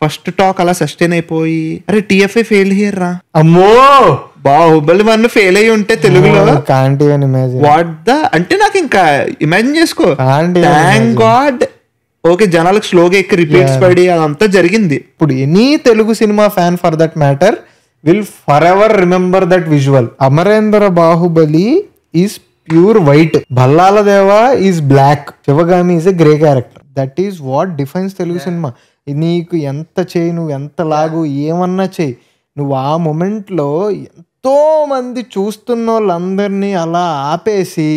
First talk అలా sustain అయిపోయి అరే TFI ఫెయిల్ హియర్ రా, అమ్మో బాహుబలి 1 ఫెయిల్ అయ్యి ఉంటే తెలుగులో వాట్ ద అంటే నాకు ఇంకా ఇమాజిన్ చేసుకో. థ్యాంక్ గాడ్ ఓకే జనాలకు స్లోగా ఎక్కి రిపీట్స్ పడి అదంతా జరిగింది. ఇప్పుడు any Telugu cinema fan for that matter will forever remember that visual. Amarendra Baahubali is pure white, Bhallala Deva is black, Sivagami is a grey character. That is what defines Telugu cinema. నీకు ఎంత చేయి, నువ్వు ఎంత లాగు, ఏమన్నా చేయి, నువ్వు ఆ మూమెంట్లో ఎంతో మంది చూస్తున్న వాళ్ళందరినీ అలా ఆపేసి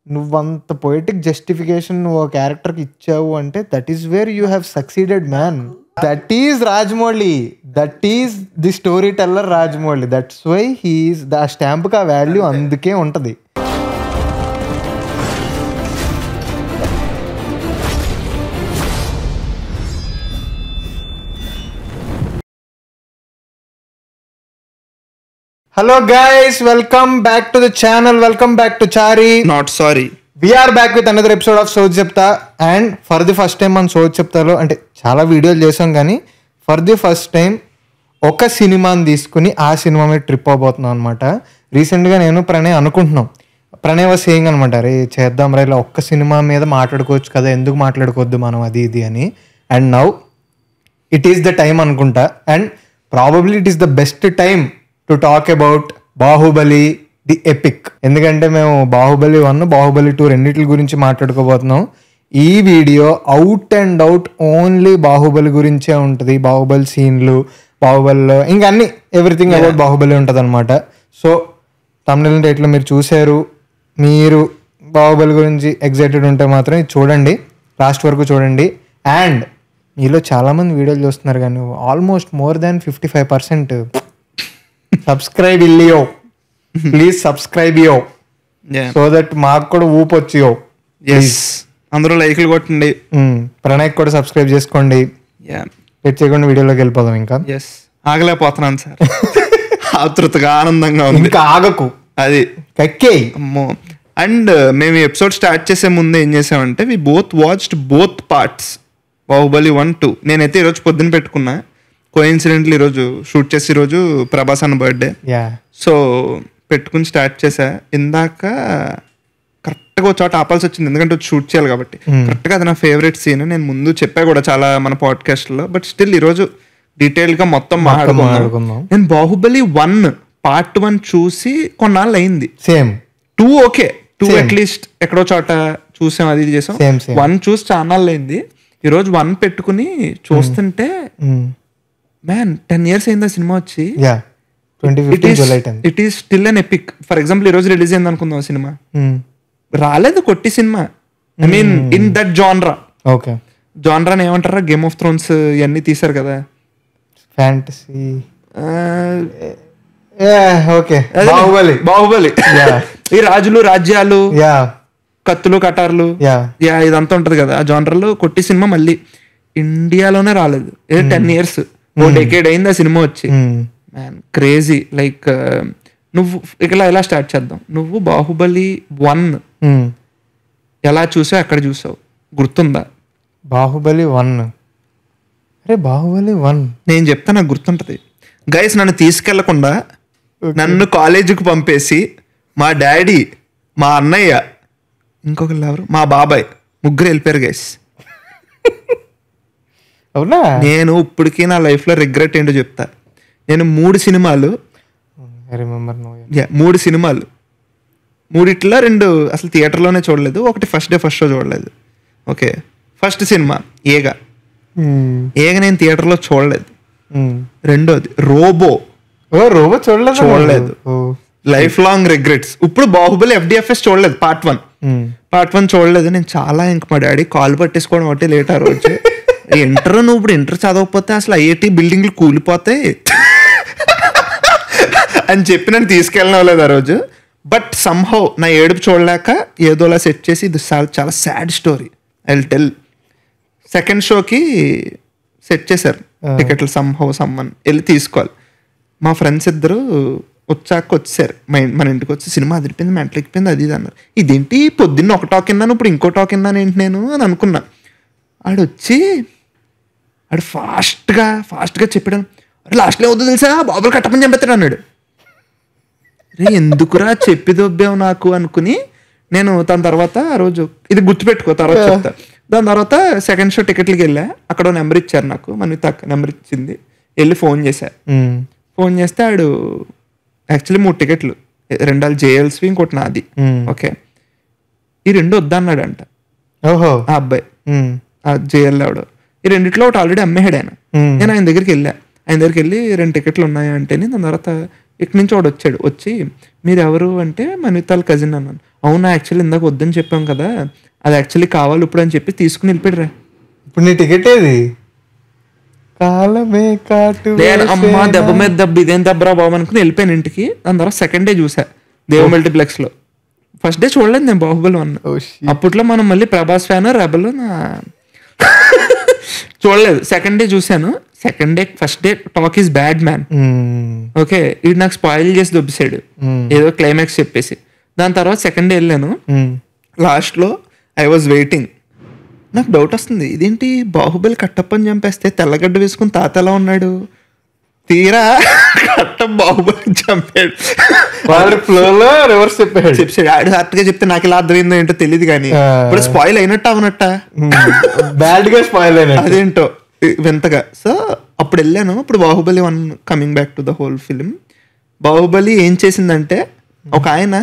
నువ్వంత పొయిటిక్ జస్టిఫికేషన్ నువ్వు ఆ క్యారెక్టర్కి ఇచ్చావు అంటే that is where you have succeeded man. That is Rajamouli, that is the story teller Rajamouli. That's why he is the స్టాంప్కి ఆ వాల్యూ అందుకే ఉంటుంది. Hello guys, welcome back to the channel, welcome back to Chari. Not sorry. We are back with another episode of Soj Chepta and for the first time on Soj Cheptalo అంటే చాలా వీడియోలు చేసాం కానీ for the first time ఒక సినిమాని తీసుకుని ఆ cinema మీద ట్రిప్ అవబోతున్నాం అనమాట. రీసెంట్గా నేను ప్రణయ్ అనుకుంటున్నాం, ప్రణయ్ వాజ్ సేయింగ్ అనమాట, రే చేద్దాం రా ఇలా ఒక్క సినిమా మీద మాట్లాడుకోవచ్చు కదా, ఎందుకు మాట్లాడుకోవద్దు మనం అది ఇది అని. And now it is the time అనుకుంటా, and probably it is the best time to talk about Baahubali the epic. ఎందుకంటే మేము బాహుబలి 1, బాహుబలి 2 రెండింటి గురించి మాట్లాడుకోబోతున్నాం. ఈ video out and out only Baahubali గురించే ఉంటుంది. బాహుబలి సీన్లు, బాహుబలిలో ఇంకా అన్ని ఎవ్రీథింగ్ అబౌట్ బాహుబలి ఉంటుంది అనమాట. సో తమిళ టైటిల్ మీరు చూశారు, మీరు బాహుబలి గురించి ఎగ్జైటెడ్ ఉంటే మాత్రం ఇది చూడండి, లాస్ట్ వరకు చూడండి. అండ్ మీలో చాలామంది వీడియోలు చూస్తున్నారు కానీ ఆల్మోస్ట్ మోర్ దాన్ 55% సబ్స్క్రైబ్ ఇల్లియో, please subscribe yo so that మాకు కూడా ఊపు వచ్చియో. అందరూ లైక్లు కొట్టండి, ప్రణయ్ కూడా సబ్స్క్రైబ్ చేసుకోండి. చేయకుండా వీడియోలోకి వెళ్ళిపోదాం. ఇంకా ఆగలేకపోతున్నాను సార్, ఆతృతగా ఆనందంగా ఉంది. ఇంకా ఆగకు, అది కక్కే అమ్మో. అండ్ మేము ఈ ఎపిసోడ్ స్టార్ట్ చేసే ముందు ఏం చేసామంటే we both watched both parts, Baahubali 1, 2. నేనైతే ఈరోజు పొద్దున్న పెట్టుకున్నా, కోఇన్సిడెంట్లీ ఈరోజు షూట్ చేసి ఈరోజు ప్రభాస్ అన్న బర్త్డే, సో పెట్టుకుని స్టార్ట్ చేసా. ఇందాక కరెక్ట్గా ఒక చోట ఆపాల్సి వచ్చింది ఎందుకంటే షూట్ చేయాలి కాబట్టి. కరెక్ట్గా అది నా ఫేవరెట్ సీన్, నేను ముందు చెప్పా కూడా చాలా మన పాడ్కాస్ట్లో, బట్ స్టిల్ ఈరోజు డీటెయిల్గా మొత్తం మాట్లాడుకున్నాం. నేను బాహుబలి 1 పార్ట్ 1 చూసి కొన్నాళ్ళు అయింది. సేమ్ 2 ఓకే, 2 అట్లీస్ట్ ఎక్కడో చోట చూసాం, అది చేసాం. 1 చూసి చాలా అయింది. ఈరోజు 1 పెట్టుకుని చూస్తుంటే మ్యాన్ 10 years అయింది ఆ సినిమా వచ్చి. It is still an epic. For example ఈ రోజు రిలీజ్ అయింది అనుకుందాం సినిమా, రాలేదు కొట్టి cinema. I mean in that genre. Okay, జాన్రాని ఏమంటారా, గేమ్ ఆఫ్ థ్రోన్స్ ఇవన్నీ తీసారు కదా, ఫ్యాంటసీ. బాహుబలి ఈ రాజులు రాజ్యాలు, కత్తులు కటార్లు, ఇదంతా ఉంటది కదా ఆ జాన్రాలో కొట్టి సినిమా మళ్ళీ ఇండియాలోనే రాలేదు. 10 years, ఓ డెకేడ్ అయింది ఆ సినిమా వచ్చి. Man crazy. లైక్ నువ్వు ఇక్కడ ఎలా స్టార్ట్ చేద్దాం, నువ్వు బాహుబలి 1 ఎలా చూసావు, ఎక్కడ చూసావు, గుర్తుందా? బాహుబలి 1, అరే బాహుబలి 1 నేను చెప్తా, నాకు గుర్తుంటది. గైస్ నన్ను తీసుకెళ్లకుండా నన్ను కాలేజీకి పంపేసి మా డాడీ, మా అన్నయ్య, ఇంకొకరు ఎవరు, మా బాబాయ్, ముగ్గురు వెళ్ళిపోయారు గైస్. అవునా? నేను ఇప్పటికీ నా లైఫ్లో రిగ్రెట్ ఏంటో చెప్తా. నేను 3 సినిమాలు, 3 సినిమాలు, 3 2 అసలు థియేటర్లోనే చూడలేదు. ఒకటి ఫస్ట్ డే ఫస్ట్ షో చూడలేదు. ఓకే, ఫస్ట్ సినిమా ఏగ నేను థియేటర్లో చూడలేదు. రెండోది రోబో చూడలేదు. Life long regrets. ఇప్పుడు బాహుబలి FDFS చూడలేదు, పార్ట్ 1 చూడలేదు. నేను చాలా ఇంక మా డాడీ కాల్ పట్టేసుకోవడం ఒకటి లేట్ ఆ రోజు. నువ్వు ఇప్పుడు ఇంటర్ చదవకపోతే అసలు IIT బిల్డింగ్లు కూలిపోతాయి అని చెప్పి నన్ను తీసుకెళ్ళలేదు ఆ రోజు. బట్ సమ్హౌ నా ఏడుపు చూడలేక ఏదోలా సెట్ చేసి ఇది చాలా sad story, I will tell. Second షోకి సెట్ చేశారు టికెట్లు, సమ్మన్ వెళ్ళి తీసుకోవాలి. మా ఫ్రెండ్స్ ఇద్దరు వచ్చారు మన ఇంటికి వచ్చి, సినిమా అదిరిపోయింది, మెంటల్ ఎక్కిపోయింది, అది ఇది అన్నారు. ఇదేంటి పొద్దున్న ఒక టాక్ విన్నాను, ఇప్పుడు ఇంకో టాక్ విన్నాను ఏంటి నేను అని అనుకున్నా. ఆడొచ్చి ఆడు ఫాస్ట్గా చెప్పాడు, లాస్ట్లో వద్దు తెలుసా బాబులు కట్టమని చంపేస్తాడు అన్నాడు. రే ఎందుకురా చెప్పి దొబ్బావు నాకు అనుకుని నేను దాని తర్వాత ఆ రోజు ఇది గుర్తుపెట్టుకో తర్వాత చెప్తా. దాని తర్వాత సెకండ్ షో టికెట్లకి వెళ్ళా, అక్కడ నెంబర్ ఇచ్చారు నాకు, మన నెంబర్ ఇచ్చింది, వెళ్ళి ఫోన్ చేశా. ఫోన్ చేస్తే ఆడు యాక్చువల్లీ 3 టికెట్లు, 2 జేఎల్స్వి ఇంకోటి నాది. ఓకే, ఈ 2 వద్దన్నాడంట ఓహో ఆ అబ్బాయి, ఆ జేఎల్ ఆవిడ. ఈ రెండిట్లో ఒకటి ఆల్రెడీ అమ్మేహాడు ఆయన. నేను ఆయన దగ్గరికి వెళ్ళా, ఆయన దగ్గరికి వెళ్ళి 2 టికెట్లు ఉన్నాయా అంటే, దాని తర్వాత ఇక్కడి నుంచి వాడు వచ్చాడు, వచ్చి మీరు ఎవరు అంటే మనితాల్ కజిన్ అన్నాను. అవునా యాక్చువల్లీ ఇందాక వద్దని చెప్పాం కదా, అది యాక్చువల్లీ కావాలి ఇప్పుడు అని చెప్పి తీసుకుని వెళ్ళిపోయాడు రా. ఇప్పుడు నీ టికెట్ ఏది? కాలమే కాటు అమ్మా దెబ్బ మీద దెబ్బ, ఇదేం దెబ్బరా బాబు అనుకుని వెళ్ళిపోయాను ఇంటికి. దాని తర్వాత సెకండ్ డే చూసా దేవ మల్టీప్లెక్స్ లో. ఫస్ట్ డే చూడలేదు నేను బాహుబలి 1. అప్పట్లో మనం మళ్ళీ ప్రభాస్ ఫ్యాన్ రెబల్ చూడలేదు. సెకండ్ డే చూసాను. Second day first day talk is bad man. Okay, ఇది నాకు స్పాయిల్ చేసి దొబ్బిసాడు ఏదో క్లైమాక్స్ చెప్పేసి. దాని తర్వాత సెకండ్ డే వెళ్ళాను, లాస్ట్ లో ఐ వాజ్ వెయిటింగ్. నాకు డౌట్ వస్తుంది, ఇదేంటి బాహుబలి కట్టప్పని చంపేస్తే తెల్లగడ్డ వేసుకుని తాత ఎలా ఉన్నాడు, తీరా కట్టప్ప బాహుబలి చంపాడు. ఫ్లోలో రివర్స్ చెప్పాడు. ఆడు హార్ట్ గా చెప్తే నాకు ఇలా అర్థమైందో ఏంటో తెలియదు కానీ ఇప్పుడు స్పాయిల్ అయినట్టు అవనట్ట బ్యాడ్ గా స్పాయిల్ అయినట్టు అదేంటో వింతగా. సో అప్పుడు వెళ్ళాను. ఇప్పుడు Baahubali 1 coming back to the whole film. Baahubali ఏం చేసిందంటే, ఒక ఆయన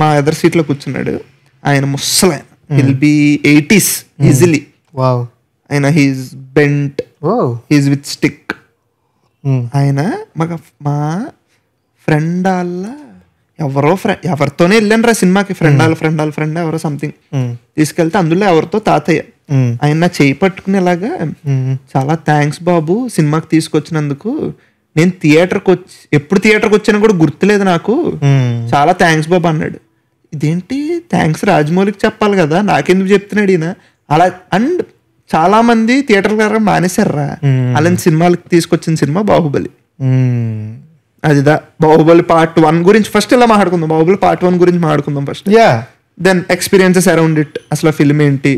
మా ఎదర్ సీట్ లో కూర్చున్నాడు, ఆయన ముసలాయన, విల్ బి 80s ఈజీలీ. ఆయన he's bent, he's with stick. ఆయన మా ఫ్రెండ్ వాళ్ళ ఎవరితోనే వెళ్ళాను రా సినిమాకి, ఫ్రెండ్ ఎవరో సంథింగ్ తీసుకెళ్తే అందులో ఎవరితో తాతయ్య. ఆయన నా చేయి పట్టుకుని ఇలాగా, చాలా థ్యాంక్స్ బాబు సినిమాకి తీసుకొచ్చినందుకు, నేను ఎప్పుడు థియేటర్కి వచ్చానో కూడా గుర్తులేదు నాకు, చాలా థ్యాంక్స్ బాబు అన్నాడు. ఇదేంటి థ్యాంక్స్ రాజమౌళికి చెప్పాలి కదా, నాకెందుకు చెప్తున్నాడు ఈయన అలా. అండ్ చాలా మంది థియేటర్ గారు మానేశారా అలాంటి సినిమాలకి తీసుకొచ్చిన సినిమా బాహుబలి. అదిదా బాహుబలి పార్ట్ 1 గురించి ఫస్ట్ ఇలా మాట్లాడుకుందాం. బాహుబలి పార్ట్ 1 గురించి మాట్లాడుకుందాం first. Then experiences around it, అసలు ఫిల్మ్ ఏంటి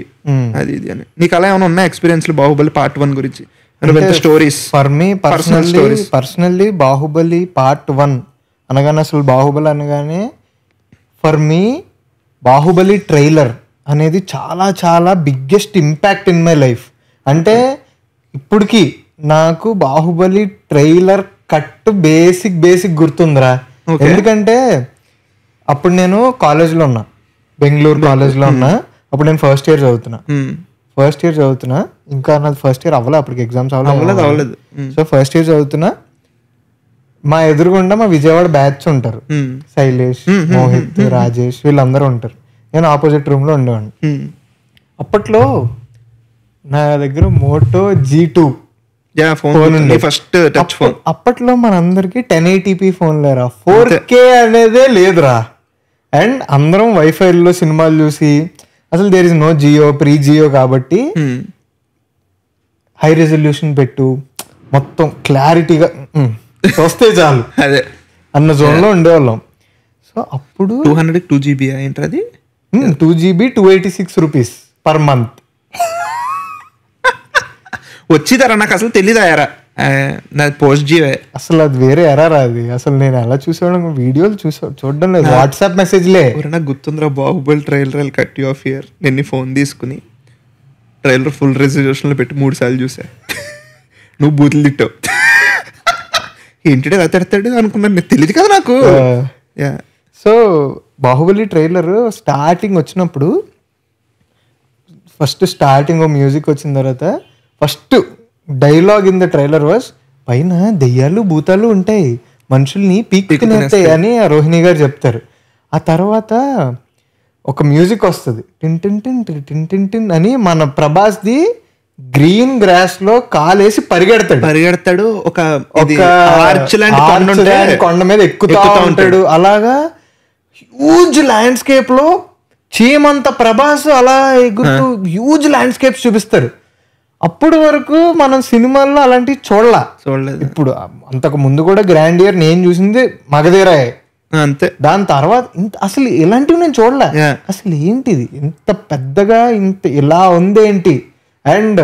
అది ఇది అని. నీకు అలా ఏమైనా ఉన్నాయి ఎక్స్పీరియన్స్ బాహుబలి పార్ట్ 1 గురించి? Stories for me personally Baahubali part 1 అనగానే, అసలు బాహుబలి అనగానే ఫర్ మీ బాహుబలి ట్రైలర్ అనేది చాలా చాలా biggest impact in my life. అంటే ఇప్పటికి నాకు బాహుబలి ట్రైలర్ కట్ బేసిక్ గుర్తుందిరా. ఎందుకంటే అప్పుడు నేను కాలేజ్లో ఉన్నా, బెంగళూరు కాలేజ్లో ఉన్నా. అప్పుడు నేను ఫస్ట్ ఇయర్ చదువుతున్నా. ఇంకా నాది ఫస్ట్ ఇయర్ అవ్వలేదు, అప్పటికి ఎగ్జామ్స్ అవ్వలేదు. సో ఫస్ట్ ఇయర్ చదువుతున్నా. మా ఎదురుగుండా మా విజయవాడ బ్యాచ్ ఉంటారు, శైలేష్, మోహిత్, రాజేష్, వీళ్ళందరూ ఉంటారు. నేను ఆపోజిట్ రూమ్ లో ఉండేవాడిని. అప్పట్లో నా దగ్గర మోటో G2 ఫోన్ ఉండే, ఫస్ట్ టచ్ ఫోన్. అప్పట్లో మనందరికి 1080p ఫోన్ లేరా, 4K అనేదే లేదురా. అండ్ అందరం వైఫైలో సినిమాలు చూసి, అసలు there is no Jio, pre Jio కాబట్టి హై రెజల్యూషన్ పెట్టు, మొత్తం క్లారిటీగా చూస్తే చాలు అదే అన్న జోన్ లో ఉండేవాళ్ళం. సో అప్పుడు 2GB ఏంటది, 2GB 286 రూపీస్ పర్ మంత్ వచ్చిదారా. నాకు అసలు తెలీదాయారా, నాది పోస్ట్ జియో. అసలు అది వేరే ఎరారా అది. అసలు నేను ఎలా చూసేవాడు, వీడియోలు చూడడం లేదు, వాట్సాప్ మెసేజ్లే. నాకు గుర్తుందిరా Baahubali trailer cut you of year, నేను ఫోన్ తీసుకుని ట్రైలర్ ఫుల్ రెజల్యూషన్ లో పెట్టి 3 సార్లు చూసా. నువ్వు బూతులు తిట్టావు, ఏంటి అలా తిడతాడు అనుకున్నాను, నీకు తెలియదు కదా నాకు. సో బాహుబలి ట్రైలర్ స్టార్టింగ్ వచ్చినప్పుడు, ఫస్ట్ స్టార్టింగ్ మ్యూజిక్ వచ్చిన తర్వాత first dialogue in the trailer was, పైన దెయ్యాలు భూతాలు ఉంటాయి, మనుషుల్ని పీక్కునేస్తాయి అని ఆ రోహిణి గారు చెప్తారు. ఆ తర్వాత ఒక మ్యూజిక్ వస్తుంది, టిన్ టిన్ టిన్ టిన్ టిన్ టిన్ అని. మన ప్రభాస్ది గ్రీన్ గ్రాస్ లో కాలేసి పరిగెడతాడు, ఒక కొండ మీద ఎక్కుతా ఉంటాడు. అలాగా హ్యూజ్ ల్యాండ్స్కేప్ లో చీమంత ప్రభాస్ అలా ఎగుతూ హ్యూజ్ ల్యాండ్స్కేప్స్ చూపిస్తారు. అప్పుడు వరకు మనం సినిమాల్లో అలాంటివి చూడలేదు. ఇప్పుడు అంతకు ముందు కూడా గ్రాండియర్ నేను చూసింది మగధీరాయే అంతే. దాని తర్వాత అసలు ఇలాంటివి నేను చూడలే. అసలు ఏంటిది ఇంత పెద్దగా ఇంత ఇలా ఉంది ఏంటి. అండ్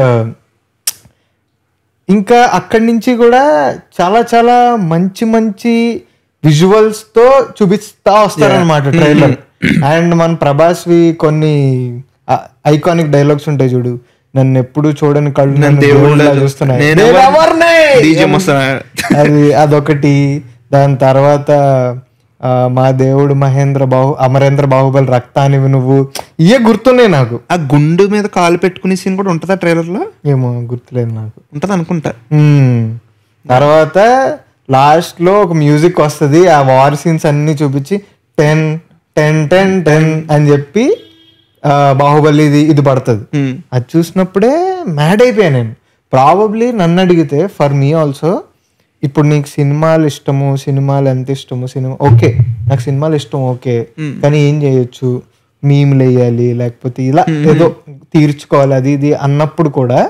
ఇంకా అక్కడి నుంచి కూడా చాలా చాలా మంచి మంచి విజువల్స్ తో చూపిస్తా వస్తారనమాట ట్రైలర్. అండ్ మన ప్రభాస్వి కొన్ని ఐకానిక్ డైలాగ్స్ ఉంటాయి చూడు, నన్ను ఎప్పుడు చూడని కళ్ళు నన్ను దేవుళ్ళ చూస్తున్నాయి, అది అదొకటి. దాని తర్వాత మా దేవుడు అమరేంద్ర బాహుబలి రక్తానివి నువ్వు, ఇవే గుర్తున్నాయి నాకు. ఆ గుండు మీద కాలు పెట్టుకునే సీన్ కూడా ఉంటుందా ట్రైలర్ లో? ఏమో గుర్తులేదు నాకు. ఉంటది అనుకుంటా. తర్వాత లాస్ట్ లో ఒక మ్యూజిక్ వస్తుంది, ఆ వార్ సీన్స్ అన్ని చూపించి 10 10 10 10 అని చెప్పి బాహుబలి ఇది పడుతుంది. అది చూసినప్పుడే మ్యాడ్ అయిపోయాను నేను. ప్రాబబ్లీ నన్ను అడిగితే ఫర్ మీ ఆల్సో, ఇప్పుడు నీకు సినిమాలు ఇష్టము, సినిమాలు ఎంత ఇష్టము, సినిమా ఓకే, నాకు సినిమాలు ఇష్టం ఓకే, కానీ ఏం చేయొచ్చు, మీమ్లు వేయాలి లేకపోతే ఇలా ఏదో తీర్చుకోవాలి అది ఇది అన్నప్పుడు కూడా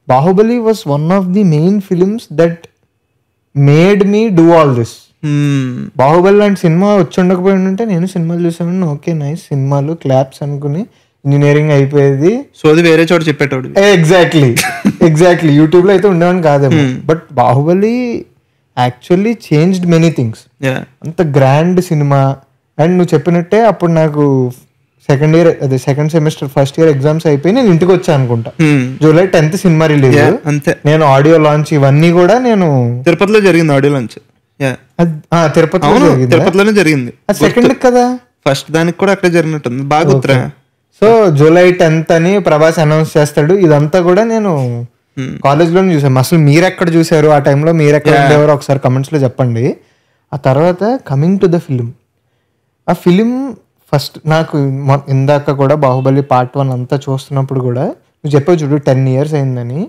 Baahubali was one of the main films that made me do all this. Baahubali లాంటి సినిమా వచ్చి ఉండకపోయి ఉంటే నేను సినిమాలు చూసాను, ఓకే నైస్ సినిమాలు క్లాప్స్ అనుకుని ఇంజనీరింగ్ అయిపోయేది. సో అది వేరే చోట చెప్పేటోడు. ఎగ్జాక్ట్లీ యూట్యూబ్ లో అయితే ఉండేవాడిని కాదేమో. But Baahubali actually changed many things. అంత గ్రాండ్ సినిమా. అండ్ నువ్వు చెప్పినట్టే అప్పుడు నాకు second semester first year exams అయిపోయి నేను ఇంటికి వచ్చాను అనుకుంటా. July 10th cinema release. అంతే. నేను ఆడియో లాంచ్ ఇవన్నీ కూడా నేను తిరుపతిలో జరిగింది. ఆడియో లాంచ్ తిరుపతిలోనే జరిగింది. సెకండ్ కదా, ఫస్ట్ దానికి కూడా అక్కడే జరిగినట్టుంది, బాగా గుర్తురా. సో జూలై 10th అని ప్రభాస్ అనౌన్స్ చేస్తాడు. ఇదంతా కూడా నేను కాలేజ్ లోనే చూసాను. అసలు మీరు ఎక్కడ చూసారు ఆ టైంలో, మీరు ఎక్కడ ఉండేవారు ఒకసారి కమెంట్స్ లో చెప్పండి. ఆ తర్వాత కమింగ్ టు ద ఫిలిం, ఆ ఫిలిం ఫస్ట్ నాకు ఇందాక కూడా బాహుబలి పార్ట్ 1 అంతా చూస్తున్నప్పుడు కూడా నువ్వు చెప్పావు చూడు 10 years అయిందని.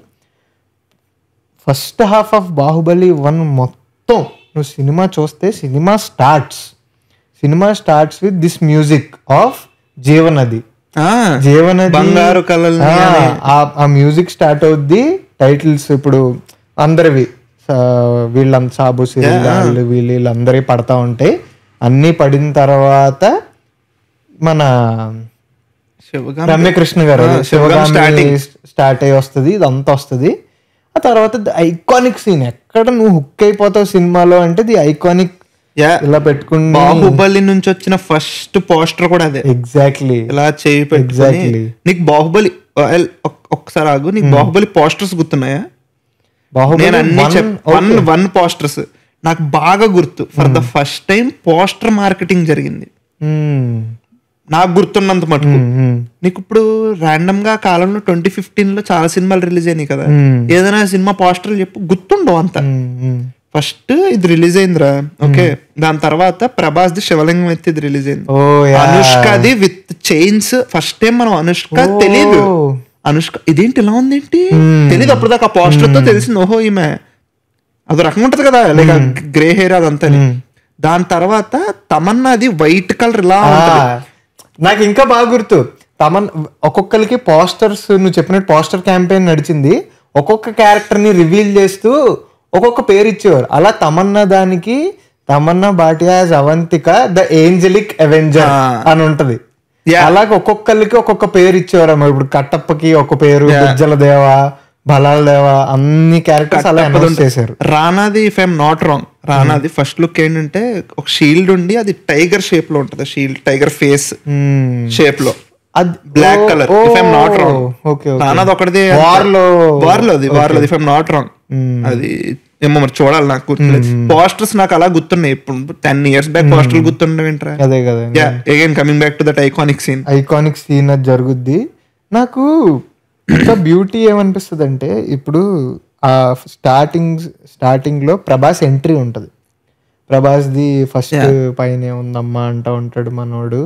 ఫస్ట్ హాఫ్ ఆఫ్ బాహుబలి 1 మొత్తం నువ్వు సినిమా చూస్తే cinema starts with this music of జీవనది. బంగారు కలలు, ఆ మ్యూజిక్ స్టార్ట్ అవుద్ది. టైటిల్స్ ఇప్పుడు అందరివి వీళ్ళంతా సాబు సిరిల్ వీళ్ళందరి పడతా ఉంటాయి. అన్ని పడిన తర్వాత మన రమ్యకృష్ణ గారు శివగామి స్టార్ట్ అయ్యి వస్తుంది, ఇదంతా వస్తుంది. ఆ తర్వాత ఐకానిక్ సీన్, ఎక్కడ నువ్వు హుక్ అయిపోతావు సినిమాలో అంటే ది ఐకానిక్ ఇలా పెట్టుకుని బాహుబలి నుంచి వచ్చిన ఫస్ట్ పోస్టర్ కూడా అదే. ఎగ్జాక్ట్లీ ఇలా చేయి ఎగ్జాక్ట్లీ. నీకు బాహుబలి ఒక్కసారి ఆగు, నీకు బాహుబలి పోస్టర్స్ గుర్తున్నాయా? వన్ పోస్టర్స్ నాకు బాగా గుర్తు. For the first time poster marketing జరిగింది నాకు గుర్తున్నంత మటుకు. నీకు ఇప్పుడు ర్యాండమ్ గా కాలంలో 2015 చాలా సినిమాలు రిలీజ్ అయినాయి కదా, ఏదైనా సినిమా పోస్టర్లు చెప్పు, గుర్తుండవు అంత. ఫస్ట్ ఇది రిలీజ్ అయిందిరా, ఓకే. దాని తర్వాత ప్రభాస్ ది శివలింగం ఎత్తి ఇది రిలీజ్ అయింది. అనుష్కది విత్ చైన్స్. ఫస్ట్ టైం మనం అనుష్క తెలియదు, అనుష్క ఇదేంటి ఇలా ఉంది ఏంటి తెలియదు. అప్పుడు దాకా ఆ పోస్టర్ తో తెలిసింది, ఓహో ఈమె అదో రకంగా ఉంటది కదా, లైక్ గ్రే హెయిర్ అదంతా. దాని తర్వాత తమన్నాది వైట్ కలర్ ఇలా ఉంటది. నాకు ఇంకా బాగా గుర్తు, ఒక్కొక్కరికి పోస్టర్స్, నువ్వు చెప్పినట్టు పోస్టర్ క్యాంపెయిన్ నడిచింది. ఒక్కొక్క క్యారెక్టర్ ని రివీల్ చేస్తూ ఒక్కొక్క పేరు ఇచ్చేవారు. అలా Tamannaah Bhatia Avantika the angelic Avenger అని ఉంటది. అలాగే ఒక్కొక్కరికి ఒక్కొక్క పేరు ఇచ్చేవారు. ఇప్పుడు కట్టప్పకి ఒక పేరు, గుజ్జల దేవ, బలాల దేవ, అన్ని క్యారెక్టర్స్ అలా అనౌన్స్ చేశారు. రానాది ఇఫ్ ఐఎమ్ నాట్ రాంగ్, రానాది ఫస్ట్ లుక్ ఏంటంటే ఒక షీల్డ్ ఉండి అది టైగర్ షేప్ లో ఉంటది. షీల్డ్ టైగర్ ఫేస్ షేప్ లో, అది black colour if I'm not wrong. రానాది ఒకటిది వార్లో ఇఫ్ ఐఎమ్ నాట్ రాంగ్. అది ఏమో మరి చూడాలి, నాకు గుర్తులేదు. పోస్టర్స్ నాకు అలా గుర్తున్నాయి. ఇప్పుడు 10 years బ్యాక్ పోస్టర్లు గుర్తుండవు ఏంట్రా. అదే కదా, again coming back to that iconic scene అది జరుగుద్ది. నాకు ఇంకా బ్యూటీ ఏమనిపిస్తుంది అంటే, ఇప్పుడు ఆ స్టార్టింగ్ లో ప్రభాస్ ఎంట్రీ ఉంటది. ప్రభాస్ ది ఫస్ట్ పైన ఉందమ్మా అంటా ఉంటాడు మనోడు.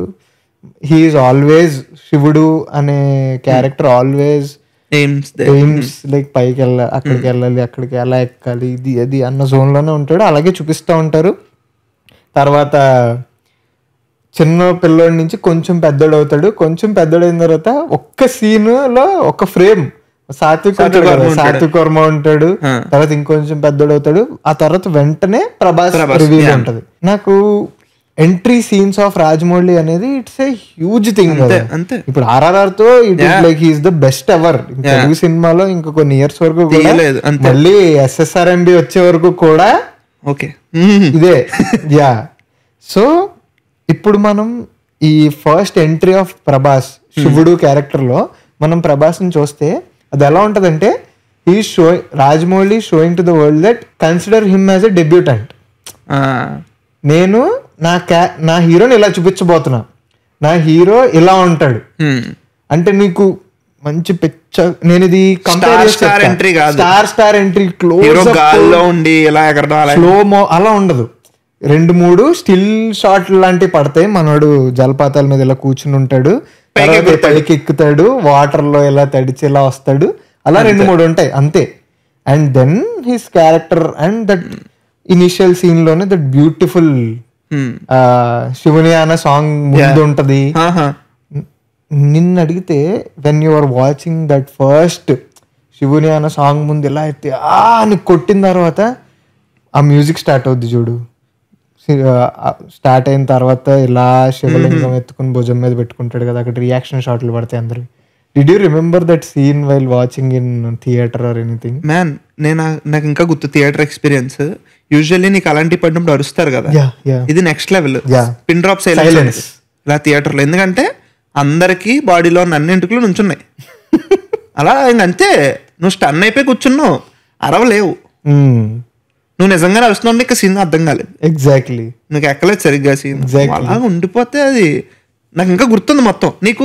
హీఈస్ ఆల్వేస్ శివుడు అనే క్యారెక్టర్ ఆల్వేస్ ఎయిమ్స్ లైక్ పైకి వెళ్ళాలి, అక్కడికి వెళ్ళాలి, అక్కడికి ఎలా ఎక్కాలి, ఇది అది అన్న జోన్ లోనే ఉంటాడు. అలాగే చూపిస్తూ ఉంటారు. తర్వాత చిన్న పిల్లోడి నుంచి కొంచెం పెద్దోడు అవుతాడు. కొంచెం పెద్దోడైన తర్వాత ఒక్క సీన్ లో ఒక ఫ్రేమ్ సాత్విక్ వర్మ ఉంటాడు. తర్వాత ఇంకొంచెం పెద్దోడు అవుతాడు. ఆ తర్వాత వెంటనే ప్రభాస్ రివీల్ ఉంటది. నాకు ఎంట్రీ సీన్స్ ఆఫ్ రాజమౌళి అనేది ఇట్స్ ఏ హ్యూజ్ థింగ్. అంతే. ఇప్పుడు RRR తో it is like he's the best ever. Telugu సినిమాలో ఇంకా కొన్ని ఇయర్స్ వరకు కూడా మళ్ళీ SSRMB వచ్చే వరకు కూడా ఓకే ఇదే. యా, సో ఇప్పుడు మనం ఈ ఫస్ట్ ఎంట్రీ ఆఫ్ ప్రభాస్ శివుడు క్యారెక్టర్ లో మనం ప్రభాస్ ని చూస్తే అది ఎలా ఉంటదంటే ఈ Rajamouli showing to the world that consider him as a debutante. నేను నా హీరోని ఇలా చూపించబోతున్నా, నా హీరో ఇలా ఉంటాడు అంటే నీకు మంచి పిచ్చ. నేను ఇది స్టార్ ఎంట్రీ క్లోజ్ స్లోమో అలా ఉండదు. 2-3 స్టిల్ షాట్ లాంటివి పడతాయి. మనోడు జలపాతాల మీద ఇలా కూర్చుని ఉంటాడు, పైకి ఎక్కుతాడు, వాటర్ లో ఇలా తడిచి ఇలా వస్తాడు, అలా 2-3 ఉంటాయి అంతే. And then his character and that initial scene లోనే దట్ బ్యూటిఫుల్ శివుని అన్న సాంగ్ ముందు ఉంటది. నిన్ను అడిగితే when you are watching that first శివుని అన్న సాంగ్ ముందు ఎలా అయితే అని కొట్టిన తర్వాత ఆ మ్యూజిక్ స్టార్ట్ అవుద్ది చూడు. స్టార్ట్ అయిన తర్వాత ఇలా శివలింగం ఎత్తుకుని భుజం మీద పెట్టుకుంటాడు కదా, అక్కడ రియాక్షన్ షాట్లు పడతాయి అందరు. Did you remember that scene while watching in theater or anything? Man, నాకు ఇంకా గుర్తు థియేటర్ ఎక్స్పీరియన్స్. యూజువల్లీ నీకు అలాంటి పడినప్పుడు అరుస్తారు కదా, ఇది next level. Pin drop silence ఇలా థియేటర్లో, ఎందుకంటే అందరికి బాడీలో ఉన్న అన్ని ఎంటుకలు నుంచున్నాయి. అలా ఇంకంతే, నువ్వు స్టన్ అయిపోయి కూర్చున్నావు, అరవలేవు. నువ్వు నిజంగానే అరుస్తున్నావు, నీకు సీన్ అర్థం కాలేదు. ఎగ్జాక్ట్లీ, నీకు ఎక్కలేదు సరిగ్గా సీన్. అలా ఉండిపోతే అది నాకు ఇంకా గుర్తుంది మొత్తం. నీకు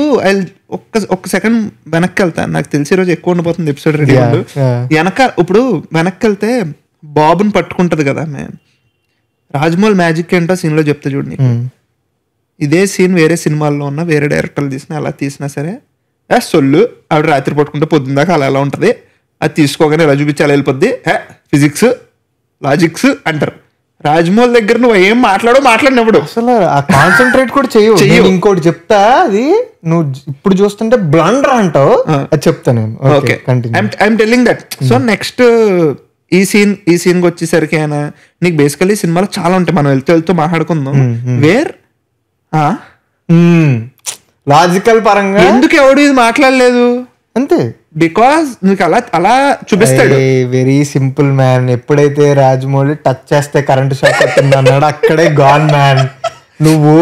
ఒక్క సెకండ్ వెనక్కి వెళ్తాను, నాకు తెలిసి రోజు ఎక్కువ ఉండిపోతుంది ఎపిసోడ్ రెడీ. ఇప్పుడు వెనక్కి వెళ్తే బాబుని పట్టుకుంటది కదా రాజమౌళి మ్యాజిక్ ఏంటో సీన్ లో చెప్తా చూడు నీకు. ఇదే సీన్ వేరే సినిమాల్లో ఉన్న వేరే డైరెక్టర్లు తీసినా ఎలా తీసినా సరే సొల్లు ఆవిడ రాత్రి పట్టుకుంటే పొద్దున్న దాకా అలా ఎలా ఉంటది, అది తీసుకోగానే ఎలా చూపించాలి వెళ్ళిపోద్ది, ఫిజిక్స్ లాజిక్స్ అంటారు. రాజమౌళి దగ్గర నువ్వు ఏం మాట్లాడినప్పుడు అసలు కాన్సన్ట్రేట్ కూడా చెయ్యు. ఇంకోటి చెప్తా, అది నువ్వు ఇప్పుడు చూస్తుంటే బ్లండర్ అంటావు, అది చెప్తా నేను. I'm telling that. So next ఈ సీన్ వచ్చేసరికి అయినా నీకు బేసికలీ సినిమాలో చాలా ఉంటాయి, మనం వెళ్తూ మాట్లాడుకుందాం. వేర్ లాజికల్ పరంగా ఎందుకు ఎవడు ఇది మాట్లాడలేదు అంతే, బికాస్ నీకు అలా చూపిస్తాడు. Very simple man. ఎప్పుడైతే రాజమౌళి టచ్ చేస్తే కరెంట్ షాక్ కొట్టింది అన్నాడు, అక్కడే గాన్ మ్యాన్. నువ్వు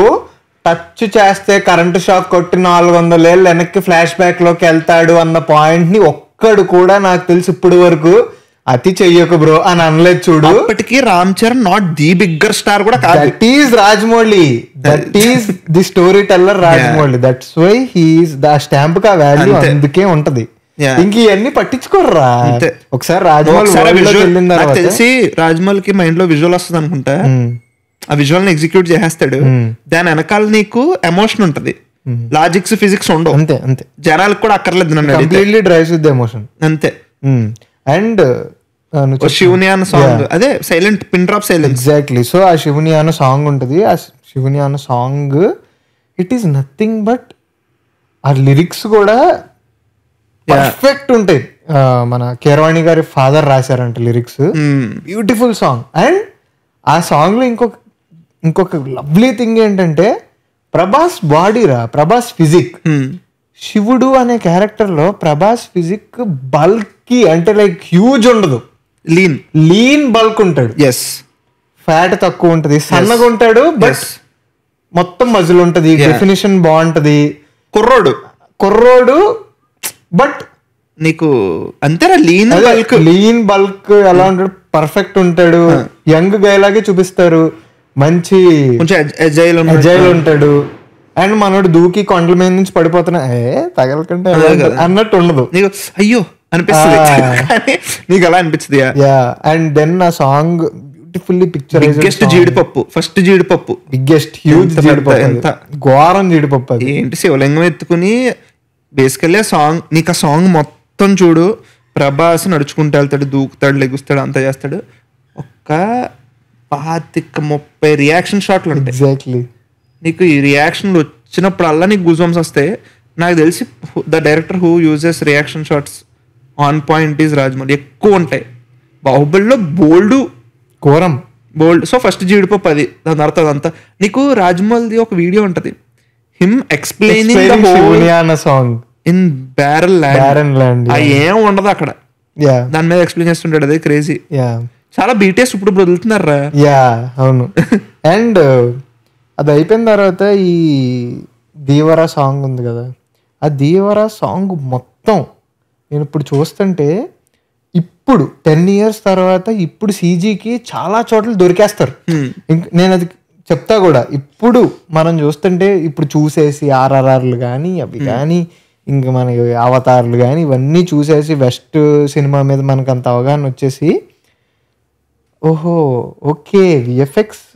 టచ్ చేస్తే కరెంట్ షాక్ కొట్టి 400 ఏళ్ళు వెనక్కి ఫ్లాష్ బ్యాక్ లోకి వెళ్తాడు అన్న పాయింట్ ని ఒక్కడు కూడా నాకు తెలిసి ఇప్పుడు వరకు అతి చెయ్యకు బ్రో అని అనలేదు చూడు. ఇప్పటికీ Ram Charan not the bigger star కూడా కాదు. That is Rajamouli, that is the story teller Rajamouli. That's why he's the stamp కా వాల్యూ అందుకే ఉంటది. ఇంక ఇవన్నీ పట్టించుకోర్రా. ఒకసారి రాజమౌళి తెలిసి రాజమౌళికి మైండ్ లో విజువల్ వస్తుంది అనుకుంటా, ఆ విజువల్ ని ఎగ్జిక్యూట్ చేసేస్తాడు. దాని వెనకాల నీకు ఎమోషన్ ఉంటది, లాజిక్స్ ఫిజిక్స్ ఉండవు. అంతే అంతే, జనాలకు కూడా అక్కర్లేదు, కంప్లీట్లీ డ్రైవ్స్ విత్ ఎమోషన్ అంతే. అండ్ శివుని అన్న సాంగ్ అదే silent pin drop silence. Exactly. So ఆ శివుని అన్న సాంగ్ ఉంటది, ఆ శివుని అన్న song it is nothing but ఆ లిరిక్స్ కూడా పర్ఫెక్ట్ ఉంటాయి. మన కీరవాణి గారి ఫాదర్ రాశారంట లిరిక్స్, బ్యూటిఫుల్ సాంగ్. అండ్ ఆ సాంగ్ లో ఇంకొక లవ్లీ థింగ్ ఏంటంటే ప్రభాస్ బాడీ ప్రభాస్ ఫిజిక్. శివుడు అనే క్యారెక్టర్ లో ప్రభాస్ ఫిజిక్ బల్కీ అంటే లైక్ హ్యూజ్ ఉండదు, లీన్ బల్క్ ఉంటాడు. ఎస్, ఫ్యాట్ తక్కువ ఉంటది, సన్నగా ఉంటాడు, బట్ మొత్తం మజిల్ ఉంటది, డెఫినేషన్ బాగుంటది. కుర్రోడు బట్ నీకు అంతేనా లీన్ బల్క్ ఎలా ఉంటాడు, పర్ఫెక్ట్ ఉంటాడు, యంగ్ గై లాగే చూపిస్తారు, మంచి ఎజైల్ ఉంటాడు. అండ్ మనోడు దూకి కొండల మీద నుంచి పడిపోతున్నా తగలకంటే అన్నట్టు ఉండదు, నీకు అయ్యో అనిపిస్తుంది, నీకు అలా అనిపిస్తుంది. అండ్ దెన్ ఆ సాంగ్ బ్యూటిఫుల్లీ పిక్చర్, ఫస్ట్ జీడిపప్పు బిగ్గెస్ట్ హ్యూజ్ జీడిపప్పు, ఘోరం జీడిపప్పు. అది ఏంటి శివలింగం ఎత్తుకుని బేసికల్లీ ఆ సాంగ్, నీకు ఆ సాంగ్ మొత్తం చూడు, ప్రభాస్ నడుచుకుంటూ వెళ్తాడు, దూకుతాడు, లెగుస్తాడు, అంతా చేస్తాడు. ఒక్క 25-30 రియాక్షన్ షాట్లు ఉంటాయి. ఎగ్జాక్ట్లీ. నీకు ఈ రియాక్షన్లు వచ్చినప్పుడల్లా నీకు గూస్ బంప్స్ వస్తాయి. నాకు తెలిసి the director who uses reaction shots on point is Rajamouli. ఎక్కువ ఉంటాయి. బాహుబలిలో బోల్డ్ ఘోరం బోల్డ్. సో ఫస్ట్ జీడిపప్పు అది, దాని తర్వాత అదంతా. నీకు రాజమౌళిది ఒక వీడియో ఉంటది, him explaining the whole song in barrel land. ఏం ఉండదు అక్కడ, దాని మీద ఎక్స్ప్లెయిన్ చేస్తుంటాడు. అదే క్రేజీ. చాలా బీటీఎస్ ఇప్పుడు వదులుతున్నారా. అవును. అండ్ అది అయిపోయిన తర్వాత ఈ దీవరా సాంగ్ ఉంది కదా, ఆ దీవరా సాంగ్ మొత్తం నేను ఇప్పుడు చూస్తుంటే, ఇప్పుడు 10 years తర్వాత ఇప్పుడు సీజీకి చాలా చోట్ల దొరికేస్తారు. నేను అది చెప్తా కూడా, ఇప్పుడు మనం చూస్తుంటే ఇప్పుడు చూసేసి ఆర్ఆర్ఆర్లు కానీ అవి కానీ ఇంకా మన అవతార్లు కానీ ఇవన్నీ చూసేసి వెస్ట్ సినిమా మీద మనకు అంత అవగాహన వచ్చేసి, ఓహో ఓకే విఎఫ్ఎక్స్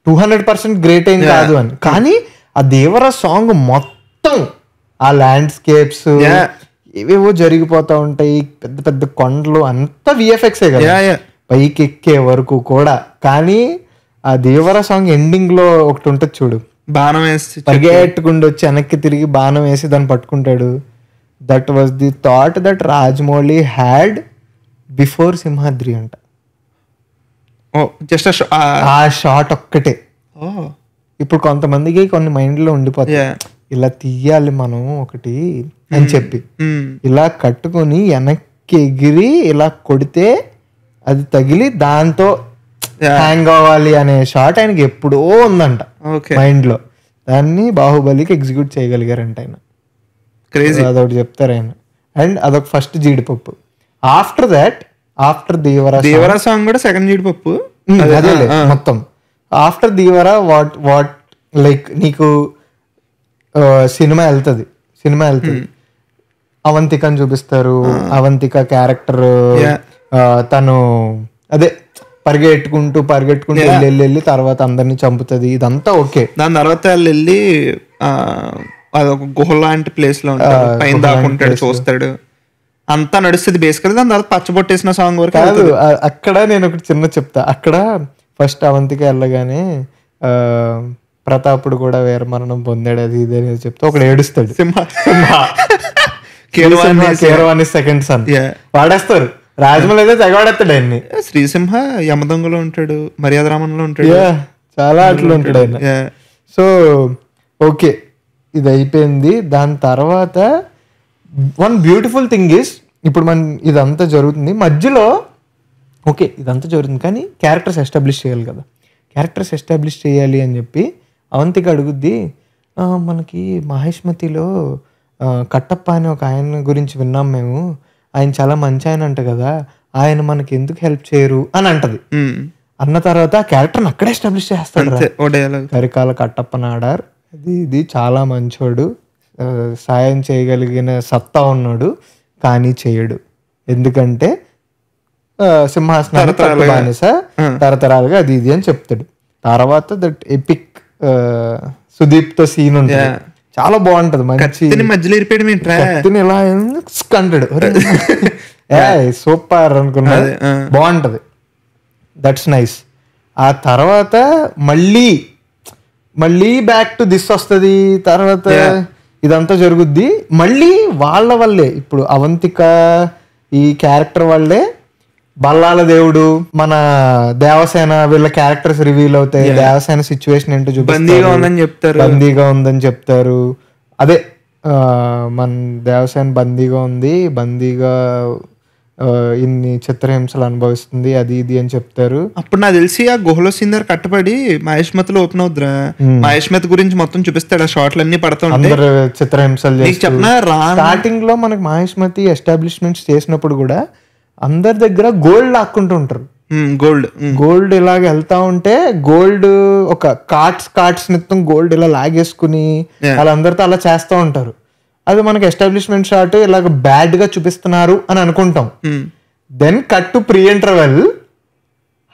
200% గ్రేట్ ఏం కాదు అని. కానీ ఆ దేవరా సాంగ్ మొత్తం ఆ ల్యాండ్స్కేప్స్ ఏవేవో జరిగిపోతా ఉంటాయి, పెద్ద పెద్ద కొండలు, అంతా విఎఫ్ఎక్సే కదా పైకి ఎక్కే వరకు కూడా. కానీ ఆ దేవరా సాంగ్ ఎండింగ్ లో ఒకటి ఉంటుంది చూడు, బాణం వేసి పరిగెట్టుకుంటూ వచ్చి వెనక్కి తిరిగి బాణం వేసి దాన్ని పట్టుకుంటాడు. That was the thought that Rajamouli had before Simhadri అంట. జస్ట్ ఆ షాట్ ఒక్కటే ఇప్పుడు కొంతమందికి కొన్ని మైండ్ లో ఉండిపోతాయి, ఇలా తీయాలి మనం ఒకటి అని చెప్పి, ఇలా కట్టుకొని వెనక్కి ఎగిరి ఇలా కొడితే అది తగిలి దాంతో హ్యాంగ్ అవ్వాలి అనే షాట్ ఆయనకి ఎప్పుడో ఉందంట మైండ్ లో. దాన్ని బాహుబలికి ఎగ్జిక్యూట్ చేయగలిగారంట ఆయన. అదొకటి చెప్తారు ఆయన. అండ్ అదొక ఫస్ట్ జీడిపప్పు. ఆఫ్టర్ దాట్, ఆఫ్టర్ దీవరా సాంగ్ కూడా సెకండ్ జీడిపప్పు అదే మొత్తం. ఆఫ్టర్ దీవరా వాట్ లైక్ నీకు సినిమా వెళ్తుంది, అవంతికని చూపిస్తారు. అవంతిక క్యారెక్టర్ తను అదే పరిగెట్టుకుంటూ వెళ్ళి తర్వాత అందరినీ చంపుతుంది, ఇదంతా ఓకే. దాని తర్వాత వెళ్ళి అదొక గుహ లాంటి ప్లేస్ లో పైన దాక్కుంటాడు, చూస్తాడు, అంతా నడుస్తుంది బేసికల్. దాని తర్వాత పచ్చబొట్టేసిన సాంగ్ వరకు కాదు. అక్కడ నేను ఒకటి చిన్న చెప్తా. అక్కడ ఫస్ట్ అవంతిక వెళ్ళగానే ప్రతాపుడు కూడా వీరమరణం పొందాడు అది ఇది అనేది చెప్తా ఒకడు ఏడుస్తాడు. కీరవాణి సెకండ్ సన్ వాడేస్తారు. రాజమౌళి అయితే తెగవాడేస్తాడు ఆయన్ని. శ్రీసింహ యమదొంగలో ఉంటాడు, మర్యాద రామన్లో ఉంటాడు, చాలా అట్లా ఉంటాడు ఆయన. సో ఓకే ఇది అయిపోయింది. దాని తర్వాత వన్ బ్యూటిఫుల్ థింగ్ ఈస్, ఇప్పుడు మన ఇదంతా జరుగుతుంది మధ్యలో, ఓకే ఇదంతా జరుగుతుంది కానీ క్యారెక్టర్స్ ఎస్టాబ్లిష్ చేయాలి కదా. క్యారెక్టర్స్ ఎస్టాబ్లిష్ చేయాలి అని చెప్పి అవంతిక అడుగుద్ది, మనకి మహేష్మతిలో కట్టప్ప అని ఒక ఆయన గురించి విన్నాం మేము, ఆయన చాలా మంచి ఆయన అంట కదా, ఆయన మనకి ఎందుకు హెల్ప్ చేయరు అని అంటది. అన్న తర్వాత ఆ క్యారెక్టర్ని అక్కడే ఎస్టాబ్లిష్ చేస్తాడు. కరికాల కట్టప్ప నాడార్ ఇది చాలా మంచోడు, సాయం చేయగలిగిన సత్తా ఉన్నాడు, కానీ చేయడు, ఎందుకంటే సింహాసనానికి బానిస తరతరాలుగా అది ఇది అని చెప్తాడు. తర్వాత దట్ ఎపిక్ సుదీప్ తో సీన్ ఉంటుంది, చాలా బాగుంటది. మంచి మధ్యలో ఇలా అంటాడు, సూపర్ అనుకున్నా, బాగుంటది, దట్స్ నైస్. ఆ తర్వాత మళ్ళీ బ్యాక్ టు దిస్ వస్తుంది. తర్వాత ఇదంతా జరుగుద్ది మళ్ళీ వాళ్ళ వల్లే. ఇప్పుడు అవంతిక ఈ క్యారెక్టర్ వల్లే బల్లాల దేవుడు, మన దేవసేన వీళ్ళ క్యారెక్టర్స్ రివీల్ అవుతాయి. దేవసేన సిచ్యువేషన్ ఏంటో చూపిస్తారు, బందీగా ఉందని చెప్తారు. అదే మన దేవసేన బందీగా ఇన్ని చిత్రహింసలు అనుభవిస్తుంది అది ఇది అని చెప్తారు. అప్పుడు నాకు తెలిసి ఆ గుహలో సిందర్ కట్టబడి మహేష్మతిలో ఓపెన్ అవుద్రా, మహేష్మతి గురించి మొత్తం చూపిస్తాడు, ఆ షాట్లు అన్ని పడతా అందరు చిత్రహింసలు. స్టార్టింగ్ లో మనకి మహేష్మతి ఎస్టాబ్లిష్మెంట్స్ చేసినప్పుడు కూడా అందరి దగ్గర గోల్డ్ లాక్కుంటూ ఉంటారు. గోల్డ్ ఇలాగ వెళ్తా ఉంటే గోల్డ్ ఒక కార్ట్స్ నిత్తం గోల్డ్ ఇలా లాగేసుకుని వాళ్ళందరితో అలా చేస్తూ ఉంటారు. అది మనకి ఎస్టాబ్లిష్మెంట్ షాట్ ఇలాగ బ్యాడ్ గా చూపిస్తున్నారు అని అనుకుంటాం. Then cut to pre interval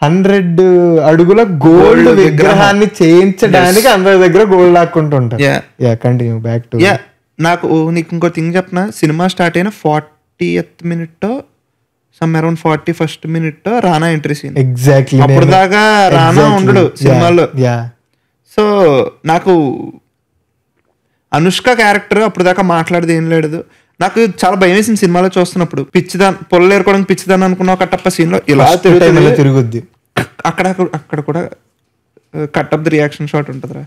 100 అడుగుల గోల్డ్ విగ్రహాన్ని చేయించడానికి అందరి దగ్గర గోల్డ్ లాక్కుంటూ ఉంటారు. Continue back to. నీకు ఇంకో థింగ్ చెప్పనా, సినిమా స్టార్ట్ అయిన 40th minute some around 41st minute Rana entry scene. Exactly అప్పుడు దాకా రానా ఉండడు సినిమాలో. సో నాకు అనుష్క క్యారెక్టర్ అప్పుడు దాకా మాట్లాడేది ఏం లేదు. నాకు చాలా భయం వేసింది సినిమాలో చూస్తున్నప్పుడు. పొల్లలు ఏరుకోవడానికి పిచ్చిదాన్ని అనుకున్న కట్టప్ప సీన్ లో ఇలా తిరుగుద్ది అక్కడ అక్కడ కూడా cut off the reaction shot ఉంటుందిరా,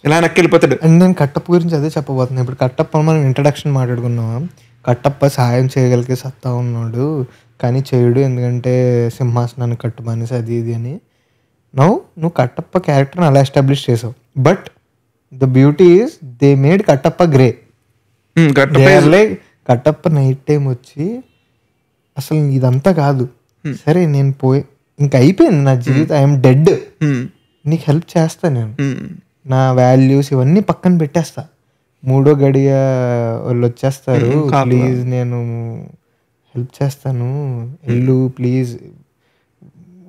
ఇలా నక్కి వెళ్ళిపోతాడు. అండ్ నేను కట్టప్ప గురించి అదే చెప్పబోతున్నాను. ఇప్పుడు కట్టప్ప మనం ఇంట్రడక్షన్ మాట్లాడుకున్నాం. కట్టప్ప సహాయం చేయగలిగే సత్తా ఉన్నాడు కానీ చేయడు, ఎందుకంటే సింహాసనాన్ని కట్టుమనేసి అది ఇది అని. నువ్వు కట్టప్ప క్యారెక్టర్ని అలా ఎస్టాబ్లిష్ చేసావు. But the beauty is they made Kattappa grey. Kattappa night time వచ్చి అసలు ఇదంతా కాదు, సరే నేను పోయి ఇంకా అయిపోయింది నా జీవితం, ఐఎమ్ డెడ్, నీకు హెల్ప్ చేస్తా, నేను నా వాల్యూస్ ఇవన్నీ పక్కన పెట్టేస్తా, మూడో గడియ వాళ్ళు వచ్చేస్తారు, ప్లీజ్ నేను హెల్ప్ చేస్తాను, వెళ్ళు ప్లీజ్,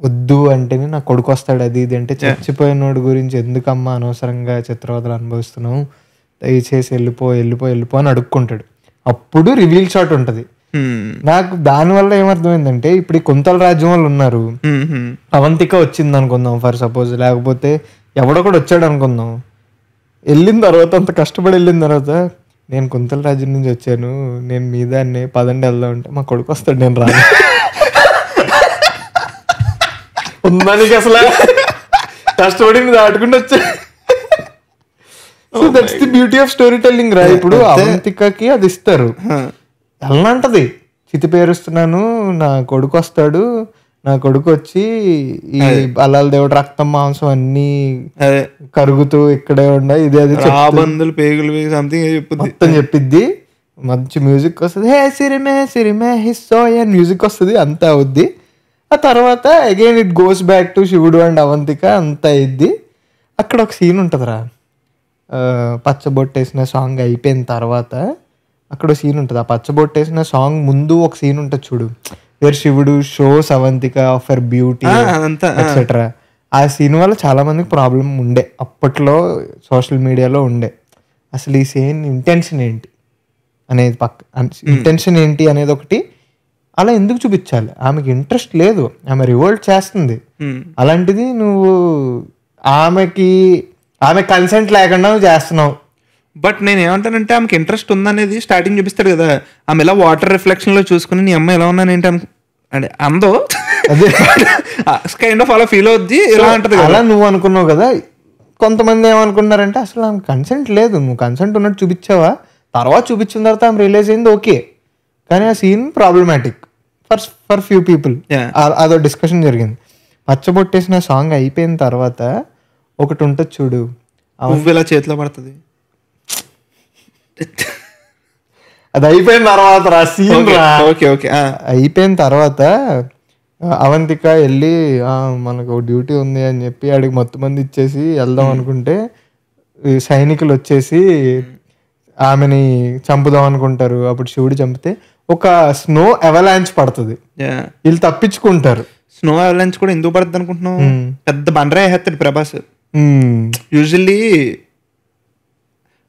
వద్దు అంటేనే నా కొడుకు వస్తాడు, అది ఇది అంటే చచ్చిపోయినోడు గురించి ఎందుకమ్మా అనవసరంగా చిత్రవదలు అనుభవిస్తున్నావు, దయచేసి వెళ్ళిపో అని అడుక్కుంటాడు. అప్పుడు రివీల్ షాట్ ఉంటుంది. నాకు దానివల్ల ఏమర్థమైందంటే ఇప్పుడు ఈ కుంతల రాజ్యం వాళ్ళు ఉన్నారు, అవంతిక వచ్చింది అనుకుందాం ఫర్ సపోజ్, లేకపోతే ఎవడో కూడా వచ్చాడు అనుకుందాం, వెళ్ళిన తర్వాత అంత కష్టపడి వెళ్ళిన తర్వాత నేను కుంతల రాజ్యం నుంచి వచ్చాను, నేను మీ దాన్ని పదండి వెళ్దాం అంటే మా కొడుకు వస్తాడు, నేను రాను. ఉందానికి అసలు కష్టపడి దాటుకుంటూ వచ్చా. So that's the beauty of story telling రా. ఇప్పుడు అవంతికకి అది ఇస్తారు, ఎలా అంటది, చితి పేరుస్తున్నాను, నా కొడుకు వస్తాడు, నా కొడుకు వచ్చి ఈ బలాల దేవుడు రక్తం మాంసం అన్ని కరుగుతూ ఇక్కడే ఉన్నాయి, ఇది అది మొత్తం చెప్పిద్ది, మంచి మ్యూజిక్ వస్తుంది, హే సిరిమే సిరిమే హిస్సోయ్ అని మ్యూజిక్ వస్తుంది, అంతా అవుద్ది. ఆ తర్వాత again it goes back to శివుడు అండ్ అవంతిక, అంతా అయింది. అక్కడ ఒక సీన్ ఉంటుందిరా, పచ్చబొట్టేసిన సాంగ్ అయిపోయిన తర్వాత అక్కడ సీన్ ఉంటుంది. ఆ పచ్చబొట్టేసిన సాంగ్ ముందు ఒక సీన్ ఉంటుంది చూడు, వేర్ శివుడు shows Avantika of her beauty etcetera. ఆ సీన్ వల్ల చాలా మందికి ప్రాబ్లం ఉండే, అప్పట్లో సోషల్ మీడియాలో ఉండే, అసలు ఈ సీన్ ఇంటెన్షన్ ఏంటి అనేది, ఇంటెన్షన్ ఏంటి అనేది ఒకటి, అలా ఎందుకు చూపించాలి, ఆమెకి ఇంట్రెస్ట్ లేదు, ఆమె రివోల్ట్ చేస్తుంది, అలాంటిది నువ్వు ఆమె కన్సెంట్ లేకుండా నువ్వు చేస్తున్నావు. బట్ నేను ఏమంటానంటే ఆమెకి ఇంట్రెస్ట్ ఉందనేది స్టార్టింగ్ చూపిస్తాడు కదా, ఆమె ఇలా వాటర్ రిఫ్లెక్షన్ లో చూసుకుని నీ అమ్మ ఎలా ఉన్నాను ఏంటి అంటే అందో అదే కైండ్ ఆఫ్ అలా ఫీల్ అవుద్ది, ఇలా అంటది అలా నువ్వు అనుకున్నావు కదా. కొంతమంది ఏమనుకున్నారంటే అసలు ఆమె కన్సెంట్ లేదు, నువ్వు కన్సెంట్ ఉన్నట్టు చూపించావా, తర్వాత చూపించిన తర్వాత ఆమె రియలైజ్ అయింది ఓకే, కానీ ఆ scene problematic for few people. అదో డిస్కషన్ జరిగింది. పచ్చబొట్టేసిన సాంగ్ అయిపోయిన తర్వాత ఒకటి ఉంటుంది చూడు, ఇలా చేతిలో పడుతుంది, అది అయిపోయిన తర్వాత రా సీన్ అయిపోయిన తర్వాత అవంతిక వెళ్ళి మనకు డ్యూటీ ఉంది అని చెప్పి ఆడికి మొత్తం మంది ఇచ్చేసి వెళ్దాం అనుకుంటే సైనికులు వచ్చేసి ఆమెని చంపుదాం అనుకుంటారు. అప్పుడు శివుడు చంపితే ఒక స్నో అవలాంచ్ పడుతుంది, వీళ్ళు తప్పించుకుంటారు. స్నో అవలాంచ్ కూడా ఎందుకు పడుతుంది అనుకుంటున్నావు, పెద్ద బండరా వేస్తాడు ప్రభాస్. యూజువల్లీ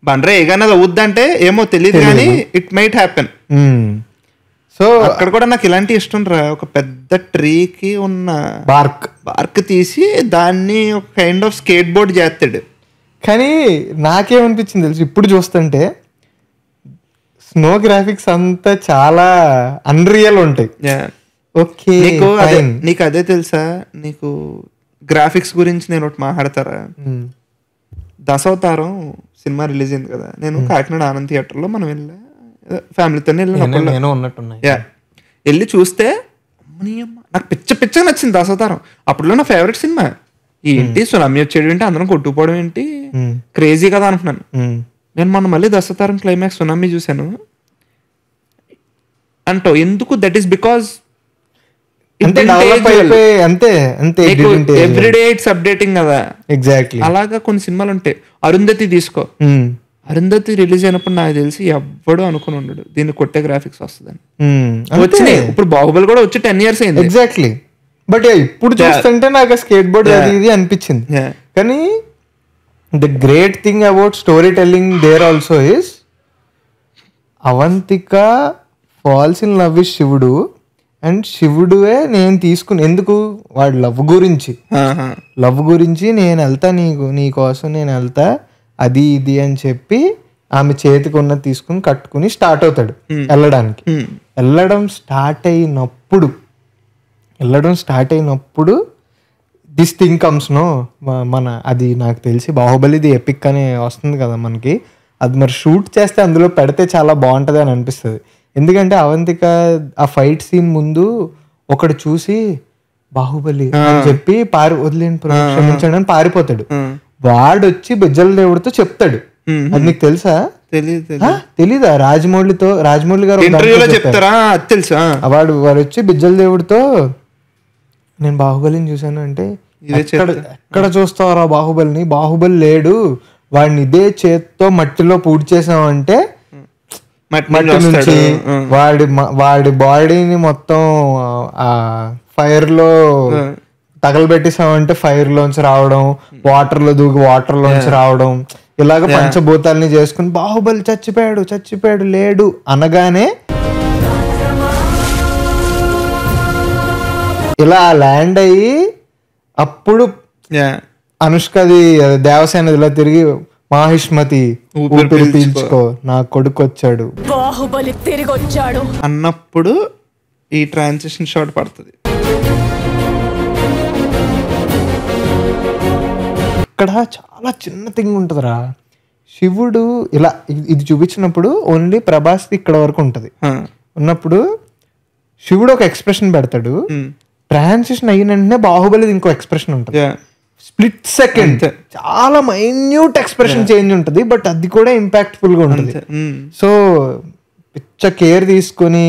బండరా ఏగానే అవుద్దంటే ఏమో తెలియదు కానీ ఇట్ మైట్ హ్యాపెన్. సో అక్కడ కూడా నాకు ఇలాంటి ఇష్టం రా, ఒక పెద్ద ట్రీకి ఉన్న బార్క్ తీసి దాన్ని ఒక కైండ్ ఆఫ్ స్కేట్ బోర్డ్ చేస్తాడు. కానీ నాకేమనిపించింది తెలుసు, ఇప్పుడు చూస్తుంటే స్నో గ్రాఫిక్స్ అంతా చాలా అన్రియల్ ఉంటాయి. ఓకే, నీకు అదే తెలుసా, నీకు గ్రాఫిక్స్ గురించి నేను ఒకటి మాట్లాడతారా. దశావతారం సినిమా రిలీజ్ అయింది కదా, నేను కాకినాడ ఆనంద్ థియేటర్లో మనం వెళ్ళా, ఫ్యామిలీతో వెళ్ళి చూస్తే నాకు పిచ్చగా నచ్చింది దశావతారం. అప్పుడులో నా ఫేవరెట్ సినిమా. ఏంటి సునామీ వచ్చేది ఏంటి, అందరం కొట్టుకుపోవడం ఏంటి, క్రేజీ కదా అనుకున్నాను. నేను మొన్న మళ్ళీ దశావతారం క్లైమాక్స్ సునామీ చూశాను అంటో ఎందుకు, that is because everyday it's updating కదా. ఎగ్జాక్ట్లీ అలాగా కొన్ని సినిమాలు ఉంటాయి. అరుంధతి తీసుకో, అరుంధతి రిలీజ్ అయినప్పుడు నాకు తెలిసి ఎవ్వడు అనుకుని ఉండడు దీన్ని కొట్టే గ్రాఫిక్స్ వస్తుందని. వచ్చినాయి, ఇప్పుడు బాహుబలి కూడా వచ్చి 10 years అయింది. ఎగ్జాక్ట్లీ, బట్ ఇప్పుడు చూస్తుంటే నాకు స్కేట్ బోర్డ్ అది ఇది అనిపించింది. కానీ the great thing about story telling there also is Avantika falls in love with Shivudu, and శివుడువే నేను తీసుకుని ఎందుకు వాడు లవ్ గురించి నేను వెళ్తా, నీ కోసం నేను వెళ్తా, అది ఇది అని చెప్పి ఆమె చేతికి ఉన్నది తీసుకుని కట్టుకుని స్టార్ట్ అవుతాడు వెళ్ళడానికి. వెళ్ళడం స్టార్ట్ అయినప్పుడు దిస్ థింగ్ కమ్స్ నో మన అది నాకు తెలిసి బాహుబలిది ఎపిక్ అని వస్తుంది కదా మనకి, అది మరి షూట్ చేస్తే అందులో పెడితే చాలా బాగుంటుంది అని అనిపిస్తుంది. ఎందుకంటే అవంతిక ఆ ఫైట్ సీన్ ముందు ఒకడు చూసి బాహుబలి అని చెప్పి వదిలేని క్షమించండి అని పారిపోతాడు. వాడు వచ్చి బిజ్జల దేవుడితో చెప్తాడు. అది నీకు తెలుసా? తెలీదా? రాజమౌళి గారు వాడు వచ్చి బిజ్జల దేవుడితో నేను బాహుబలిని చూసాను అంటే, ఎక్కడ చూస్తావరా బాహుబలిని, బాహుబలి లేడు, వాడిని ఇదే చేత్తో మట్టిలో పూడి చేసామంటే మట్టి నుంచి వాడి బాడీని మొత్తం ఆ ఫైర్ లో తగలబెట్టేసామంటే ఫైర్ లోంచి రావడం, వాటర్ లో దూకి వాటర్ లోంచి రావడం, ఇలాగ పంచభూతాలని చేసుకుని బాహుబలి చచ్చిపోయాడు లేడు అనగానే ఇలా ల్యాండ్ అయ్యి అప్పుడు అనుష్కది దేవసేన ఇలా తిరిగి మాహిష్మతి ఊపిరి పీల్చుకో నా కొడుకు వచ్చాడు, బాహుబలి తిరిగి వచ్చాడు అన్నప్పుడు ఈ ట్రాన్సిషన్ షాట్ పడుతుంది. ఇక్కడ చాలా చిన్న థింగ్ ఉంటుందిరా. శివుడు ఇలా ఇది చూపించినప్పుడు ఓన్లీ ప్రభాస్ ఇక్కడ వరకు ఉంటది. ఉన్నప్పుడు శివుడు ఒక ఎక్స్ప్రెషన్ పెడతాడు, ట్రాన్సిషన్ అయిన వెంటనే బాహుబలి ఇంకో ఎక్స్ప్రెషన్ ఉంటుంది. స్ప్లిట్ సెకండ్ చాలా మైన్యూట్ ఎక్స్ప్రెషన్ చేంజ్ ఉంటుంది, బట్ అది కూడా ఇంపాక్ట్ఫుల్ గా ఉంటుంది. సో పిచ్చ కేర్ తీసుకుని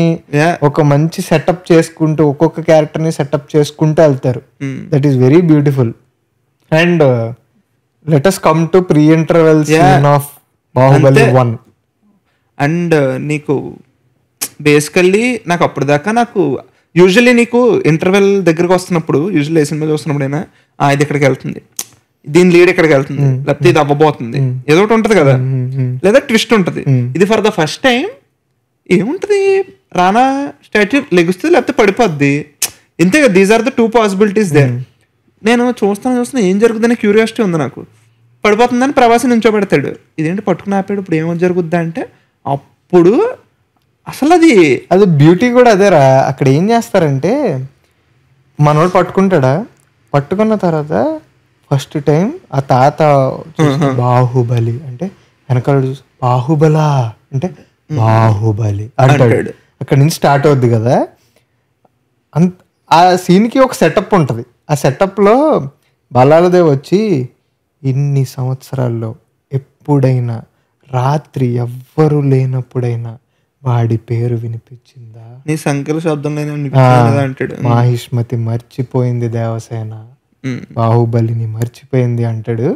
ఒక మంచి సెటప్ చేసుకుంటూ ఒక్కొక్క క్యారెక్టర్ ని సెటప్ చేసుకుంటూ వెళ్తారు. That is very beautiful. And let us come to pre interval scene of Baahubali 1. And నీకు బేసికల్లీ నాకు అప్పటిదాకా నాకు యూజువల్లీ నీకు ఇంటర్వెల్ దగ్గరకు వస్తున్నప్పుడు యూజువల్లీ ఏ సినిమా చూస్తున్నప్పుడు అయినా ఇది ఇక్కడికి వెళ్తుంది, దీని లీడ్ ఇక్కడికి వెళ్తుంది, లేకపోతే ఇది అవ్వబోతుంది, ఏదో ఒకటి ఉంటుంది కదా, లేదా ట్విస్ట్ ఉంటుంది. ఇది ఫర్ ద ఫస్ట్ టైం ఏముంటది, రానా స్టాట్యూ లెగుస్తుంది లేకపోతే పడిపోద్ది, ఇంతే కదా. These are the 2 possibilities they. నేను చూస్తున్నా ఏం జరుగుతుందని క్యూరియాసిటీ ఉంది నాకు. పడిపోతుందని ప్రభాస్ నించోబెడతాడు, ఇదేంటి పట్టుకుని ఆపాడు, ఇప్పుడు ఏమో జరుగుద్దా అంటే అప్పుడు అసలు అది బ్యూటీ కూడా అదేరా. అక్కడ ఏం చేస్తారంటే మనోడు పట్టుకున్న తర్వాత ఫస్ట్ టైం ఆ తాత బాహుబలి అంటే వెనకాల చూసి బాహుబలా అంటే బాహుబలి అంటాడు. అక్కడ నుంచి స్టార్ట్ అవుద్ది కదా. ఆ సీన్కి ఒక సెటప్ ఉంటుంది. ఆ సెటప్లో బలాలదేవ్ వచ్చి ఇన్ని సంవత్సరాల్లో ఎప్పుడైనా రాత్రి ఎవ్వరు లేనప్పుడైనా వాడి పేరు వినిపించిందా, నీ సంఖ్యల శబ్దం అంటాడు. మాహిష్మతి మర్చిపోయింది దేవసేన, బాహుబలిని మర్చిపోయింది అంటాడు.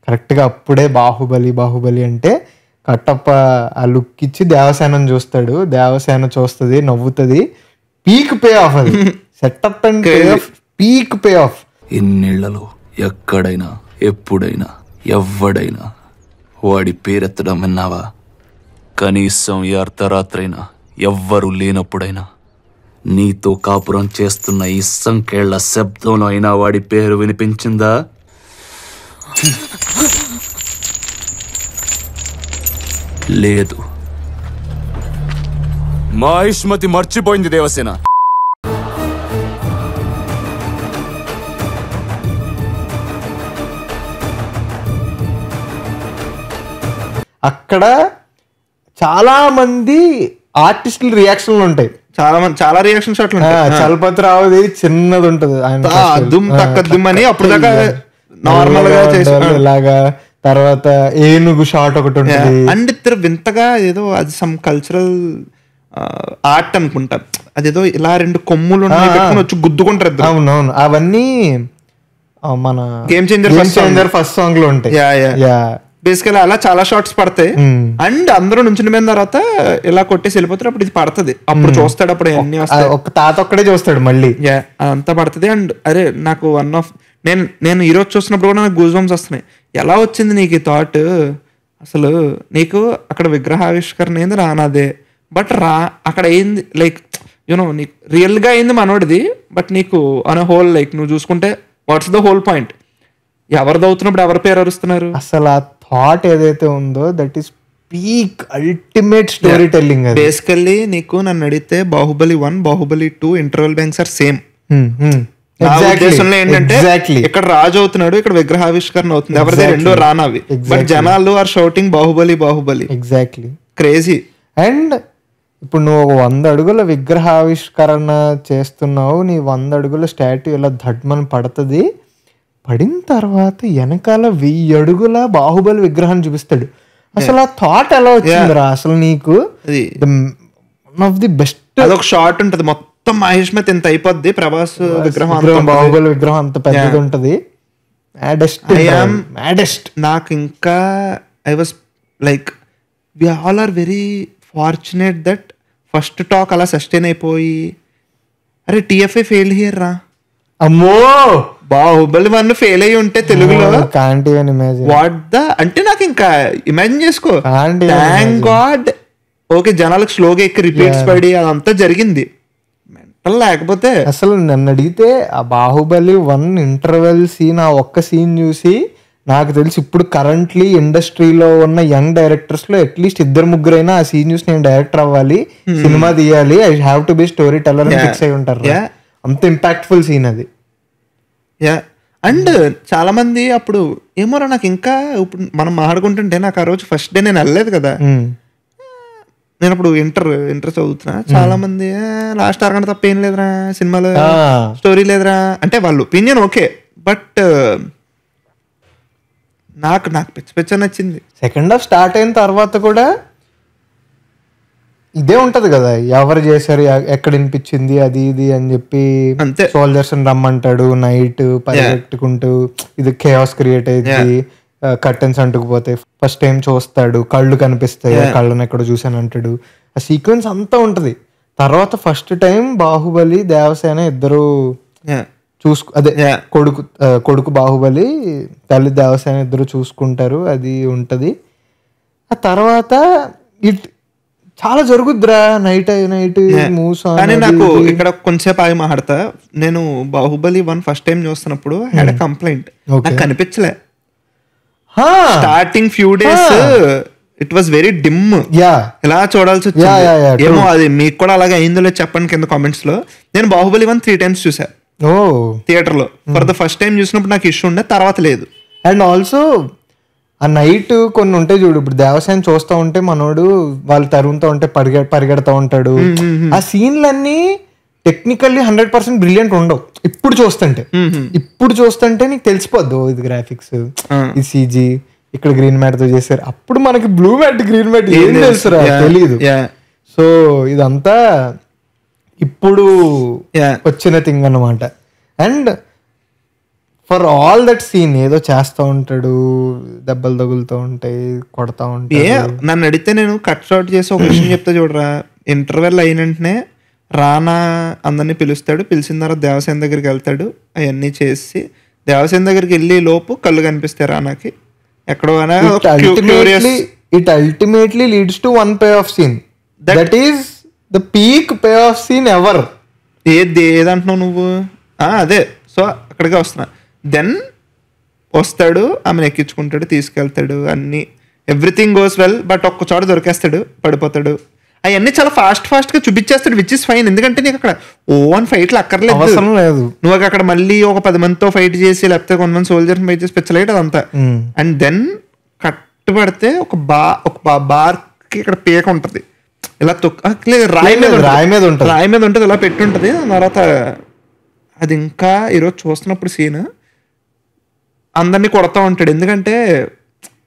కరెక్ట్ గా అప్పుడే బాహుబలి అంటే కట్టప్ప ఆ లుక్ ఇచ్చి దేవసేనని చూస్తాడు, దేవసేన చూస్తుంది, నవ్వుతుంది. పీక్ పే ఆఫ్ అది setup and peak pay off. ఇన్నేళ్లలో ఎక్కడైనా ఎప్పుడైనా ఎవ్వడైనా వాడి పేరెత్తడం విన్నావా? కనీసం ఈ అర్ధరాత్రైనా ఎవ్వరు లేనప్పుడైనా నీతో కాపురం చేస్తున్న ఈ సంకేళ్ల శబ్దంలో అయినా వాడి పేరు వినిపించిందా? లేదు. మాహిష్మతి మర్చిపోయింది దేవసేన. అక్కడ చాలా మంది ఆర్టిస్టుల రియాక్షన్లు ఉంటాయి, చాలా రియాక్షన్ షాట్లు ఉంటాయి. చలపతి రావుది చిన్నది ఉంటది, అప్పుడు నార్మల్ గా ఇలాగా. తర్వాత ఏనుగు షాట్ ఒకటి ఉంటుంది. అండ్ ఇద్దరు వింతగా ఏదో అది సమ్ కల్చరల్ ఆర్ట్ అనుకుంటా, అదేదో ఇలా 2 కొమ్ములు వచ్చి గుద్దుకుంటారు. అవునవును, అవన్నీ మన గేమ్ చేంజర్ ఫస్ట్ సాంగ్ లో ఉంటాయి. బేసికలీ అలా చాలా షార్ట్స్ పడతాయి. అండ్ అందరూ నుంచిన మీద తర్వాత ఇలా కొట్టేసి వెళ్ళిపోతారు. అప్పుడు ఇది పడుతుంది, అప్పుడు చూస్తాడు, అప్పుడు అన్ని వస్తాయి. ఒక తాత ఒక్కడే చూస్తాడు మళ్ళీ, అంతా పడుతుంది. అండ్ అరే నాకు వన్ ఆఫ్ నేను ఈరోజు చూసినప్పుడు కూడా నాకు గూజ్ బంప్స్ వస్తున్నాయి. ఎలా వచ్చింది నీకు ఈ థాట్? అసలు నీకు అక్కడ విగ్రహావిష్కరణ అయింది రానాదే, బట్ అక్కడ అయింది లైక్ యూనో నీకు రియల్గా అయింది మనోడిది. బట్ నీకు అనే హోల్ లైక్ నువ్వు చూసుకుంటే వాట్స్ ద హోల్ పాయింట్? ఎవరిది అవుతున్నప్పుడు ఎవరి పేరు అరుస్తున్నారు? అసలు ఆ థాట్ ఏదైతే ఉందో that is peak ultimate story telling. Basically నీకు నన్ను అడిగితే Baahubali 1, Baahubali 2 interval bangs are same. నా ఉద్దేశంలో ఏంటంటే Exactly. ఇక్కడ రాజు అవుతున్నాడు, ఇక్కడ విగ్రహావిష్కరణ అవుతుంది, ఎవరిదే Exactly. రెండో రానవి. But Exactly. జనాలు are shouting Baahubali Baahubali. Exactly. Crazy. And ఇప్పుడు నువ్వు 100 అడుగుల విగ్రహావిష్కరణ చేస్తున్నావు, నీ 100 అడుగుల స్టాట్యూ ఇలా ధడ్మని పడుతుంది, పడిన తర్వాత వెనకాల 1000 అడుగుల బాహుబలి విగ్రహాన్ని చూపిస్తాడు. అసలు ఆ థాట్ ఎలా వచ్చిందిరా అసలు నీకు? One of the best. అదొక షార్ట్ ఉంటది మొత్తం మహేష్ మీద ఇంత అయిపోద్ది, ప్రభాస్ విగ్రహం బాహుబలి విగ్రహం అంత పెద్దది ఉంటది. మ్యాడెస్ట్. నాకు ఇంకా I was like we all are very fortunate that first talk అలా సస్టైన్ అయిపోయి, అరే టీఎఫ్ఐ ఫెయిల్ హియర్ రా, అమ్మో బాహుబలి 1 ఫెయిల్ అయ్యి ఉంటే తెలుగులో can't even imagine what the అంటే నాకు ఇంకా ఇమాజిన్ చేసుకో. Can't even thank God okay జనాలకు స్లోగా ఎక్కి రిపీట్స్ పడి అదంతా జరిగింది. మెంటల్ లేకపోతే అసలు నన్ను అడిగితే ఆ బాహుబలి 1 ఇంటర్వెల్ సీన్, ఆ ఒక్క సీన్ చూసి నాకు తెలిసి ఇప్పుడు కరెంట్లీ ఇండస్ట్రీలో ఉన్న యంగ్ డైరెక్టర్స్ లో అట్లీస్ట్ 2-3 ఆ సీన్ చూసి నేను డైరెక్టర్ అవ్వాలి, సినిమా తీయాలి, I have to be story teller అని ఫిక్స్ అయి ఉంటారు. అంత ఇంపాక్ట్ఫుల్ సీన్ అది. యా. అండ్ చాలా మంది అప్పుడు ఏమోరా నాకు ఇంకా ఇప్పుడు మనం మాట్లాడుకుంటుంటే నాకు ఆ రోజు ఫస్ట్ డే నేను వెళ్ళలేదు కదా, నేను అప్పుడు ఇంటర్ చదువుతున్నా. చాలా మంది లాస్ట్ అరగంట తప్ప ఏం లేదురా సినిమాలో, స్టోరీ లేదురా అంటే వాళ్ళ ఒపీనియన్ ఓకే. బట్ నాకు పిచ్చ నచ్చింది. సెకండ్ హాఫ్ స్టార్ట్ అయిన తర్వాత కూడా ఇదే ఉంటది కదా, ఎవరు చేశారు, ఎక్కడ వినిపించింది, అది ఇది అని చెప్పి అంతే. సోల్జర్స్ రమ్మంటాడు, నైట్ పరిగెట్టుకుంటూ ఇది కేఆస్ క్రియేట్ అయ్యింది, కర్టెన్స్ అంటుకుపోతాయి, ఫస్ట్ టైం చూస్తాడు, కళ్ళు కనిపిస్తాయి, కళ్ళని ఎక్కడ చూసాను అంటాడు, ఆ సీక్వెన్స్ అంతా ఉంటది. తర్వాత ఫస్ట్ టైం బాహుబలి దేవసేన ఇద్దరు అదే కొడుకు బాహుబలి, తల్లి దేవసేన ఇద్దరు చూసుకుంటారు, అది ఉంటది. ఆ తర్వాత చాలా జరుగుద్దిరా నైట్ మూవ్స్. కానీ నాకు ఇక్కడ కొంచెంసేపు ఆగి మాట్లాడతా. నేను బాహుబలి 1 ఫస్ట్ టైం చూస్తున్నప్పుడు హ్యాడ్ కంప్లైంట్, నాకు కనిపించలే starting few days. It was very dim, ఇలా చూడాల్సి వచ్చింది. ఏమో అది మీకు కూడా అలాగే అయిందో లేదు చెప్పండి కింద కామెంట్స్ లో. నేను బాహుబలి 1 3 times చూసా థియేటర్ లో. ఫర్ ద ఫస్ట్ టైం చూసినప్పుడు నాకు ఇష్యూ ఉండే, తర్వాత లేదు. అండ్ ఆల్సో ఆ నైట్ కొన్ని ఉంటాయి చూడు, ఇప్పుడు దేవసేన చూస్తూ ఉంటే మనోడు వాళ్ళు తరుగుతూ ఉంటే పరిగెడతా ఉంటాడు. ఆ సీన్లన్నీ టెక్నికల్లీ 100% బ్రిలియంట్ ఉండవు. ఇప్పుడు చూస్తుంటే నీకు తెలిసిపోద్దు ఇది గ్రాఫిక్స్, ఇది సీజీ, ఇక్కడ గ్రీన్ మ్యాట్ తో చేశారు. అప్పుడు మనకి బ్లూ మ్యాట్ గ్రీన్ మ్యాట్ ఏం తెలుసురా, తెలీదు. సో ఇదంతా ఇప్పుడు వచ్చిన థింగ్ అన్నమాట. And for all that scene ఏదో చేస్తూ ఉంటాడు, దెబ్బలు తగులుతూ ఉంటాయి, కొడతా ఉంటాయి. నన్ను అడిగితే నేను కట్ షాట్ చేసి ఒక విషయం చెప్తా చూడరా. ఇంటర్వెల్ అయిన వెంటనే రానా అందరినీ పిలుస్తాడు, పిలిచిన తర్వాత దేవసేన దగ్గరికి వెళ్తాడు, అవన్నీ చేసి దేవసేన దగ్గరికి వెళ్ళి లోపు కళ్ళు కనిపిస్తాయి రానాకి ఎక్కడో. It ultimately leads to one pay off scene, that is the peak pay off scene ever. ఏదంటున్నావు నువ్వు? అదే. సో అక్కడికే వస్తున్నా. దెన్ వస్తాడు, ఆమెను ఎక్కించుకుంటాడు, తీసుకెళ్తాడు, అన్ని ఎవ్రీథింగ్ గోస్ వెల్. బట్ ఒక్క చోట దొరికేస్తాడు, పడిపోతాడు. అవన్నీ చాలా ఫాస్ట్ గా చూపించేస్తాడు, విచ్ ఇస్ ఫైన్. ఎందుకంటే నీకు అక్కడ ఓన్ ఫైట్లు అక్కర్లేదు. నువ్వు అక్కడ మళ్ళీ ఒక 10 మందితో ఫైట్ చేసి, లేకపోతే కొంతమంది సోల్జర్స్ ఫైట్ చేసి పిచ్చలైట్ అదంతా. అండ్ దెన్ కట్టుబడితే ఒక బార్ కి ఇక్కడ పీక ఉంటది, ఇలా రాయి మీద ఉంటుంది, ఇలా పెట్టి ఉంటది. తర్వాత అది ఇంకా ఈరోజు చూస్తున్నప్పుడు సీన్ అందరినీ కొడతా ఉంటాడు. ఎందుకంటే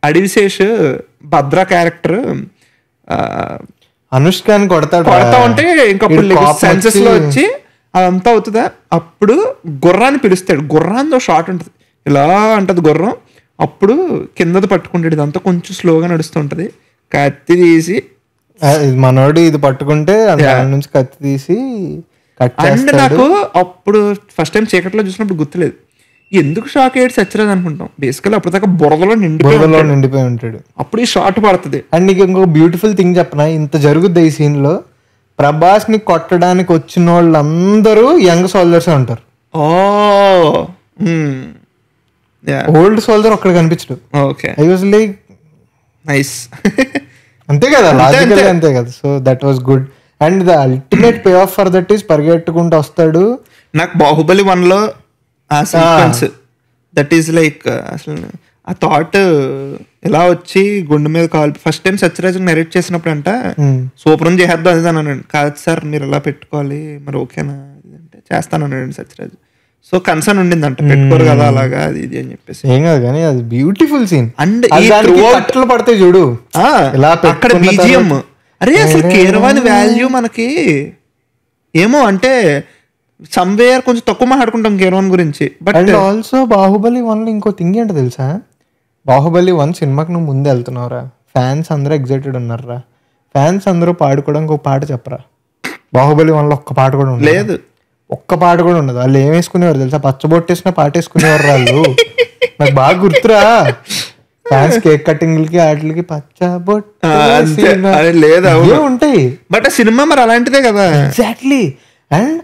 అడివిశేష్ భద్ర క్యారెక్టర్ అనుష్కని కొడతా ఉంటే ఇంకప్పుడు సెన్సెస్ లో వచ్చి అదంతా అవుతుందా, అప్పుడు గుర్రాన్ని పిలుస్తాడు. గుర్రాన్ని షార్ట్ ఉంటుంది, ఇలా అంటది గుర్రం. అప్పుడు కిందది పట్టుకుంటాడు, ఇదంతా కొంచెం స్లోగా నడుస్తుంటది. కత్తి తీసి మనోడు ఇది పట్టుకుంటే నుంచి కత్తి తీసి అండ్ నాకు అప్పుడు ఫస్ట్ టైం చీకట్లో చూసినప్పుడు గుర్తులేదు, ఎందుకు షాక్ అయ్యాడు చచ్చలేదు అనుకుంటాం. బేసికల్లీ అప్పుడు దాకా బురదలో నిండిపోయి ఉంటాడు. అప్పుడు ఈ షార్ట్ పడుతుంది. అండ్ నీకు ఇంకొక బ్యూటిఫుల్ థింగ్ చెప్పనా, ఇంత జరుగుద్ది ఈ సీన్ లో. ప్రభాస్ ని కొట్టడానికి వచ్చిన వాళ్ళందరూ యంగ్ సోల్జర్స్ ఉంటారు. ఓల్డ్ సోల్జర్ ఒక్కడ కనిపించడు. I was like nice. అంతే కదా, లాజికల్ అంతే కదా. So that was good. And the ultimate pay off for that is పరిగెట్టుకుంటూ వస్తాడు. నాకు బాహుబలి 1లో ఆ సీక్వెన్స్ దట్ ఈస్ లైక్ అసలు ఆ థాట్ ఎలా వచ్చి గుండె మీద call first time Sathyaraj narrate చేసినప్పుడు అంట సూపర్ చేసేద్దాం అది అన్నాడు. కాదు సార్ మీరు ఎలా పెట్టుకోవాలి మరి ఓకేనా అంటే చేస్తాను అన్నాడు సత్యరాజ్. సో కన్సర్న్ ఉండిందంట పెట్టుకోరు కదా అలాగా అది ఇది అని చెప్పేసి. ఏం కాదు కానీ అది బ్యూటిఫుల్ సీన్. అండ్ కట్టలు పడతాయి చూడు అక్కడ బీజిఎం. అరే అసలు కీరవాణి వాల్యూ మనకి ఏమో అంటే సమ్వేర్ కొంచెం తక్కువ మాట్లాడుకుంటాం కీరవాణి గురించి. బట్ ఆల్సో బాహుబలి 1 ఇంకో థింగ్ ఏంటో తెలుసా, బాహుబలి 1 సినిమాకి నువ్వు ముందు వెళ్తున్నావురా, ఫ్యాన్స్ అందరూ ఎగ్జైటెడ్ ఉన్నారా, ఫ్యాన్స్ అందరూ పాడుకోవడానికి ఒక పాట చెప్పరా. బాహుబలి 1లో ఒక్క పాట కూడా ఉండదు, లేదు ఒక్క పాట కూడా ఉండదు. వాళ్ళు ఏం వేసుకునేవారు తెలుసా, పచ్చబొట్టేసిన పాట వేసుకునేవారు వాళ్ళు. నాకు బాగా గుర్తురా, ఫ్యాన్స్ కేక్ కటింగ్లకి వాటికి పచ్చబొట్టు ఉంటాయి. బట్ ఆ సినిమా మరి అలాంటిదే కదా. ఎగ్జాక్ట్లీ. అండ్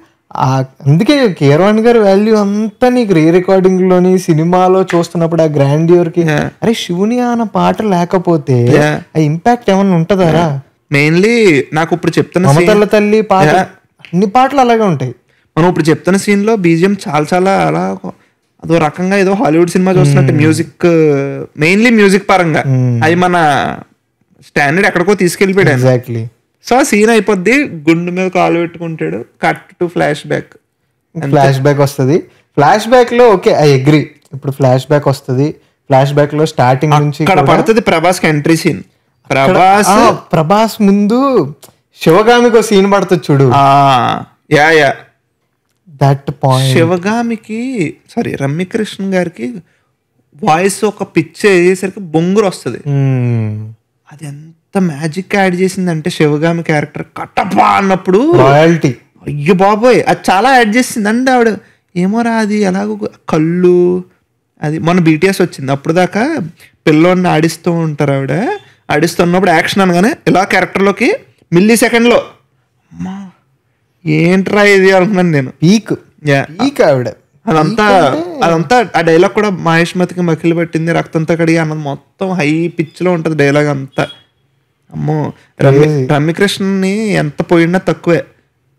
అందుకే కీరవాణి గారి వాల్యూ అంతా నీకు రీ రికార్డింగ్ లోని సినిమాలో చూస్తున్నప్పుడు ఆ గ్రాండియర్ కి అరే శివుని అన్న పాట లేకపోతే ఆ ఇంపాక్ట్ ఏమన్నా ఉంటదారా. మెయిన్లీ నాకు ఇప్పుడు చెప్తున్న మమతల తల్లి పాట అన్ని పాటలు అలాగే ఉంటాయి. మనం ఇప్పుడు చెప్తున్న సీన్ లో బీజిఎం చాలా చాలా అలా అదో రకంగా ఏదో హాలీవుడ్ సినిమా చూస్తున్నట్టు మ్యూజిక్, మెయిన్లీ మ్యూజిక్ పరంగా అది మన స్టాండర్డ్ ఎక్కడికో తీసుకెళ్ళిపోయాడు. ఎగ్జాక్ట్లీ. సో ఆ సీన్ అయిపోద్ది, గుండె మీద కాలు పెట్టుకుంటాడు, cut to flash back. Flash back వస్తుంది. ఫ్లాష్ బ్యాక్ లో ఓకే ఐ అగ్రీ, ఇప్పుడు ఫ్లాష్ బ్యాక్ వస్తుంది. ఫ్లాష్ బ్యాక్ లో స్టార్టింగ్ నుంచి పడుతుంది ప్రభాస్ ఎంట్రీ సీన్. ప్రభాస్ ముందు శివగామికి సీన్ పడుతుంది చూడు. యా దట్ పాయింట్ శివగామికి సారీ రమ్యకృష్ణ గారికి వాయిస్ ఒక పిచ్ అయ్యేసరికి బొంగురు వస్తుంది. అది ఎంత మ్యాజిక్ యాడ్ చేసిందంటే శివగామి క్యారెక్టర్ కట్టపా అన్నప్పుడు రాయల్టీ అయ్యో బాబోయ్ అది చాలా యాడ్ చేసింది. అంటే ఆవిడ ఏమోరా అది ఎలాగో కళ్ళు అది మన బీటీఎస్ వచ్చింది అప్పుడు దాకా పిల్లోడిని ఆడిస్తూ ఉంటారు. ఆవిడ ఆడిస్తున్నప్పుడు యాక్షన్ అనగానే ఇలా క్యారెక్టర్లోకి మిల్లీ సెకండ్లో అమ్మా ఏంట్రా ఇది అనుకున్నాను నేను. పీక్ ఆవిడ అదంతా ఆ డైలాగ్ కూడా మహేష్మతికి మకిలి పట్టింది రక్తంతో కడిగి అన్నది మొత్తం హై పిచ్ లో ఉంటది డైలాగ్ అంతా. అమ్మో రమ్యకృష్ణని ఎంత పోయినా తక్కువే.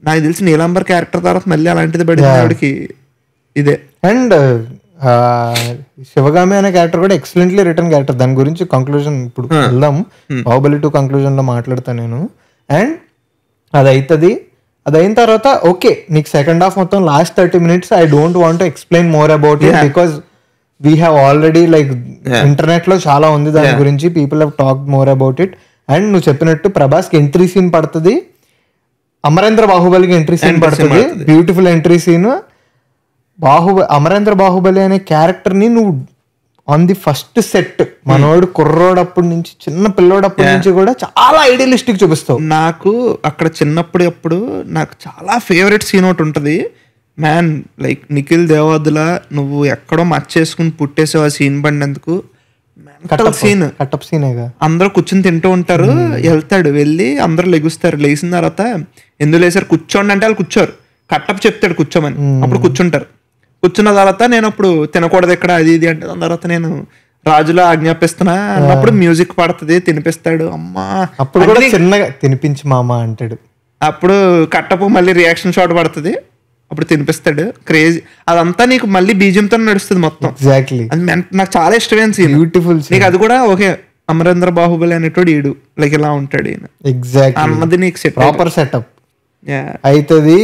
నాకు తెలిసి నీలాంబర్ క్యారెక్టర్ తర్వాత మళ్ళీ అలాంటిది పడింది ఆవిడకి ఇదే. అండ్ శివగామి అనే క్యారెక్టర్ కూడా ఎక్సలెంట్లీ రిటర్న్ క్యారెక్టర్. దాని గురించి కంక్లూజన్ ఇప్పుడు వెళ్దాం, బాహుబలి 2 కంక్లూజన్ లో మాట్లాడతాను నేను. అండ్ అది అవుతుంది, అది అయిన తర్వాత ఓకే నీకు సెకండ్ హాఫ్ మొత్తం last 30 minutes I don't want to explain more about it because we have already like internet లో చాలా ఉంది దాని గురించి, people have talked more about it. And నువ్వు చెప్పినట్టు ప్రభాస్ కి ఎంట్రీ సీన్ పడుతుంది, అమరేంద్ర బాహుబలికి ఎంట్రీ సీన్ పడుతుంది, beautiful entry scene. Amarendra Baahubali అనే క్యారెక్టర్ ని నువ్వు ఆన్ ది ఫస్ట్ సెట్ మనోడు కుర్రోడప్పటి నుంచి చిన్న పిల్లోడప్పటి నుంచి కూడా చాలా ఐడియలిస్టిక్ చూపిస్తావు. నాకు అక్కడ చిన్నప్పుడు నాకు చాలా ఫేవరెట్ సీన్ ఒకటి ఉంటుంది మ్యాన్, లైక్ నిఖిల్ దేవాదుల నువ్వు ఎక్కడో మర్చేసుకుని పుట్టేసావు ఆ సీన్ బండెందుకు. సీన్ కట్టప్ సీనేగా, అందరూ కూర్చుని తింటూ ఉంటారు, వెళ్తాడు, వెళ్ళి అందరూ లెగుస్తారు, లేచిన తర్వాత ఎందుకు లేసారు కూర్చోండి అంటే వాళ్ళు కూర్చోరు, కట్టప్ చెప్తాడు కూర్చోమని, అప్పుడు కూర్చుంటారు. కూర్చున్న తర్వాత నేను అప్పుడు తినకూడదు ఇక్కడ అది ఇది అంటే దాని తర్వాత నేను రాజులా ఆజ్ఞాపిస్తున్నా అన్నప్పుడు మ్యూజిక్ పడుతుంది, తినిపిస్తాడు. అమ్మా అప్పుడు కూడా చిన్నగా తినిపించి మామ అంటాడు, అప్పుడు కట్టపు మళ్ళీ రియాక్షన్ షాట్ పడుతుంది, అప్పుడు తినిపిస్తాడు. క్రేజీ అదంతా నీకు మళ్ళీ బీజంతో నడుస్తుంది మొత్తం. ఎగ్జాక్ట్లీ, అది నాకు చాలా ఇష్టమైన సీన్, బ్యూటిఫుల్ నీకు అది కూడా ఓకే అమరేంద్ర బాహుబలి అనేటోడు ఈడు లైక్ ఇలా ఉంటాడు ఈయన ఎగ్జాక్ట్లీ అన్నది నీకు సెట్ ప్రాపర్ సెటప్ అవుతుంది.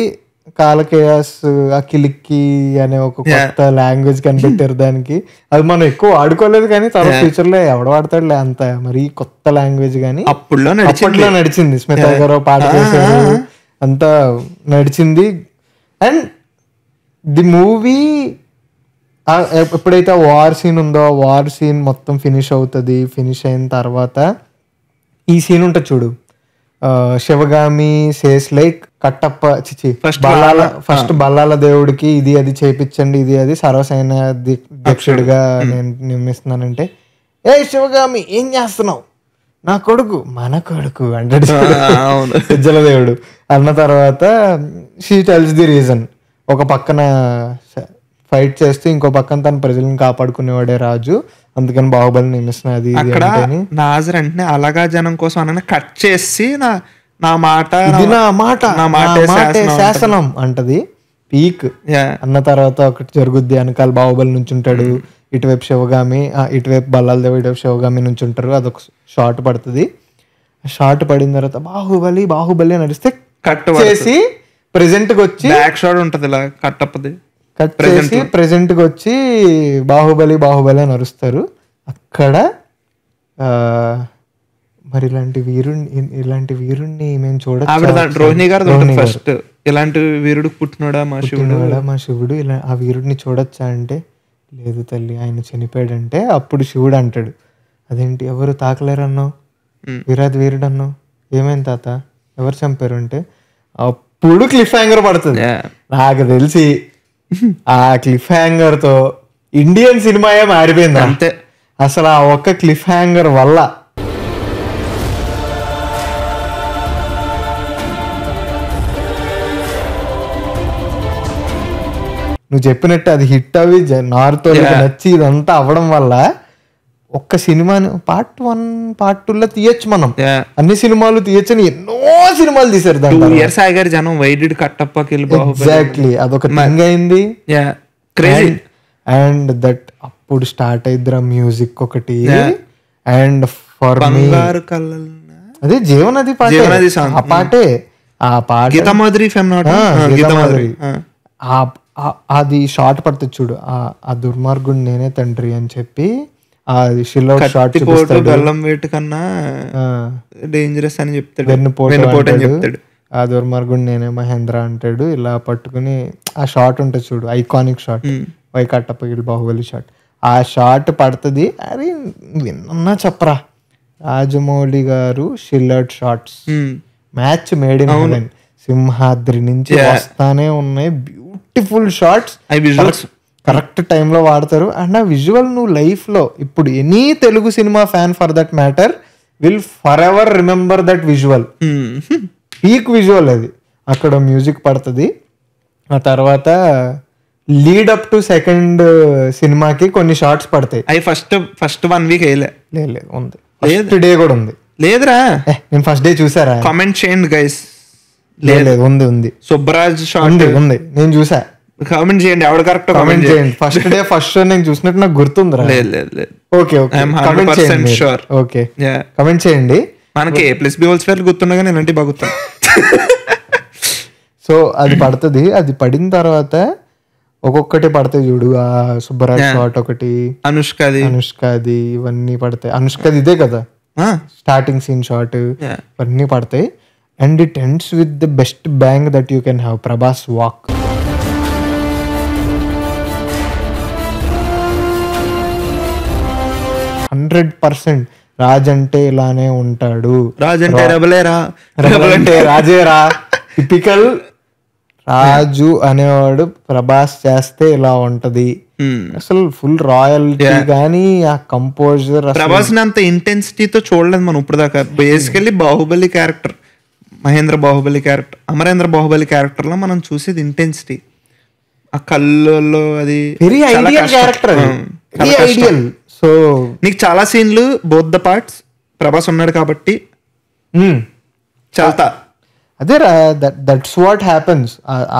కాలకేయాస్ అకిలిక్కి అనే ఒక కొత్త లాంగ్వేజ్ కనిపెట్టారు దానికి, అది మనం ఎక్కువ వాడుకోలేదు కానీ తర్వాత ఫ్యూచర్ లో ఎవడ వాడతాడులే అంత మరి కొత్త లాంగ్వేజ్ కానీ అప్పట్లో నడిచింది. స్మితా గారు పాట చేశారు, అంతా నడిచింది. అండ్ ది మూవీ ఎప్పుడైతే వార్ సీన్ ఉందో వార్ సీన్ మొత్తం ఫినిష్ అవుతుంది. ఫినిష్ అయిన తర్వాత ఈ సీన్ ఉంటుంది చూడు, శివగామి సేస్ లైక్ కట్టప్ప చిచి ఫస్ట్ బల్లాల దేవుడికి ఇది అది చేపించండి, ఇది అది సర్వసైన అధ్యక్షుడిగా నేను నియమిస్తున్నానంటే, ఏ శివగామి ఏం చేస్తున్నావు, నా కొడుకు మన కొడుకు అంటాడు పెద్దల దేవుడు. అన్న తర్వాత షీ టెల్స్ ది రీజన్, ఒక పక్కన ఫైట్ చేస్తూ ఇంకో పక్కన తన ప్రజలను కాపాడుకునేవాడే రాజు, అందుకని బాహుబలిని నియమిస్తున్నది. నాజర్ అంటే అలాగా జనం కోసం అన్న కట్ చేసి నా మాట శాసనం అంటది. పీక్. అన్న తర్వాత ఒకటి జరుగుద్ది, వెనకాల బాహుబలి నుంచి ఉంటాడు, ఇటువైపు శివగామి, ఇటువైపు బల్లాలదేవ్, ఇటువైపు శివగామి నుంచి ఉంటారు. అదొక షార్ట్ పడుతుంది. షార్ట్ పడిన తర్వాత బాహుబలి బాహుబలి అని నడిస్తే కట్ చేసి ప్రెసెంట్ కి వచ్చి బ్యాక్ షాట్ ఉంటది ఇలా కట్టప్పది, కట్ చేసి ప్రెసెంట్ కి వచ్చి బాహుబలి బాహుబలి అని అరుస్తారు. అక్కడ మరి ఇలాంటి వీరుణ్ణి మేము చూడొచ్చు. రోహిణి గారు ఫస్ట్ ఇలాంటి వీరుడు పుట్టినోడా మా శివుడు, ఇలా ఆ వీరుడిని చూడొచ్చా అంటే లేదు తల్లి ఆయన చనిపోయాడంటే అప్పుడు శివుడు అంటాడు, అదేంటి ఎవరు తాకలేరు అన్నావు, వీరాది వీరుడు అన్నావు, ఏమైంది తాత ఎవరు చంపారు అంటే అప్పుడు క్లిఫ్ హ్యాంగర్ పడుతుంది. నాకు తెలిసి ఆ క్లిఫ్ హ్యాంగర్ తో ఇండియన్ సినిమాయే మారిపోయింది అంతే. అసలు ఆ ఒక్క క్లిఫ్ హ్యాంగర్ వల్ల నువ్వు చెప్పినట్టు అది హిట్ అవి నార్త్ నచ్చి ఇదంతా అవ్వడం వల్ల ఒక్క సినిమాని పార్ట్ 1 పార్ట్ 2 లో తీయచ్చు మనం, అన్ని సినిమాలు తీయచ్చు అని ఎన్నో సినిమాలు తీసారు. ఆగారు జనం వైడెడ్ కట్టప్పకి ఎగ్జాక్ట్లీ అదొక థింగ్ అయింది. అండ్ దట్ అప్పుడు స్టార్ట్ అయిద్దిరా మ్యూజిక్ ఒకటి. అండ్ ఫర్ మీ అదే జీవనది పాటే, ఆ పాటే అది షార్ట్ పడుతుంది చూడు, ఆ దుర్మార్గుడు నేనే తండ్రి అని చెప్పి అది షిల్అవుట్ షార్ట్ బెల్లం వెయిట్ కన్నా డేంజరస్ అని చెప్తాడు, ఆ దుర్మార్గుడు నేనే మహేంద్ర అంటాడు. ఇలా పట్టుకుని ఆ షార్ట్ ఉంటుంది చూడు, ఐకానిక్ షాట్, వైకట్టప్పగిల్ బాహుబలి షాట్. ఆ షార్ట్ పడుతుంది. అరే విన్నా చెప్పరా, రాజమౌళి గారు silhouette shorts match made in heaven, Simhadri నుంచి వస్తానే ఉన్నాయి బ్యూటిఫుల్ షార్ట్స్, కరెక్ట్ టైంలో వాడతారు. అండ్ ఆ విజువల్ నువ్వు లైఫ్ లో ఇప్పుడు any Telugu cinema fan for that matter will forever remember that visual. Peak visual అది. అక్కడ మ్యూజిక్ పడుతుంది. ఆ తర్వాత లీడ్ అప్ టు సెకండ్ సినిమాకి కొన్ని షార్ట్స్ పడతాయి. అవి ఫస్ట్ 1 వీక్ లేదు ఉంది, ఫస్ట్ డే కూడా ఉంది. లేదురా నేను ఫస్ట్ డే చూసారా, కామెంట్ చేయండి గైస్. లేదు ఉంది సుబ్బరాజ్ షాట్ ఉంది, నేను చూసా. కామెంట్ చేయండి, ఎవరు కరెక్ట్ కామెంట్ చేయండి. ఫస్ట్ డే ఫస్ట్ షో నేను చూసినట్టు నాకు గుర్తుందిరా. లేదు ఓకే కమెంట్ చేయండి. మనకి A+B² గుర్తుండగా నేనంటే బాగుతాను. సో అది పడుతుంది. అది పడిన తర్వాత ఒక్కొక్కటి పడతాయి చూడు, ఆ సుబ్బరాజ్ షాట్ ఒకటి, అనుష్కది ఇవన్నీ పడతాయి. అనుష్కది ఇదే కదా స్టార్టింగ్ సీన్ షాట్, ఇవన్నీ పడతాయి. And it ends with the best bang that you can have, Prabhas walk. 100% Raj అంటే ఇలానే ఉంటాడు, రాజ్ అంటే రాజేరా, టిపికల్ రాజు అనేవాడు ప్రభాస్ చేస్తే ఇలా ఉంటది. అసలు ఫుల్ రాయల్టీ గానీ ఆ కంపోజర్, ప్రభాస్ అంత ఇంటెన్సిటీతో చూడలేదు మనం ఇప్పుడు దాకా. Basically Baahubali character, Mahendra Baahubali character, Amarendra Baahubali character లో మనం చూసేది ఇంటెన్సిటీ. ఆ కళ్ళల్లో అది very ideal character, ideal. So నీకు చాలా సీన్లు బోత్ ద పార్ట్స్ ప్రభాస్ ఉన్నాడు కాబట్టి చల్తా. అదేరా, దట్స్ వాట్ హ్యాపెన్స్.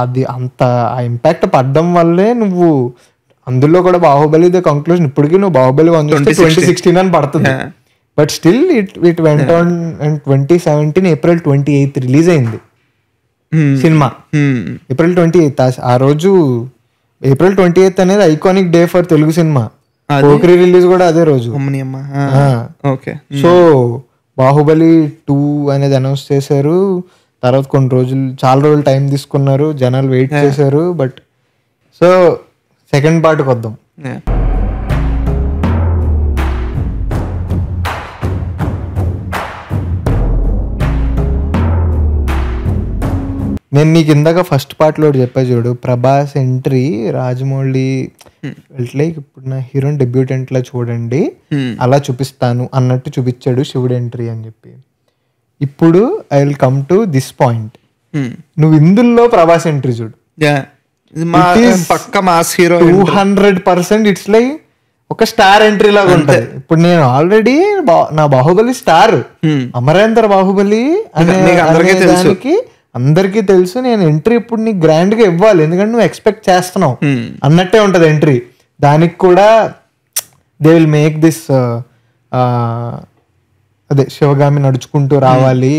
అది అంత ఆ ఇంపాక్ట్ పడడం వల్లే నువ్వు అందులో కూడా బాహుబలి ద కంక్లూజన్. ఇప్పటికీ నువ్వు బాహుబలి 2016 అని పడుతుంది, but still it went on. And 2017 April 28 release అయింది సినిమా. April 28 ఆ రోజు, April 28 అనేది iconic day for Telugu cinema. Pokiri release కూడా అదే రోజు. సో బాహుబలి 2 అనేది అనౌన్స్ చేశారు. తర్వాత చాలా రోజులు టైం తీసుకున్నారు, జనాలు వెయిట్ చేశారు. బట్ సో సెకండ్ పార్ట్కి వద్దాం. నేను నీకు ఇందాక ఫస్ట్ పార్ట్ లో చెప్పా చూడు, ప్రభాస్ ఎంట్రీ రాజమౌళి లైక్ ఇప్పుడు నా హీరోయిన్ డెబ్యూటెంట్ లా చూడండి అలా చూపిస్తాను అన్నట్టు చూపించాడు శివుడు ఎంట్రీ అని చెప్పి. ఇప్పుడు I will come to this point. నువ్వు ఇందులో ప్రభాస్ ఎంట్రీ చూడు, 200% ఇట్స్ లైక్ ఒక స్టార్ ఎంట్రీ లాగా ఉంటది. ఇప్పుడు నేను ఆల్రెడీ నా బాహుబలి స్టార్, అమరేంద్ర బాహుబలి అనే దానికి అందరికీ తెలుసు నేను ఎంట్రీ ఇప్పుడు నీకు గ్రాండ్ గా ఇవ్వాలి, ఎందుకంటే నువ్వు ఎక్స్పెక్ట్ చేస్తున్నావు అన్నట్టే ఉంటది ఎంట్రీ. దానికి కూడా దే విల్ మేక్ దిస్ అదే శివగామి నడుచుకుంటూ రావాలి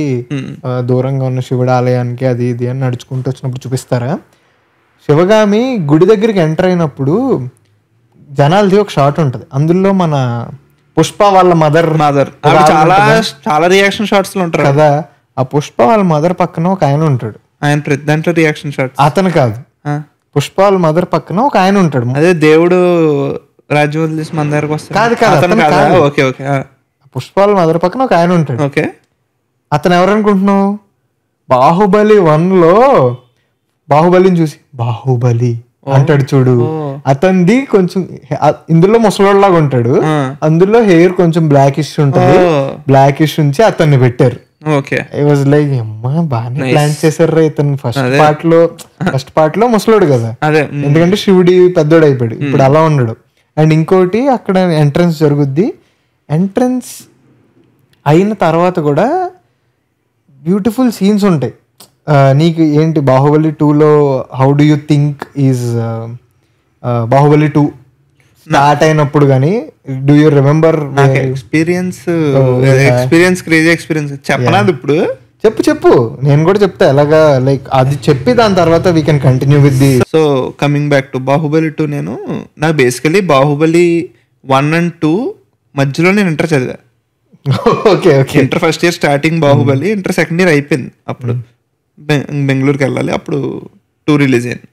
దూరంగా ఉన్న శివుడు ఆలయానికి అది ఇది అని నడుచుకుంటూ వచ్చినప్పుడు చూపిస్తారా. శివగామి గుడి దగ్గరికి ఎంటర్ అయినప్పుడు జనాలది ఒక షాట్ ఉంటది, అందులో మన పుష్ప వాళ్ళ మదర్ చాలా రియాక్షన్ షాట్స్ లో ఉంటారు కదా. ఆ పుష్ప వాళ్ళ మదర్ పక్కన ఒక ఆయన ఉంటాడు, ఆయన ప్రతి దాంట్లో రియాక్షన్ షాట్స్. అతను కాదు, పుష్ప వాళ్ళ మదర్ పక్కన ఒక ఆయన ఉంటాడు. అదే దేవుడు రాజ్యం వదిలేసి మన దగ్గరకు వస్తాడు. కాదు ఓకే ఓకే. పుష్ప వాళ్ళ మదర్ పక్కన ఒక ఆయన ఉంటాడు. ఓకే, అతను ఎవరనుకుంటున్నావు? బాహుబలి 1 లో బాహుబలిని చూసి బాహుబలి అంటాడు చూడు, అతనిది కొంచెం ఇందులో ముసలోళ్ళలాగా ఉంటాడు, అందులో హెయిర్ కొంచెం బ్లాకిష్ ఉంటుంది, బ్లాకిష్ ఉంచి అతన్ని పెట్టారు. ఐ వాజ్ లైక్ అమ్మా బాగానే ప్లాన్ చేశారు ఇతను. ఫస్ట్ పార్ట్ లో ముసలోడు కదా, ఎందుకంటే శివుడి పెద్దోడు అయిపోయాడు, ఇప్పుడు అలా ఉండడు. అండ్ ఇంకోటి అక్కడ ఎంట్రన్స్ జరుగుద్ది, ఎంట్రన్స్ అయిన తర్వాత కూడా బ్యూటిఫుల్ సీన్స్ ఉంటాయి. నీకు ఏంటి బాహుబలి 2లో how do you think is Baahubali 2 start అయినప్పుడు కానీ do you remember? Experience crazy experience చెప్పనా ఇప్పుడు? చెప్పు నేను కూడా చెప్తా ఎలాగా, లైక్ అది చెప్పి దాని తర్వాత we can continue with the. So coming back to Baahubali 2, నాకు బేసికలీ బాహుబలి 1 and 2 మధ్యలో నేను ఇంటర్ చదివా. Okay inter first year starting Baahubali, inter second year అయిపోయింది. అప్పుడు బెంగళూరుకి వెళ్ళాలి, అప్పుడు 2 రిలీజ్ అయింది.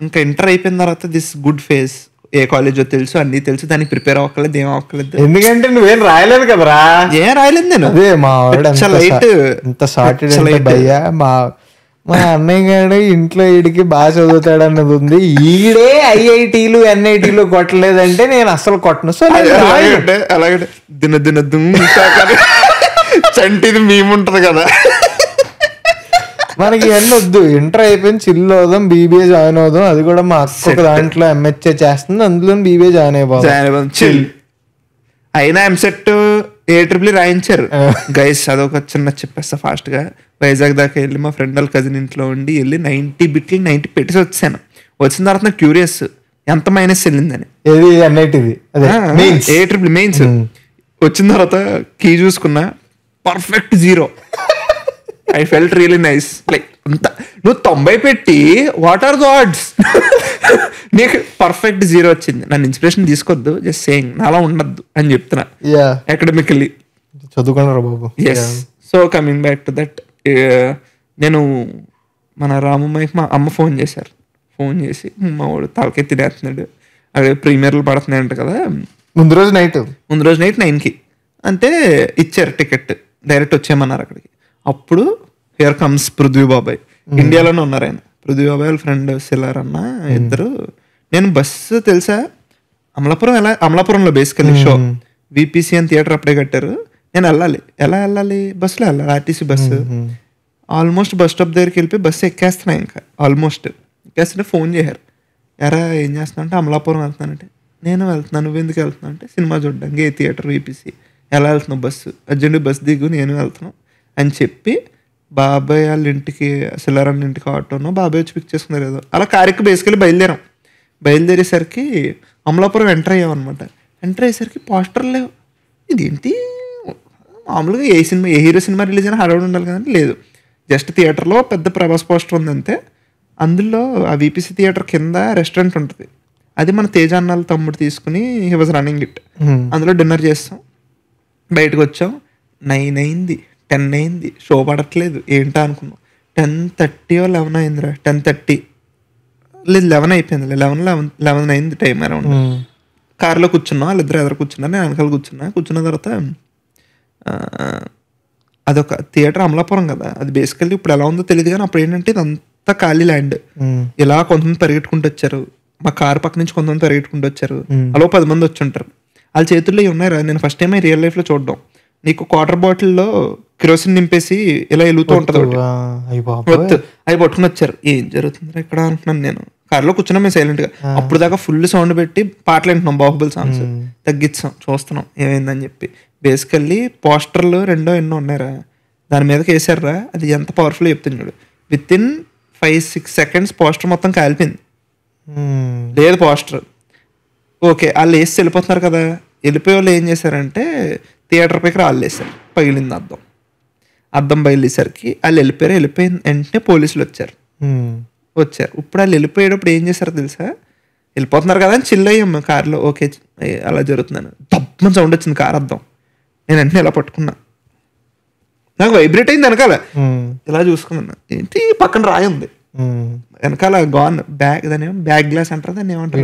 ఇంకా ఇంటర్ అయిపోయిన తర్వాత దిస్ గుడ్ ఫేజ్, ఏ కాలేజో తెలుసు, అన్ని తెలుసు, దానికి ప్రిపేర్ అవ్వక్కర్లేదు, ఏం అవ్వక్కర్లేదు. ఎందుకంటే నువ్వేం రాయలేదు కదరా. ఏం రాయలేదు నేను. అదే మా లైట్ ఇంత సార్టెడ్ భయ్యా, మా అన్నయ్య గారు ఇంట్లో ఈడికి బాగా చదువుతాడు అన్నది ఉంది, ఈడే ఐఐటీలు ఎన్ఐటీలు కొట్టలేదంటే నేను అసలు కొట్టను. సో అలాగే చంటిది మేముంటది కదా, మనకి ఇవన్నీ వద్దు. ఇంటర్ అయిపోయింది, చిల్ అవుదాం, బీబీఏ జాయిన్ అవుదాం. అది కూడా మా అక్క ఒక దాంట్లో ఎంహెచ్ఏ చేస్తుంది, అందులో బీబీఏ జాయిన్ అయిపోదాం చిల్. అయినా ఎంసెట్ AEEE రాయించారు గైస్. అదొక చిన్న చెప్పేస్తా ఫాస్ట్ గా. వైజాగ్ దాకా వెళ్ళి మా ఫ్రెండ్ వాళ్ళ కజిన్ ఇంట్లో ఉండి వెళ్ళి 90 బిట్లు 90 పెట్టేసి వచ్చాను. వచ్చిన తర్వాత నాకు క్యూరియస్ ఎంత మైనస్ వెళ్ళిందని. ఏది ఎన్ఐటీది AEEE మెయిన్స్. వచ్చిన తర్వాత కీ చూసుకున్నా perfect 0. I felt really nice. Like అంత నువ్వు 90 పెట్టి వాట్ ఆర్ ద ఆడ్స్, నీకు పర్ఫెక్ట్ 0 వచ్చింది. నన్ను ఇన్స్పిరేషన్ తీసుకోవద్దు, జస్ట్ సేయింగ్ నాలా ఉండద్దు అని చెప్తున్నా అకాడమికల్లీ. చదువుకున్నారు బాబు. Yes. So coming back to that, నేను మన రామమ్మకి మా అమ్మ ఫోన్ చేశారు. ఫోన్ చేసి మా వాడు తలకెత్తి తినేస్తున్నాడు, అదే ప్రీమియర్లు పడుతున్నాయంట కదా. ముందు రోజు నైట్ 9కి అంటే ఇచ్చారు టికెట్, డైరెక్ట్ వచ్చేయమన్నారు అక్కడికి. అప్పుడు హియర్ కమ్స్ పృథ్వీ బాబాయ్. ఇండియాలోనే ఉన్నారు ఆయన. పృథ్వీ బాబాయ్ వాళ్ళ ఫ్రెండ్ సిల్లార్ అన్న ఇద్దరు. నేను బస్సు తెలుసా అమలాపురంలో బేసికలీ షో విపిసి అని థియేటర్ అప్పుడే కట్టారు. నేను ఎలా వెళ్ళాలి బస్సులో వెళ్ళాలి, RTC bus. Almost bus stop దగ్గరికి వెళ్ళిపోయి బస్సు ఎక్కేస్తున్నా. ఇంకా ఆల్మోస్ట్ ఎక్కేస్తుంటే ఫోన్ చేశారు, ఎరా ఏం చేస్తున్నా అంటే అమలాపురం వెళ్తున్నానంటే, నేను వెళ్తున్నాను, నువ్వు ఎందుకు వెళ్తున్నా అంటే సినిమా చూడడానికి ఏ థియేటర్ విపిసి. ఎలా వెళ్తున్నావు? బస్సు అర్జెంట్ బస్ దిగు, నేను వెళ్తున్నాను అని చెప్పి బాబాయ్ వాళ్ళ ఇంటికి సిల్లరన్న ఇంటికి ఆటోనో బాబాయ్ వచ్చి పిక్ చేసుకున్నారు ఏదో. అలా కారుకి బేసికలీ బయలుదేరేసరికి అమలాపురం ఎంటర్ అయ్యాం అనమాట. ఎంటర్ అయ్యేసరికి పోస్టర్ లేవు. ఇదేంటి మామూలుగా ఏ హీరో సినిమా రిలీజ్ అయినా హడావుడి ఉండాలి కదండి, లేదు. జస్ట్ థియేటర్లో పెద్ద ప్రభాస్ పోస్టర్ ఉంది అంతే. అందులో ఆ విపిసి థియేటర్ కింద రెస్టారెంట్ ఉంటుంది, అది మన తేజ అన్నాళ్ళ తమ్ముడు తీసుకుని హీ వాజ్ రన్నింగ్ ఇట్. అందులో డిన్నర్ చేస్తాం, బయటకు వచ్చాం. 9 అయింది, 10 అయింది, షో పడట్లేదు. ఏంటా అనుకున్నాం. 10:30 or 11 అయిందిరా. 10:30 లేదు 11 అయిపోయింది. 11 అయింది టైం అరౌండ్. కార్లో కూర్చున్నాం, వాళ్ళిద్దరు ఎదురు కూర్చున్నారు, నేను వెనకాల కూర్చున్న తర్వాత అదొక థియేటర్ అమలాపురం కదా, అది బేసికల్లీ ఇప్పుడు ఎలా ఉందో తెలియదు కానీ అప్పుడు ఏంటంటే ఇదంతా ఖాళీ ల్యాండ్. ఇలా కొంతమంది పరిగెట్టుకుంటూ వచ్చారు, మా కారు పక్క నుంచి కొంతమంది పరిగెట్టుకుంటూ వచ్చారు. అలా 10 మంది వచ్చి ఉంటారు. వాళ్ళ చేతుల్లో ఉన్నారా, నేను ఫస్ట్ టైం రియల్ లైఫ్లో చూడడం. నీకు వాటర్ బాటిల్లో కిరోసిన్ నింపేసి ఇలా వెలుగుతూ ఉంటుంది, అవి పట్టుకుని వచ్చారు. ఏం జరుగుతుంది ఇక్కడ అనుకున్నాను నేను. కార్లో కూర్చున్నాం మేము సైలెంట్గా. అప్పుడు దాకా ఫుల్ సౌండ్ పెట్టి పాటలు వింటున్నాం, బాహుబలి సాంగ్స్. తగ్గించాం, చూస్తున్నాం ఏమైందని చెప్పి. బేసికల్లీ పోస్టర్లు 2 ఎన్నో ఉన్నారా, దాని మీదకి వేసారా, అది ఎంత పవర్ఫుల్ చెప్తుంది చూడు. విత్ ఇన్ 5-6 seconds పోస్టర్ మొత్తం కాలిపోయింది. లేదు పోస్టర్. ఓకే, వాళ్ళు వేసి వెళ్ళిపోతున్నారు కదా, వెళ్ళిపోయే వాళ్ళు ఏం చేశారంటే థియేటర్ పైకి రాళ్ళు వేసారు, పగిలింది అద్దం బయలుదేసరికి వాళ్ళు వెళ్ళిపోయిన వెంటనే పోలీసులు వచ్చారు. ఇప్పుడు వాళ్ళు వెళ్ళిపోయేటప్పుడు ఏం చేశారు తెలుసా, వెళ్ళిపోతున్నారు కదా అని చిల్ అయ్యాము కార్లో. ఓకే అలా జరుగుతున్నాను, తప్పని సౌండ్ వచ్చింది కార్ అద్దం. నేను వెంటనే ఇలా పట్టుకున్నా, నాకు వైబ్రేట్ అయింది వెనకాల. ఇలా చూసుకున్నా, ఏంటి పక్కన రాయి ఉంది వెనకాల గాన్ బ్యాగ్, దాని బ్యాక్ గ్లాస్ అంటారు, దాన్ని ఏమంటారు,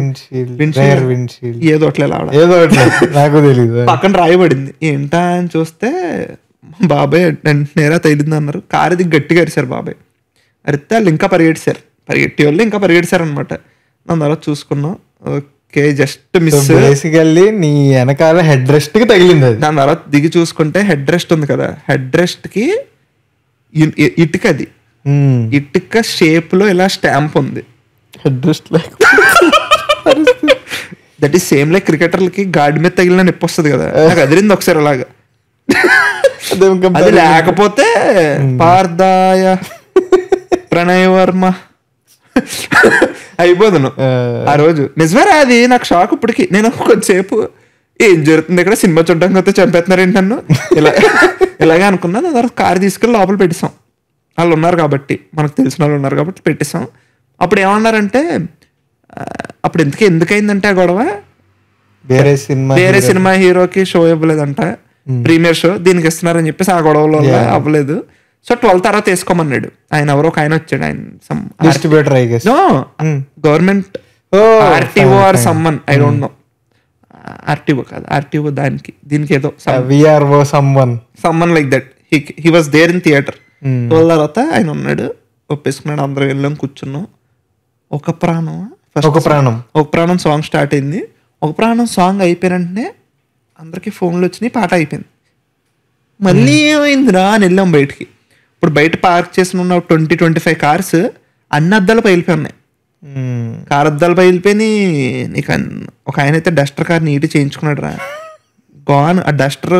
ఏదో అట్లా నాకు తెలియదు. పక్కన రాయబడింది. ఏంటా అని చూస్తే బాబాయ్ నేరా తగిలింది అన్నారు. కారు ఇది గట్టిగా అరిశారు బాబాయ్. అరిస్తే వాళ్ళు ఇంకా పరిగెట్టే వాళ్ళు ఇంకా పరిగెట్టారు అనమాట. నన్ను అలా చూసుకున్నాం. Okay just miss. బేసికల్లీ నీ వెనకాల హెడ్ రెస్ట్ కి తగిలింది. దాని తర్వాత దిగి చూసుకుంటే హెడ్ రెస్ట్ ఉంది కదా, హెడ్ రెస్ట్ కి ఇటుక, అది ఇటుక షేప్ లో ఇలా స్టాంప్ ఉంది. Head rest that is same like క్రికెటర్లకి గాడి మీద తగిలిన నొప్పి వస్తుంది కదా, నాకు అదిరింది ఒకసారి అలాగా. అది లేకపోతే పార్థాయ ప్రణయ్ వర్మ అయిపోదును ఆ రోజు. నిజమేరా, అది నాకు షాక్. ఇప్పటికి నేను కొంచెంసేపు ఏం జరుగుతుంది ఇక్కడ, సినిమా చూడడానికి వస్తే చంపేస్తున్నారు ఏంటి నన్ను, ఇలాగే అనుకున్నా. దాని తర్వాత కారు తీసుకెళ్ళి లోపల పెట్టేసాం. వాళ్ళు ఉన్నారు కాబట్టి, మనకు తెలిసిన వాళ్ళు ఉన్నారు కాబట్టి పెట్టేసాం. అప్పుడు ఏమన్నారంటే, అప్పుడు ఎందుకైందంటే ఆ గొడవ, వేరే సినిమా హీరోకి షో ఇవ్వలేదంట, ప్రీమియర్ షో దీనికి ఇస్తున్నారని చెప్పేసి ఆ గొడవలో అవ్వలేదు. సో 12 తర్వాత వేసుకోమన్నాడు ఆయన. ఎవరో ఒక ఆయన వచ్చాడు, ఆయన government RTO or summon, I don't know, RTO కాదు, ఆర్టీఓ దీనికి ఏదో summon like that. He was there in theatre. 12 తర్వాత ఆయన ఉన్నాడు, ఒప్పేసుకున్నాడు, అందరం వెళ్ళాం, కూర్చున్నాం. ఒక ప్రాణం సాంగ్ స్టార్ట్ అయింది. ఒక ప్రాణం సాంగ్ అయిపోయినంటనే అందరికి ఫోన్లు వచ్చినాయి, పాట అయిపోయింది. మళ్ళీ ఏమైందిరా అని వెళ్ళాం బయటికి. ఇప్పుడు బయట పార్క్ చేసిన 20-25 కార్స్ అన్ని అద్దాలు పగిలిపోయి ఉన్నాయి. కార్ అద్దాలు పగిలిపోయి, నీకు ఒక ఆయన అయితే డస్టర్ కార్ నీట్ చేయించుకున్నాడు రా. గాన్ ఆ డస్టర్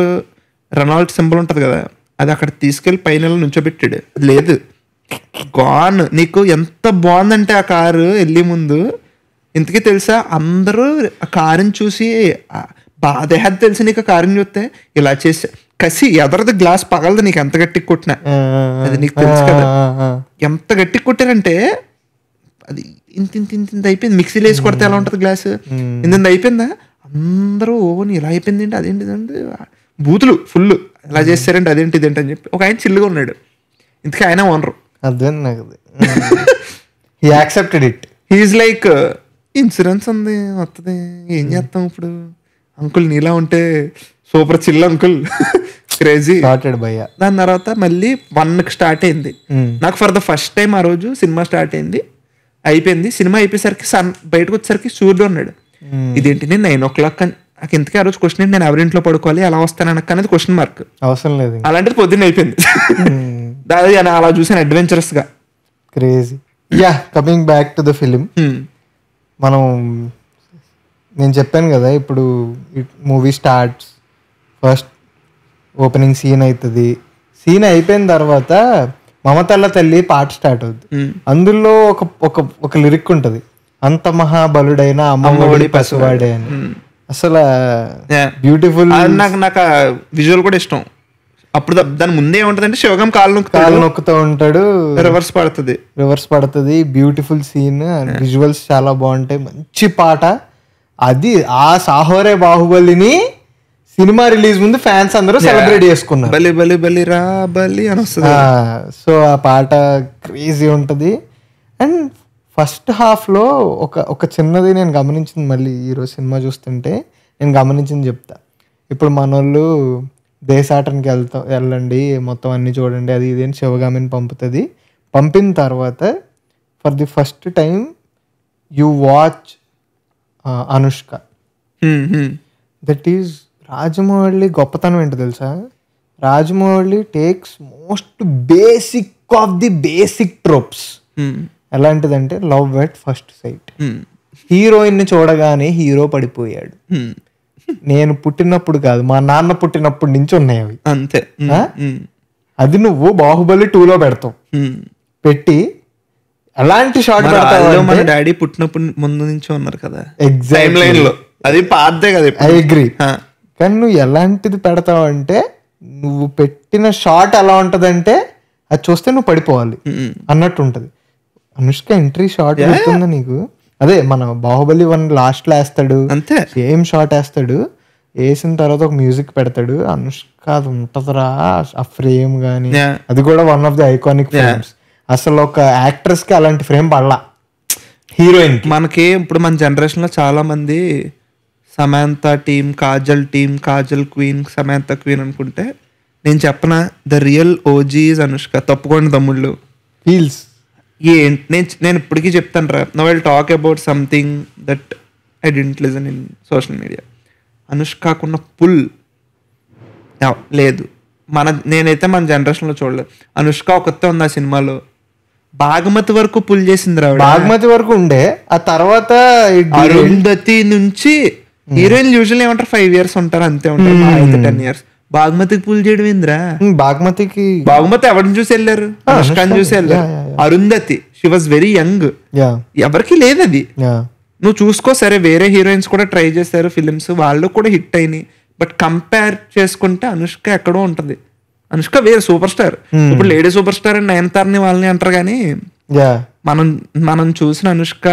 రెనాల్ట్ సింబల్ ఉంటుంది కదా, అది అక్కడ తీసుకెళ్ళి పైన నుంచోబెట్టాడు. లేదు గాన్. నీకు ఎంత బాగుందంటే ఆ కారు వెళ్ళి ముందు, ఇంతకీ తెలుసా అందరూ ఆ కారుని చూసి బాధేహద్దు తెలిసి, నీకు కారుని చూస్తే ఇలా చేసా కసి ఎదరది గ్లాస్ పగలదు, నీకు ఎంత గట్టికి కొట్టినా. అది నీకు తెలుసు కదా, ఎంత గట్టికి కొట్టారంటే అది ఇంత అయిపోయింది. మిక్సీలో వేసి కొడితే ఎలా ఉంటుంది గ్లాస్, ఇంత అయిపోయిందా, అందరూ ఓని ఇలా అయిపోయింది ఏంటి, అదేంటి అంటే బూతులు ఫుల్ ఇలా చేస్తారంటే అదేంటి ఇదేంటి అని చెప్పి. ఒక ఆయన చిల్లుగా ఉన్నాడు, ఇంతకీ ఆయన ఓనరు. హీఈస్ లైక్ ఇన్సూరెన్స్ ఉంది వస్తుంది, ఏం చేస్తాం ఇప్పుడు, అంకుల్ నీలా ఉంటే సూపర్ చిల్ అంకుల్, క్రేజీ. దాని తర్వాత మళ్ళీ 1కి స్టార్ట్ అయింది. నాకు ఫర్ ద ఫస్ట్ టైం ఆ రోజు సినిమా స్టార్ట్ అయింది, అయిపోయింది. సినిమా అయిపోయేసరికి బయటకు వచ్చేసరికి సూర్యుడు ఉన్నాడు. ఇదేంటి నేను 9 o'clock అని, నాకు ఇంతకీ ఆ రోజు క్వశ్చన్ ఏంటి, నేను ఎవరింట్లో పడుకోవాలి, ఎలా వస్తాను అనక అనేది క్వశ్చన్ మార్క్. అవసరం లేదు, అలాంటిది పొద్దున్న అయిపోయింది. దాని అలా చూసాను అడ్వెంచరస్ గా, crazy. Yeah, coming back to the film, నేను చెప్పాను కదా, ఇప్పుడు movie starts, first opening scene అవుతుంది. సీన్ అయిపోయిన తర్వాత మమతల్ల తల్లి పాట స్టార్ట్ అవుతుంది. అందులో ఒక లిరిక్ ఉంటుంది, అంత మహాబలుడైన అమ్మఒడి పసివాడే అని. అసలు బ్యూటిఫుల్. నాకు విజువల్ కూడా ఇష్టం. అప్పుడు దాని ముందే ఏముంటది అంటే శివగం కాలు నొక్కుతూ ఉంటాడు, రివర్స్ పడుతుంది. బ్యూటిఫుల్ సీన్, విజువల్స్ చాలా బాగుంటాయి, మంచి పాట. అది ఆ సాహోరే బాహుబలిని సినిమా రిలీజ్ ముందు ఫ్యాన్స్ అందరూ సెలబ్రేట్ చేసుకున్నారు. బలి బలి బలి రా బలి అని వస్తుంది. సో ఆ పాట క్రేజీ ఉంటుంది. అండ్ ఫస్ట్ హాఫ్లో ఒక చిన్నది నేను గమనించింది, మళ్ళీ ఈరోజు సినిమా చూస్తుంటే నేను గమనించింది చెప్తా. ఇప్పుడు మనోళ్ళు దేశాటనకి వెళ్ళండి, మొత్తం అన్ని చూడండి, అది ఇది అని శివగామిని పంపుతుంది. పంపిన తర్వాత for the first time you watch Anushka. That is Rajamouli గొప్పతనం ఏంటో తెలుసా, Rajamouli takes most basic of the basic tropes. ఎలాంటిదంటే love at first sight. Heroine ని చూడగానే హీరో పడిపోయాడు. నేను పుట్టినప్పుడు కాదు, మా నాన్న పుట్టినప్పటి నుంచి ఉన్నాయి అవి. అంతే. అది నువ్వు బాహుబలి 2లో పెడతావు, పెట్టి అలాంటి షార్ట్ పెడతావు. మన డాడీ పుట్టినప్పుడు ముందు నుంచి ఉన్నారు కదా ఎగ్జాక్ట్ లైన్ లో, అది పాతదే కదా. I agree. కానీ నువ్వు ఎలాంటిది పెడతావు అంటే, నువ్వు పెట్టిన షాట్ ఎలా ఉంటదంటే అది చూస్తే నువ్వు పడిపోవాలి అన్నట్టు ఉంటది. అనుష్క ఎంట్రీ షాట్ గుర్తుందా నీకు? అదే మన బాహుబలి 1 లాస్ట్ లో వేస్తాడు, అంతే సేమ్ షాట్ వేస్తాడు, వేసిన తర్వాత ఒక మ్యూజిక్ పెడతాడు. అనుష్క అది ఉంటదిరా ఆ ఫ్రేమ్ గానీ, అది కూడా one of the iconic frames. అసలు ఒక యాక్ట్రెస్ కి అలాంటి ఫ్రేమ్ పడలా, హీరోయిన్. మనకి ఇప్పుడు మన జనరేషన్ లో చాలా మంది Samantha team, Kajal team, Kajal queen, Samantha queen అనుకుంటే, నేను చెప్పనా the real OG is Anushka. తప్పుకోండి తమ్ముళ్ళు, ఫీల్స్ నేను ఇప్పటికీ చెప్తాను రా. No I'll talk about something that I didn't listen in social media. అనుష్కకున్న పుల్ లేదు. నేనైతే మన జనరేషన్లో చూడలేదు. అనుష్క ఒకతే ఉంది ఆ సినిమాలో, బాగమతి వరకు పుల్ చేసింది రా. బాగమతి వరకు ఉండే, ఆ తర్వాత అరుంధతి నుంచి హీరోయిన్ యూజువల్ ఏమంటారు 5 years ఉంటారు, అంతే ఉంటారు, 10 years. బాగుమతికి పూల్ చేయడం ఏంద్రా? బాగుమతి ఎవరిని చూసి వెళ్ళారు? అనుష్కని చూసి వెళ్ళారు. Arundhati she was very young, ఎవరికి లేదు అది. నువ్వు చూసుకో, సరే వేరే హీరోయిన్స్ కూడా ట్రై చేశారు ఫిలిమ్స్, వాళ్ళు కూడా హిట్ అయినాయి. బట్ కంపేర్ చేసుకుంటే అనుష్క ఎక్కడో ఉంటది. అనుష్క వేరే సూపర్ స్టార్. ఇప్పుడు లేడీ సూపర్ స్టార్ అని నయనతారని వాళ్ళని అంటారు, కానీ మనం చూసిన అనుష్క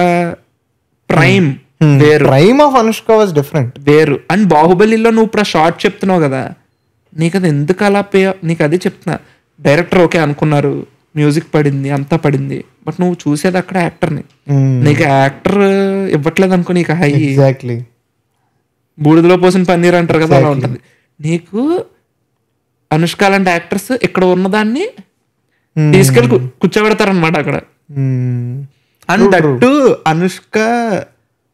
ప్రైమ్ వేరు. Prime of Anushka was different, వేరు. అండ్ బాహుబలిలో నువ్వు ఇప్పుడు షార్ట్ చెప్తున్నావు కదా, నీకు అది ఎందుకు అలా నీకు అదే చెప్తున్నా. డైరెక్టర్ ఓకే అనుకున్నారు, మ్యూజిక్ పడింది, అంతా పడింది, బట్ నువ్వు చూసేది అక్కడ యాక్టర్ని. నీకు యాక్టర్ ఇవ్వట్లేదు అనుకో, నీకు హై ఎగ్జాక్ట్లీ బూడిదలో పోసిన పన్నీర్ అంటారు కదా, అలా ఉంటుంది. నీకు అనుష్క లాంటి యాక్టర్స్ ఇక్కడ ఉన్నదాన్ని తీసుకెళ్ళి కూర్చోబెడతారనమాట అక్కడ. అండ్ దట్టు అనుష్క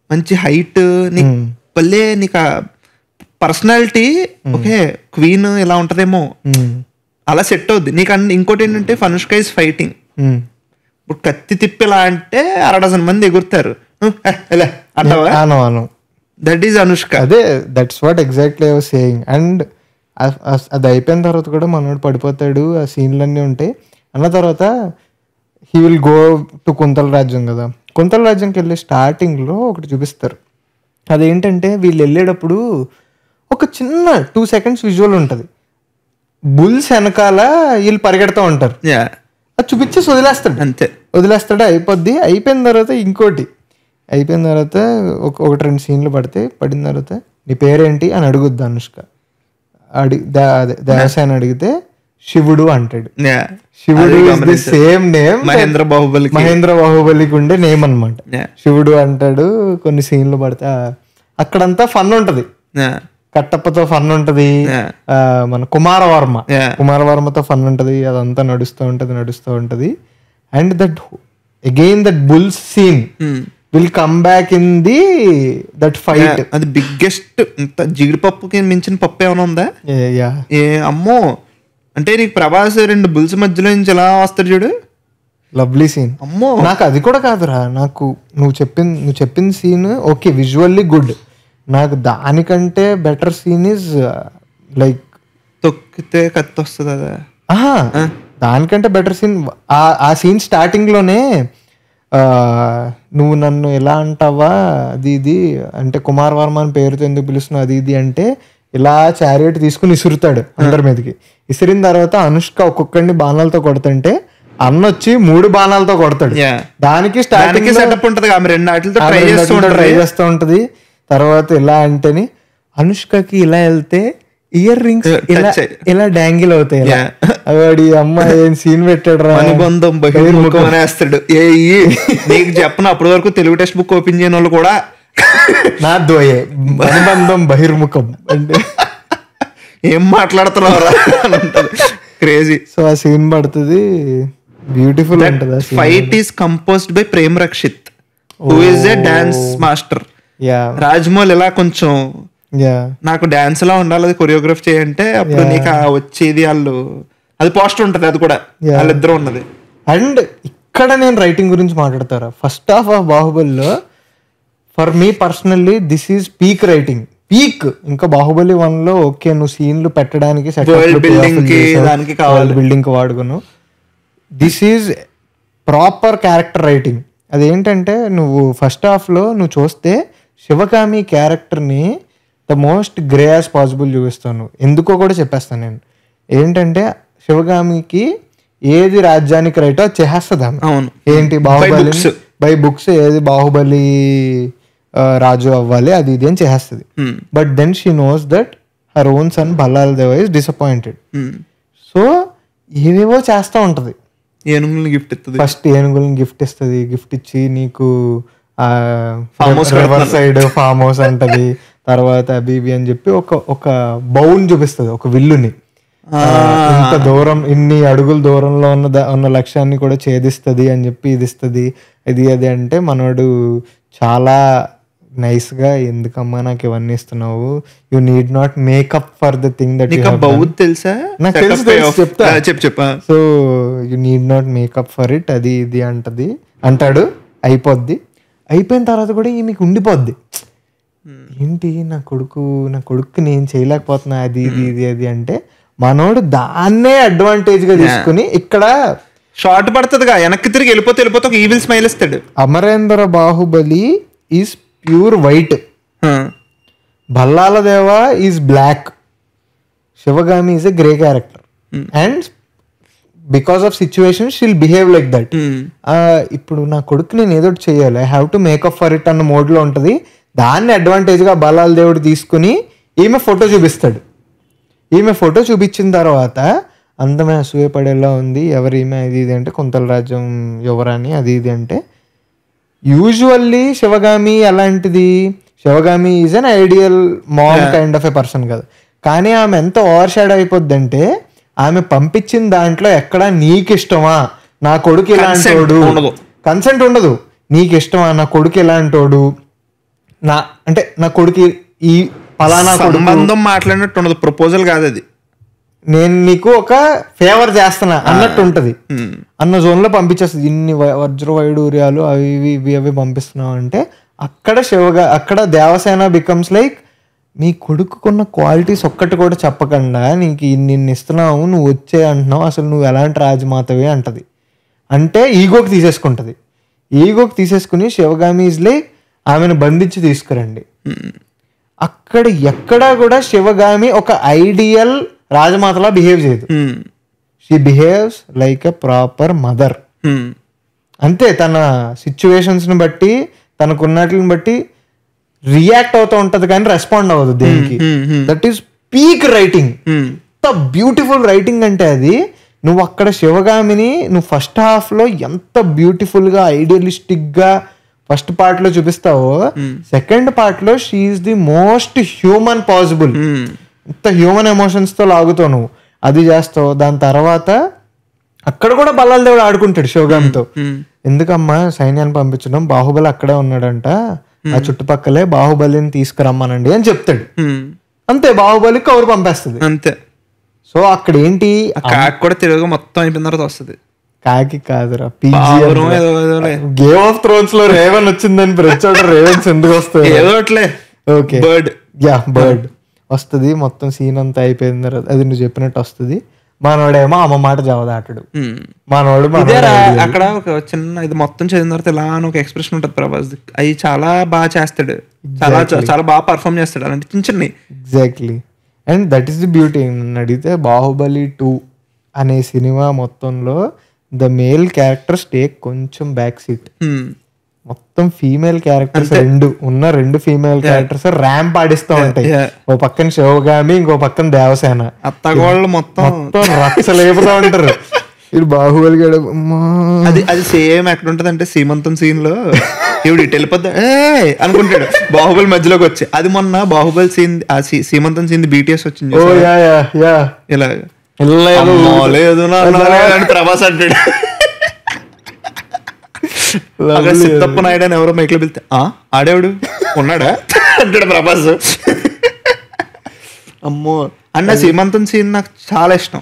మంచి హైట్, నీకు నీకు పర్సనాలిటీ ఓకే, క్వీన్ ఇలా ఉంటదేమో అలా సెట్ అవుద్ది నీకు. ఇంకోటి ఏంటంటే అనుష్క ఇస్ ఫైటింగ్. ఇప్పుడు కత్తి తిప్పిలా అంటే 6 మంది ఎగురుతారు అంటావా? That is Anushka. అదే that's what exactly I was saying. And అది అయిపోయిన తర్వాత కూడా మనోడు పడిపోతాడు, ఆ సీన్లన్నీ ఉంటాయి. అన్న తర్వాత he will go to Kuntala రాజ్యం కదా. కుంతల రాజ్యంకి వెళ్ళే స్టార్టింగ్లో ఒకటి చూపిస్తారు. అదేంటంటే వీళ్ళు వెళ్ళేటప్పుడు ఒక చిన్న 2 seconds విజువల్ ఉంటుంది. బుల్స్ వెనకాల వీళ్ళు పరిగెడతా ఉంటారు, అది చూపించేసి వదిలేస్తాడు, అంతే వదిలేస్తాడు, అయిపోద్ది. అయిపోయిన తర్వాత ఇంకోటి అయిపోయిన తర్వాత ఒకటి 2 సీన్లు పడిన తర్వాత నీ పేరేంటి అని అడుగుద్ది అనుష్క. దేవసాయని అడిగితే శివుడు అంటాడు. Shivudu is the same name Mahendra బాహుబలికి ఉండే నేమ్ అనమాట. శివుడు అంటాడు. కొన్ని సీన్లు పడితే అక్కడంతా ఫన్ ఉంటది, కట్టప్పతో ఫన్ ఉంటది, మన కుమారవర్మతో ఫన్ ఉంటది, అదంతా నడుస్తూ ఉంటది. And that again that bulls scene will come back in the that fight. అది బిగ్గెస్ట్ జీడిపప్పుకి మించిన పప్పు ఏమైనా ఉందా? అమ్మో, అంటే నీకు ప్రభాస్ 2 బుల్స్ మధ్యలో నుంచి ఎలా వస్తాడు చూడు, లవ్లీ సీన్. అమ్మో, నాకు అది కూడా కాదురా, నాకు నువ్వు చెప్పిన సీన్ ఓకే విజువల్లీ గుడ్, నాకు దానికంటే బెటర్ సీన్ ఇస్ లైక్ తొక్కితే కత్తి వస్తుంది అదా. దానికంటే బెటర్ సీన్ ఆ సీన్ స్టార్టింగ్ లోనే నువ్వు నన్ను ఎలా అంటావా అది ఇది అంటే, కుమార్ వర్మ అని పేరుతో ఎందుకు పిలుస్తున్నావు అది ఇది అంటే, ఇలా చారియట్ తీసుకుని ఇసురుతాడు అందరి మీదకి. ఇసిరిన తర్వాత అనుష్క ఒక్కొక్కడిని బాణాలతో కొడుతుంటే అన్నొచ్చి 3 బాణాలతో కొడతాడు. దానికి స్టార్టింగ్ సెటప్ ఉంటది, ట్రై చేస్తూ ఉంటది. తర్వాత ఇలా అంటేని అనుష్కకి ఇలా వెళ్తే ఇయర్ రింగ్స్ ఇలా డాంగిల్ అవుతాయి. వాడి అమ్మ ఏం సీన్ పెట్టాడు రా, అనుబంధం బహిర్ముఖం అనేస్తాడు. నీకు చెప్పను, అప్పటి వరకు తెలుగు టెక్స్ట్ బుక్ ఓపెన్ చేయని వాళ్ళు కూడా నా దోయే అనుబంధం బహిర్ముఖం అంటే ఏం మాట్లాడుతున్నావు క్రేజీ. సో ఆ సీన్ పడుతుంది, బ్యూటిఫుల్ ఉంటుంది. Fight is composed by Prem Rakshith, who is a dance master. Rajamouli ఇలా కొంచెం నాకు డాన్స్ లా ఉండాలి, అది కొరియోగ్రాఫ్ చేయంటే అప్పుడు నీకు వచ్చేది వాళ్ళు, అది పోస్టర్ ఉంటది, అది కూడా వాళ్ళిద్దరు ఉన్నది. అండ్ ఇక్కడ నేను రైటింగ్ గురించి మాట్లాడతారా, ఫస్ట్ హాఫ్ ఆఫ్ బాహుబలిలో for me personally this is peak writing. Peak. ఇంకా బాహుబలి 1 లో ఓకే నువ్వు సీన్లు పెట్టడానికి World building కి దానికి కావాలి. బిల్డింగ్ కి వాడుకును. This is proper character writing. అదేంటంటే నువ్వు ఫస్ట్ హాఫ్ లో నువ్వు చూస్తే శివగామి క్యారెక్టర్ని the most grey as possible చూపిస్తాను. ఎందుకో కూడా చెప్పేస్తాను నేను. ఏంటంటే శివగామికి ఏది రాజ్యానికి రైటో అది చేస్తుంది ఆమె. అవును. ఏంటి బాహుబలి బై బుక్స్ ఏది బాహుబలి రాజు అవ్వాలి అది ఇది అని చేస్తుంది. But then she knows that her own son Bhallala Deva is disappointed. So ఏవేవో చేస్తూ ఉంటది. ఏనుగుల్ని గిఫ్ట్ ఇస్తుంది. ఫస్ట్ ఏనుగుల్ని గిఫ్ట్ ఇస్తుంది. గిఫ్ట్ ఇచ్చి నీకు రివర్ సైడ్ ఫామ్ హౌస్ అంటది. తర్వాత బీబీ అని చెప్పి ఒక బౌన్ చూపిస్తుంది, ఒక విల్లుని. ఇంత దూరం ఇన్ని అడుగుల దూరంలో ఉన్న లక్ష్యాన్ని కూడా ఛేదిస్తుంది అని చెప్పి ఇది ఇస్తుంది. ఇది అది అంటే మనోడు చాలా నైస్ గా ఎందుకమ్మా నాకు ఇవన్నీ ఇస్తున్నావు, you need not makeup for the thing that తెలుసా నాకు చెప్తా. చెప్పా. So you need not makeup for it అది ఇది అంటాడు. అయిపోద్ది. అయిపోయిన తర్వాత కూడా ఈమెకి ఉండిపోద్ది. ఏంటి నా కొడుకు నేను చేయలేకపోతున్నా అది ఇది ఇది అది అంటే మనోడు దాన్నే అడ్వాంటేజ్ గా తీసుకుని ఇక్కడ షార్ట్ పడుతుందిగా, వెనక్కి తిరిగి వెళ్ళిపోతే ఒక ఈవిల్ స్మైల్ ఇస్తాడు. Amarendra Baahubali is pure white, Bhallala Deva is black, Sivagami is a grey character. And because of situation she'll behave like that. ఇప్పుడు నా కొడుకు నేను ఏదో చేయాలి, I have to make up for it అన్న మోడ్ లో ఉంటది. దాన్ని అడ్వాంటేజ్ గా బల్లాల దేవుడు తీసుకుని ఈమె ఫోటో చూపిస్తాడు. ఈమె ఫోటో చూపించిన తర్వాత అందమే అసూయపడేలా ఉంది, ఎవరు ఈమె అది ఇది అంటే కుంతల రాజ్యం యువరాణి అది ఇది అంటే యూజువల్లీ శివగామి ఎలాంటిది, Sivagami is an ideal mom kind of a person కదా. కానీ ఆమె ఎంత ఓవర్ షాడ్ అయిపోద్ది అంటే ఆమె పంపించిన దాంట్లో ఎక్కడ నీకు ఇష్టమా నా కొడుకు ఇలాంటోడు, కన్సెంట్ ఉండదు. నీకు ఇష్టమా నా కొడుకు ఇలాంటోడు, నా కొడుకు ఈ పలానా సంబంధం మాట్లాడినట్టు ఉండదు, ప్రపోజల్ కాదు అది, నేను నీకు ఒక ఫేవర్ చేస్తున్నా అన్నట్టు ఉంటది అన్న జోన్ లో పంపించేస్తుంది. ఇన్ని వజ్ర వైడూర్యాలు అవి ఇవి పంపిస్తున్నావు అంటే అక్కడ దేవసేన బికమ్స్ లైక్ మీ కొడుకున్న క్వాలిటీస్ ఒక్కటి కూడా చెప్పకుండా నీకు నిన్ను ఇస్తున్నావు, నువ్వు వచ్చే అంటున్నావు, అసలు నువ్వు ఎలాంటి రాజమాతవి అంటది. అంటే ఈగోకి తీసేసుకుంటది. ఈగోకి తీసేసుకుని శివగామి ఈజ్ లైక్ ఆమెను బంధించి తీసుకురండి. అక్కడ ఎక్కడా కూడా శివగామి ఒక ఐడియల్ రాజమాతలా బిహేవ్ చేయదు. She behaves like a proper mother. అంతే, తన సిచ్యువేషన్స్ ని బట్టి తనకున్నట్లని బట్టి రియాక్ట్ అవుతూ ఉంటది కానీ రెస్పాండ్ అవ్వదు దేనికి. That is peak writing. ఎంత బ్యూటిఫుల్ రైటింగ్ అంటే అది. నువ్వు అక్కడ శివగామిని నువ్వు ఫస్ట్ హాఫ్ లో ఎంత బ్యూటిఫుల్ గా ఐడియలిస్టిక్ గా ఫస్ట్ పార్ట్ లో చూపిస్తావో, సెకండ్ పార్ట్ లో she is the most human possible. ఇంత హ్యూమన్ ఎమోషన్స్ తో లాగుతావు నువ్వు, అది చేస్తావు. దాని తర్వాత అక్కడ కూడా బల్లాల దేవుడు ఆడుకుంటాడు శివగామితో. ఎందుకమ్మా సైన్యాన్ని పంపించడం, బాహుబలి అక్కడే ఉన్నాడంట, ఆ చుట్టుపక్కలే బాహుబలిని తీసుకురమ్మనండి అని చెప్తాడు. అంతే, బాహుబలి కౌరు పంపేస్తుంది అంతే. సో అక్కడ ఏంటి, కాకి కూడా తిరగ మొత్తం అయిపోయిన తర్వాత వస్తుంది. కాకి కాదురా, గేమ్ ఆఫ్ థ్రోన్స్ లో రేవన్ వచ్చిందని ప్రతి రేవన్స్ ఎందుకు వస్తాయి, ఓకే బర్డ్ వస్తుంది. మొత్తం సీన్ అంతా అయిపోయిన తర్వాత అది నువ్వు చెప్పినట్టు వస్తుంది. మనోడేమో అమ్మ మాట జవదాటడు. మనోడు అక్కడ ఒక చిన్న ఇది మొత్తం చదివిన తర్వాత ఇలా ఒక ఎక్స్ప్రెషన్ ఉంటుంది ప్రభాస్, అవి చాలా బాగా చేస్తాడు, చాలా చాలా బాగా పర్ఫామ్ చేస్తాడు అలాంటి చిన్న చిన్న. Exactly. And that is the beauty. నన్ను అడిగితే బాహుబలి 2 అనే సినిమా మొత్తంలో ద మేల్ క్యారెక్టర్స్ టేక్ కొంచెం బ్యాక్ సీట్. మొత్తం ఫీమేల్ క్యారెక్టర్స్ రెండు ఫీమేల్ క్యారెక్టర్స్ ర్యాంప్ ఆడిస్తూ ఉంటాయి. ఓ పక్కన శివగామి, ఇంకో పక్కన దేవసేన, అత్తగోళ్ళు మొత్తం రచ్చలేపుతా ఉంటారు. ఇది బాహుబలి గడ అది సేమ్ ఎక్కడ ఉంటది అంటే సీమంతం సీన్ లో ఇవి ఇటు వెళ్ళిపోద్దా అనుకుంటాడు, బాహుబలి మధ్యలోకి వచ్చి. అది మొన్న బాహుబలి సీన్ సీమంతం సీన్ BTS వచ్చింది ఇలా లేదు ప్రభాస్ అంటాడు. అక్కడ సిద్ధప్ప నాయుడు అని ఎవరో మైక్లో పిలితే ఆడేవాడు ఉన్నాడా అంటాడు ప్రభాస్. అమ్మో అన్న సీమంతం సీన్ నాకు చాలా ఇష్టం,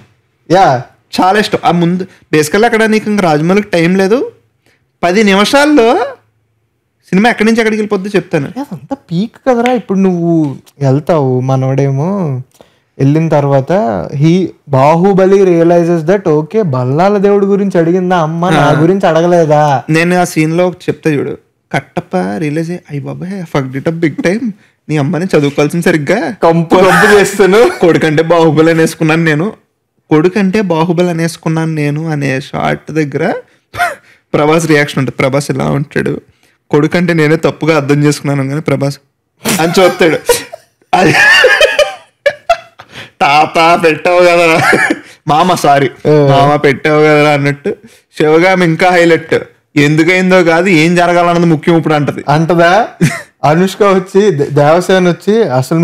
చాలా ఇష్టం. ఆ ముందు బేసికల్లీ అక్కడ నీకు ఇంకా రాజమౌళికి టైం లేదు, 10 నిమిషాల్లో సినిమా ఎక్కడి నుంచి ఎక్కడికి వెళ్ళిపోద్దో చెప్తాను. అదంతా పీక్ కదరా. ఇప్పుడు నువ్వు వెళ్తావు, మనోడేమో వెళ్ళిన తర్వాత Baahubali realizes that okay Bhallala దేవుడి గురించి అడిగిందా అమ్మ, నా గురించి అడగలేదా. నేను ఆ సీన్ లో చెప్తా చూడు, కట్టప్ప రియలైజ్ అయ్యి బాబాయ్ fucked it up big time, నీ అమ్మని చదువుకోవాల్సింది సరిగ్గా కంపు చేస్తాను, కొడుకంటే బాహుబలి అనేసుకున్నాను నేను, కొడుకంటే బాహుబలి అనేసుకున్నాను నేను అనే షార్ట్ దగ్గర ప్రభాస్ రియాక్షన్ ఉంటుంది. ప్రభాస్ ఇలా ఉంటాడు, కొడుకంటే నేనే తప్పుగా అర్థం చేసుకున్నాను కానీ ప్రభాస్ అని చూస్తాడు. అది తాత పెట్టావు కదా మామ, సారీ మామ పెట్టావు కదా అన్నట్టు. శివగామి ఇంకా హైలైట్, ఎందుకైందో కాదు ఏం జరగాలన్నది ముఖ్యం ఇప్పుడు అంటదా. అనుష్క వచ్చి దేవసేన వచ్చి అసలు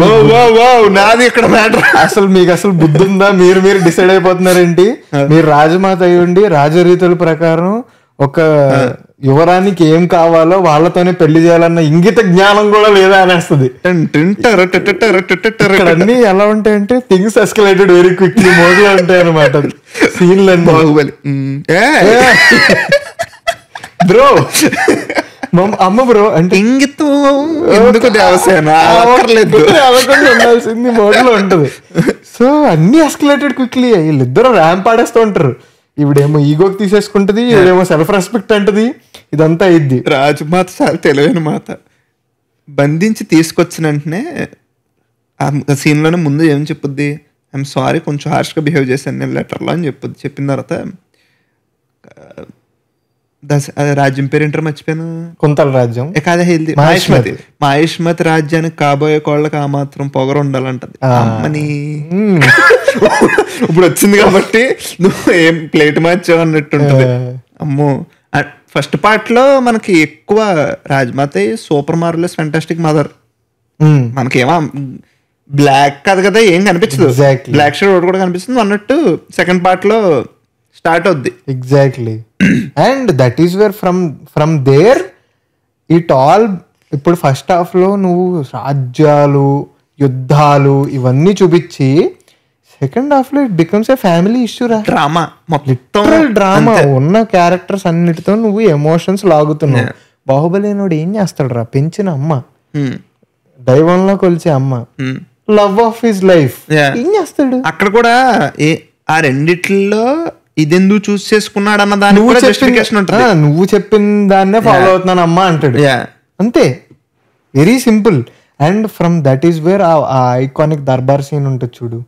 నాది ఇక్కడ మ్యాటర్, అసలు మీకు అసలు బుద్ధి ఉందా, మీరు డిసైడ్ అయిపోతున్నారేంటి, మీరు రాజమాత అయి ఉండి రాజరీతుల ప్రకారం ఒక యువరానికి ఏం కావాలో వాళ్ళతోనే పెళ్లి చేయాలన్న ఇంగిత జ్ఞానం కూడా లేదా అనేస్తుంది. అన్ని ఎలా ఉంటాయంటే థింగ్స్ ఎస్కలేటెడ్ వెరీ క్విక్లీ మోడ్లో ఉంటాయి అనమాట సీన్లన్నీ. బాహుబలి బ్రో అమ్మ బ్రో అంటే ఇంగితం ఎందుకు దేవసేన ఉండాల్సింది మోడ్లో ఉంటది. సో అన్ని ఎస్కలేటెడ్ క్విక్లీ, వీళ్ళిద్దరు ర్యాంప్ ఆడేస్తూ ఉంటారు. ఇవిడేమో ఈగోకి తీసేసుకుంటది, ఇవిడేమో సెల్ఫ్ రెస్పెక్ట్ అంటది, ఇదంతా అయింది. రాజమాత చాలా తెలివైన మాత. బంధించి తీసుకొచ్చిన వెంటనే ఆ సీన్లోనే ముందు ఏం చెప్పుద్ది, ఐఎమ్ సారీ కొంచెం హార్ష్గా బిహేవ్ చేశాను నేను లెటర్లో అని చెప్పుద్ది. చెప్పిన తర్వాత రాజ్యం పేరు ఏంటారు మర్చిపోయాను, కుంతల రాజ్యం కాదే హెల్దీ మహేష్మతి రాజ్యానికి కాబోయే కోళ్ళకి ఆ మాత్రం పొగరు ఉండాలంటది అమ్మని. ఇప్పుడు వచ్చింది కాబట్టి నువ్వు ఏం ప్లేట్ మార్చావు అన్నట్టుంటది. అమ్మో ఫస్ట్ పార్ట్ లో మనకి ఎక్కువ Rajmata super marvelous fantastic mother, మనకేమో బ్లాక్ కాదు కదా ఏం కనిపించదు, బ్లాక్ షేడ్ కూడా కనిపిస్తుంది అన్నట్టు సెకండ్ పార్ట్ లో స్టార్ట్ అవుద్ది. Exactly. And that is where from there it all. ఇప్పుడు ఫస్ట్ హాఫ్ లో నువ్వు రాజ్యాలు యుద్ధాలు ఇవన్నీ చూపించి సెకండ్ హాఫ్ లో it becomes a family issue రా, డ్రామా, లిటరల్ డ్రామా. ఉన్న క్యారెక్టర్స్ అన్నిటితో నువ్వు ఎమోషన్స్ లాగుతున్నావు. బాహుబలి నోడు ఏం చేస్తాడు రా, పెంచిన అమ్మ, దైవంలో కొలిచే అమ్మ, లవ్ ఆఫ్ హిస్ లైఫ్, ఏం చేస్తాడు అక్కడ కూడా. ఆ రెండిట్లో ఇదెందుకు చూస్ చేసుకున్నాడు అన్న దాని నువ్వు చెప్పిన దాన్నే ఫాలో అవుతున్నాను అమ్మా అంటాడు, అంతే. Very simple. And from that is wear ఆ ఐకానిక్ దర్బార్ సీన్ ఉంటుంది చూడు,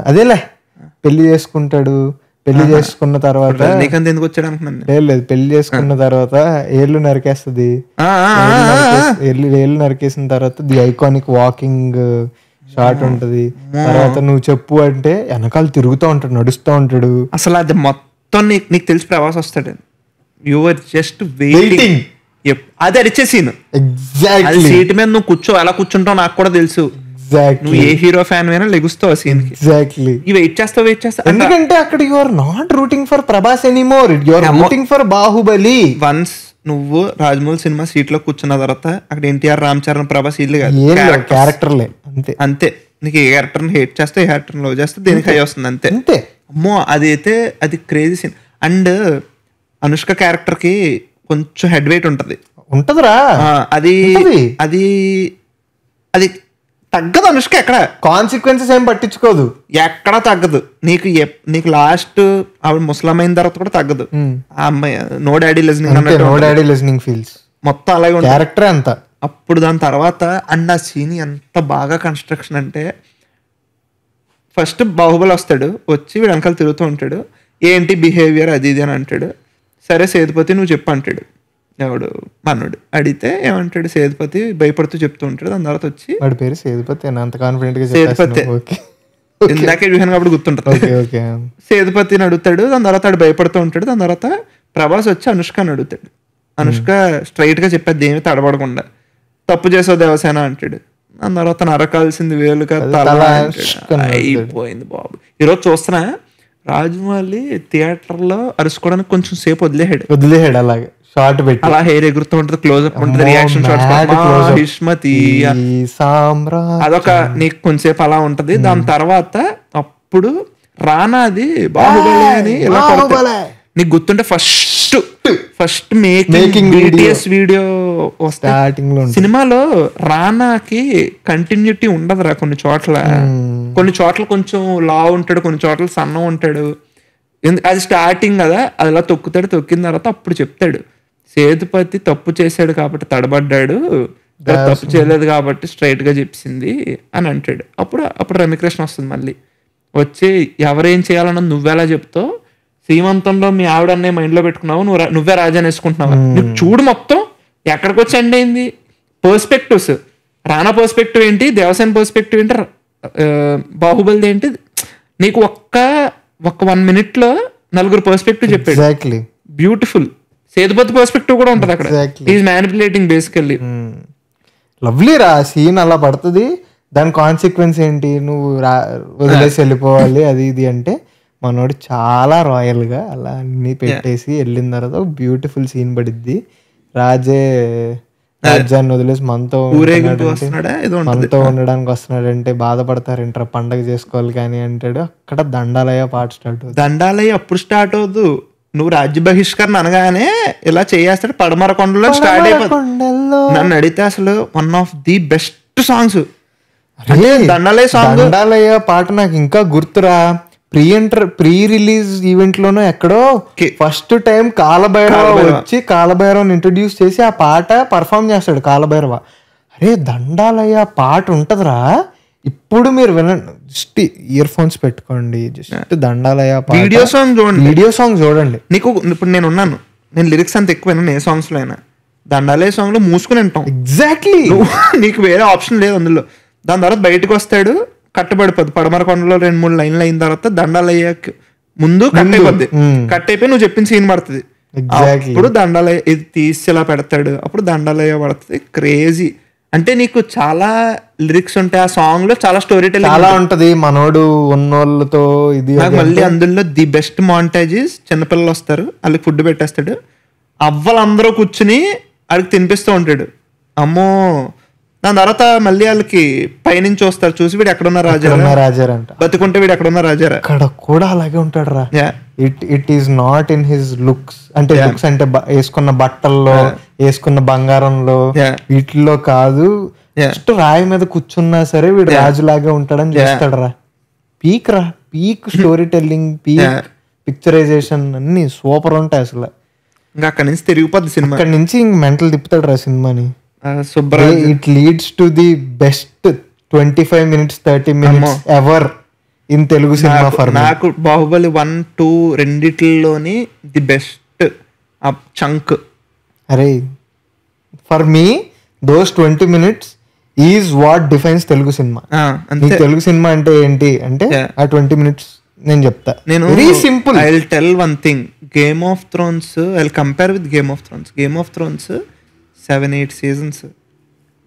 అదేలే పెళ్లి చేసుకుంటాడు. పెళ్లి చేసుకున్న తర్వాత లేదు, పెళ్లి చేసుకున్న తర్వాత ఏళ్ళు నరికేస్తుంది. ఏళ్ళు నరికేసిన తర్వాత ది ఐకానిక్ వాకింగ్ షార్ట్ ఉంటది. తర్వాత నువ్వు చెప్పు అంటే వెనకాల తిరుగుతూ ఉంటాడు, నడుస్తూ ఉంటాడు. అసలు అది మొత్తం నీకు తెలిసి ప్రభాస్ వస్తాడు, యువర్ జస్ట్ వెయిటింగ్. అది అరిచే సీన్, ఎగ్జాక్ట్లీ. సీట్ మీద నువ్వు ఎలా కూర్చుంటావు నాకు కూడా తెలుసు. నువ్వు ఏ హీరో ఫ్యాన్ అయినా లెగుస్తావు ఆ సీన్ కి. ఎగ్జాక్ట్లీ. వెయిట్ చేస్తావు ఎందుకంటే అక్కడ you are not rooting for Prabhas anymore, you are rooting for Baahubali. Once నువ్వు రాజమౌళి సినిమా సీట్ లో కూర్చున్న తర్వాత అక్కడ ఎన్టీఆర్, రామ్ చరణ్, ప్రభాస్ ఇల్లు క్యారెక్టర్లే అంతే. అంతే, నీకు ఏ క్యారెక్టర్ హేట్ చేస్తే ఏ క్యారెక్టర్ లవ్ చేస్తే దేనికి హై వస్తుంది అంతే. అంతే. అమ్మో అదైతే అది crazy scene. And Anushka character కి కొంచెం హెడ్ వెయిట్ ఉంటదిరా. అది అది అది తగ్గదు. అనుష్క ఎక్కడ కాన్సిక్వెన్సెస్ ఏం పట్టించుకోదు, ఎక్కడా తగ్గదు. నీకు లాస్ట్ ఆవిడ ముస్లిం అయిన తర్వాత కూడా తగ్గదు. ఆ అమ్మాయి నో డాడీ లిజనింగ్ ఫీల్స్ మొత్తం అలాగే క్యారెక్టర్ అంత. అప్పుడు దాని తర్వాత అండ్ ఆ సీన్ ఎంత బాగా కన్స్ట్రక్షన్ అంటే, ఫస్ట్ బాహుబలి వస్తాడు, వచ్చి వీడు వెనకాల తిరుగుతూ ఉంటాడు, ఏంటి బిహేవియర్ అది ఇది అని అంటాడు. సరే సేతుపతి నువ్వు చెప్పు అంటాడు. ఎవడు మన్నుడు అడిగితే ఏమంటాడు, సేతుపతి భయపడుతూ చెప్తూ ఉంటాడు. దాని తర్వాత వచ్చి వాడి పేరు సేతుపతి, అంత కాన్ఫిడెంట్ గా సేతుపతి ఇందాకే చూసాను కాబట్టి గుర్తుంటుంది. సేతుపతిని అడుగుతాడు, దాని తర్వాత వాడు భయపడుతూ ఉంటాడు. దాని తర్వాత ప్రభాస్ వచ్చి అనుష్కని అడుగుతాడు. అనుష్క స్ట్రైట్ గా చెప్పేది ఏమి తడబడకుండా, తప్పు చేసావు దేవసేన అంటాడు. దాని తర్వాత నరకాల్సింది వేలుగా అయిపోయింది బాబు. ఈరోజు చూస్తున్నా రాజమౌళి థియేటర్ లో అరుసుకోవడానికి కొంచెం సేపు వదిలేహాడు అలాగే షార్ట్ పెట్టి, అలా హెయిర్ ఎగురుతూ ఉంటుంది, క్లోజ్అప్ ఉంటుంది, రియాక్షన్ షాట్స్, హిష్మతి అదొక నీకు కొంచెంసేపు అలా ఉంటది. దాని తర్వాత అప్పుడు రానాది బాహుబలి అని ఇలా నీకు గుర్తుంటే first first making BTS video వస్తే స్టార్టింగ్ లో సినిమాలో రానాకి కంటిన్యూటీ ఉండదురా కొన్ని చోట్ల. కొన్ని చోట్ల కొంచెం లావు ఉంటాడు, కొన్ని చోట్ల సన్నం ఉంటాడు. అది స్టార్టింగ్ కదా, అది అలా తొక్కిన తర్వాత అప్పుడు చెప్తాడు సేతుపతి తప్పు చేశాడు కాబట్టి తడబడ్డాడు, తప్పు చేయలేదు కాబట్టి స్ట్రైట్ గా చెప్పింది అని అంటాడు. అప్పుడు రమ్యకృష్ణ వస్తుంది మళ్ళీ వచ్చి ఎవరేం చేయాలన్నది నువ్వెలా చెప్తావు, శ్రీమంతంలో మీ ఆవిడ అన్నయ్య మైండ్ లో పెట్టుకున్నావు, నువ్వే రాజాని వేసుకుంటున్నావు. నువ్వు చూడు మొత్తం ఎక్కడికి వచ్చి ఎండ్ అయింది. పర్స్పెక్టివ్స్, రానా పర్స్పెక్టివ్ ఏంటి, దేవసేన పర్స్పెక్టివ్ ఏంటి, బాహుబలిది ఏంటి, నీకు ఒక్క 1 minute లో 4 పర్స్పెక్టివ్ చెప్పాడు. Exactly beautiful. సేతుపతి పర్స్పెక్టివ్ కూడా ఉంటది అక్కడ. Is manipulating basically. లవ్లీ రా సీన్ అలా పడుతుంది. దాని కాన్సిక్వెన్స్ ఏంటి, నువ్వు వదిలేసి వెళ్ళిపోవాలి అది ఇది అంటే మనోడు చాలా రాయల్ గా అలా అన్ని పెట్టేసి వెళ్ళిన తర్వాత బ్యూటిఫుల్ సీన్ పడిద్ది. రాజ్యాన్ని వదిలేసి మనతో ఉండడానికి వస్తున్నాడంటే బాధపడతారంటారా, పండగ చేసుకోవాలి కానీ అంటాడు. అక్కడ దండాలయ్య పాట స్టార్ట్ అవుతుంది. దండాలయ్య అప్పుడు స్టార్ట్ అవుద్దు, నువ్వు రాజ్య బహిష్కరణ అనగానే ఇలా చేస్తాడు. పడమర కొండలో స్టార్ట్ అయిపోతుంది. నన్ను అడిగితే అసలు one of the best songs Dandalayya పాట. నాకు ఇంకా గుర్తురా, ప్రీ రిలీజ్ ఈవెంట్ లోనో ఎక్కడో ఫస్ట్ టైం కాలభైరవ వచ్చి కాలభైరవని ఇంట్రొడ్యూస్ చేసి ఆ పాట పర్ఫామ్ చేస్తాడు కాలభైరవ. అరే దండాలయ్య పాట ఉంటదిరా, ఇప్పుడు మీరు వినండి, జస్ట్ ఇయర్ ఫోన్స్ పెట్టుకోండి, జస్ట్ దండాలయ్య వీడియో సాంగ్ చూడండి. నీకు ఇప్పుడు నేను లిరిక్స్ అంత ఎక్కువ ఏ సాంగ్స్ లో అయినా దండాలయ్య సాంగ్ లో మూసుకుని వింటాం. ఎగ్జాక్ట్లీ, నీకు వేరే ఆప్షన్ లేదు అందులో. దాని తర్వాత బయటకు వస్తాడు, కట్టబడిపోద్ది. పడమర కొండలో 2-3 లైన్లు అయిన తర్వాత దండాలయ్యకి ముందు కట్ అయిపోద్ది. కట్ అయిపోయి నువ్వు చెప్పిన సీన్ పడుతుంది. అప్పుడు దండాలయ్య ఇది తీసి ఇలా పెడతాడు, అప్పుడు దండాలయ్య పడుతుంది. క్రేజీ. అంటే నీకు చాలా లిరిక్స్ ఉంటాయి ఆ సాంగ్ లో, చాలా స్టోరీ టెల్లింగ్ చాలా ఉంటది. మనోడు ఉన్నోళ్ళతో ఇది మళ్ళీ అందులో ది బెస్ట్ మాంటేజెస్, చిన్నపిల్లలు వస్తారు వాళ్ళకి ఫుడ్ పెట్టేస్తాడు, అవ్వలందరూ కూర్చుని వాళ్ళకి తినిపిస్తూ ఉంటాడు. అమ్మో. దాని తర్వాత మళ్ళీ వాళ్ళకి పైనుంచి వస్తారు, చూసి వీడు ఎక్కడున్న రాజారా అంట, బతుకుంటే వీడు ఎక్కడున్న రాజారా. అక్కడ కూడా అలాగే ఉంటాడు రా. It is not in his looks, అంటే లుక్స్ అంటే వేసుకున్న బట్టల్లో, వేసుకున్న బంగారంలో, వీటిల్లో కాదు. జస్ట్ రాయి మీద కూర్చున్నా సరే వీడు రాజులాగే ఉంటాడని చేస్తాడు రా. Peak story telling, peak picturization అన్ని సూపర్ ఉంటాయి అసలు. ఇంకా అక్కడి నుంచి తిరిగిపోద్ది సినిమా. అక్కడి నుంచి ఇంక మెంటల్ తిప్పుతాడు రా సినిమాని. It leads to the best 25 minutes 30 minutes ever in Telugu cinema. For నాకు బాహుబలి 1, 2 రెండిట్లోని ది బెస్ట్ చంక్. అరే for me those 20 minutes is what defines Telugu cinema. Telugu cinema అంటే ఏంటి అంటే ఆ 20 minutes నేను చెప్తా. నేను very simple. I will tell one thing. Game of Thrones I will compare with game of Thrones 7-8 seasons.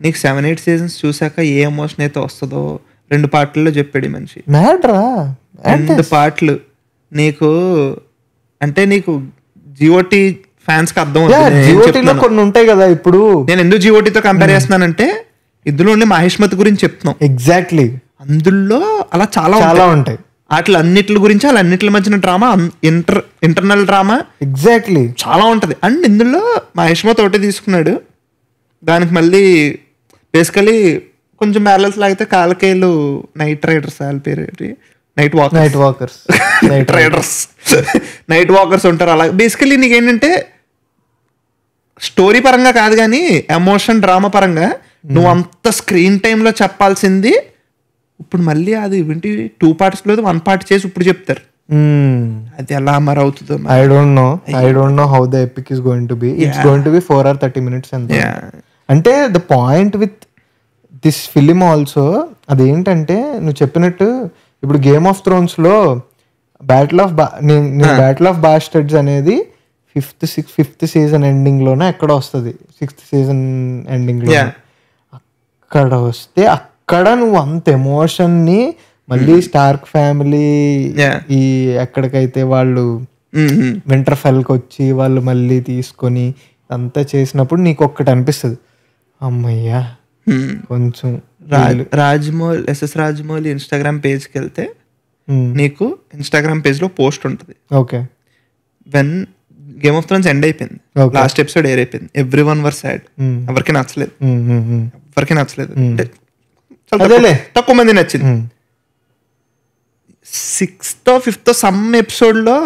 నీకు 7-8 seasons చూసాక ఏ ఎమోషన్ అయితే వస్తుందో 2 పార్ట్లలో చెప్పాడు మనిషి. 2 పార్ట్లు నీకు అంటే నీకు జిఓటి ఫ్యాన్స్ కి అర్థం అవుతుంది. కొన్ని ఉంటాయి కదా. ఇప్పుడు నేను ఎందుకు జిఓటితో కంపేర్ చేస్తున్నానంటే ఇందులో మహేష్మతి గురించి చెప్తున్నాం. ఎగ్జాక్ట్లీ. అందులో అలా చాలా ఉంటాయి. వాటి అన్నిటి గురించి అన్నిటి మధ్యన డ్రామా, ఇంటర్నల్ డ్రామా ఎగ్జాక్ట్లీ చాలా ఉంటది. అండ్ ఇందులో మహేష్మతి ఒకటి తీసుకున్నాడు, దానికి మళ్ళీ బేసికలీ కొంచెం బ్యాలెన్స్ లాగితే కాలకేలు నైట్ రైడర్స్, వాళ్ళ పేరు నైట్ వాకర్స్ ఉంటారు. అలా బేసికలీ నీకేంటంటే స్టోరీ పరంగా కాదు కానీ ఎమోషన్ డ్రామా పరంగా నువ్వు అంత స్క్రీన్ టైంలో చెప్పాల్సింది ఇప్పుడు మళ్ళీ అది 2 parts లేదు 1 part చేసి ఇప్పుడు చెప్తారు. అది ఎలా మరి అవుతుందో I don't know how the epic is going to be. It's going to be 4 or 30 minutes అంతే. అంటే the point with this film also అదేంటంటే నువ్వు చెప్పినట్టు ఇప్పుడు గేమ్ ఆఫ్ థ్రోన్స్ లో బ్యాటిల్ ఆఫ్ బాస్టర్డ్స్ అనేది 5th season ఎండింగ్ లోనే ఎక్కడ వస్తుంది, 6th season ఎండింగ్ లో అక్కడ వస్తే అక్కడ నువ్వు అంత ఎమోషన్ ని మళ్ళీ స్టార్క్ ఫ్యామిలీ ఈ ఎక్కడికైతే వాళ్ళు వింటర్ ఫెల్కి వచ్చి వాళ్ళు మళ్ళీ తీసుకొని అంతా చేసినప్పుడు నీకు ఒక్కటి అనిపిస్తుంది, అమ్మయ్యా కొంచెం. రాజమౌళి ఇన్స్టాగ్రామ్ పేజ్కి వెళ్తే నీకు ఇన్స్టాగ్రామ్ పేజ్ లో పోస్ట్ ఉంటుంది. Okay. When game of Thrones end అయిపోయింది, Okay. లాస్ట్ ఎపిసోడ్ ఎయిర్ అయిపోయింది. ఎవ్రీ వన్ వర్ సాడ్, ఎవరికి నచ్చలేదు, ఎవరికి నచ్చలేదు అంటే చాలా అదేలే. తక్కువ మంది నచ్చింది. 6th or 5th సమ్ ఎపిసోడ్లో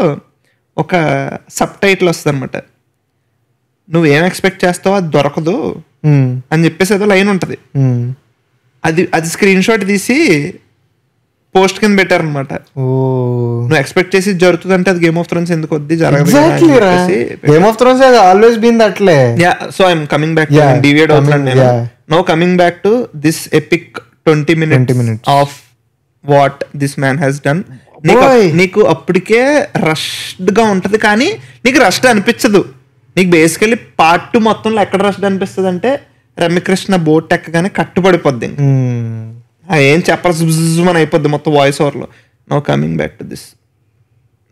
ఒక సబ్ టైటిల్ వస్తుంది అనమాట, నువ్వేం ఎక్స్పెక్ట్ చేస్తావో అది దొరకదు అని చెప్పేసి ఏదో లైన్ ఉంటుంది. అది స్క్రీన్ షాట్ తీసి పోస్ట్ కింద పెట్టారనమాట. నువ్వు ఎక్స్పెక్ట్ చేసి జరుగుతుంది అంటే అది గేమ్ ఆఫ్ థ్రోన్స్ ఎందుకు వద్ది జరగదు. Game of thrones has always been that లే. So I'm coming back deviate అవుతున్నాను నేను. Now coming back to this epic 20 minutes of what this man has done. నీకు అప్పటికే రష్డ్ గా ఉంటది, కానీ నీకు రష్డ్ అనిపించదు. నీకు బేసికలీ పార్ట్ 2 మొత్తంలో ఎక్కడ రష్డ్ అనిపిస్తుంది అంటే రమ్యకృష్ణ బోట్ ఎక్కగానే కట్టుబడిపోద్ది, ఏం చెప్పాల్సి అయిపోద్ది మొత్తం వాయిస్ ఓవర్లో. Now coming back to this,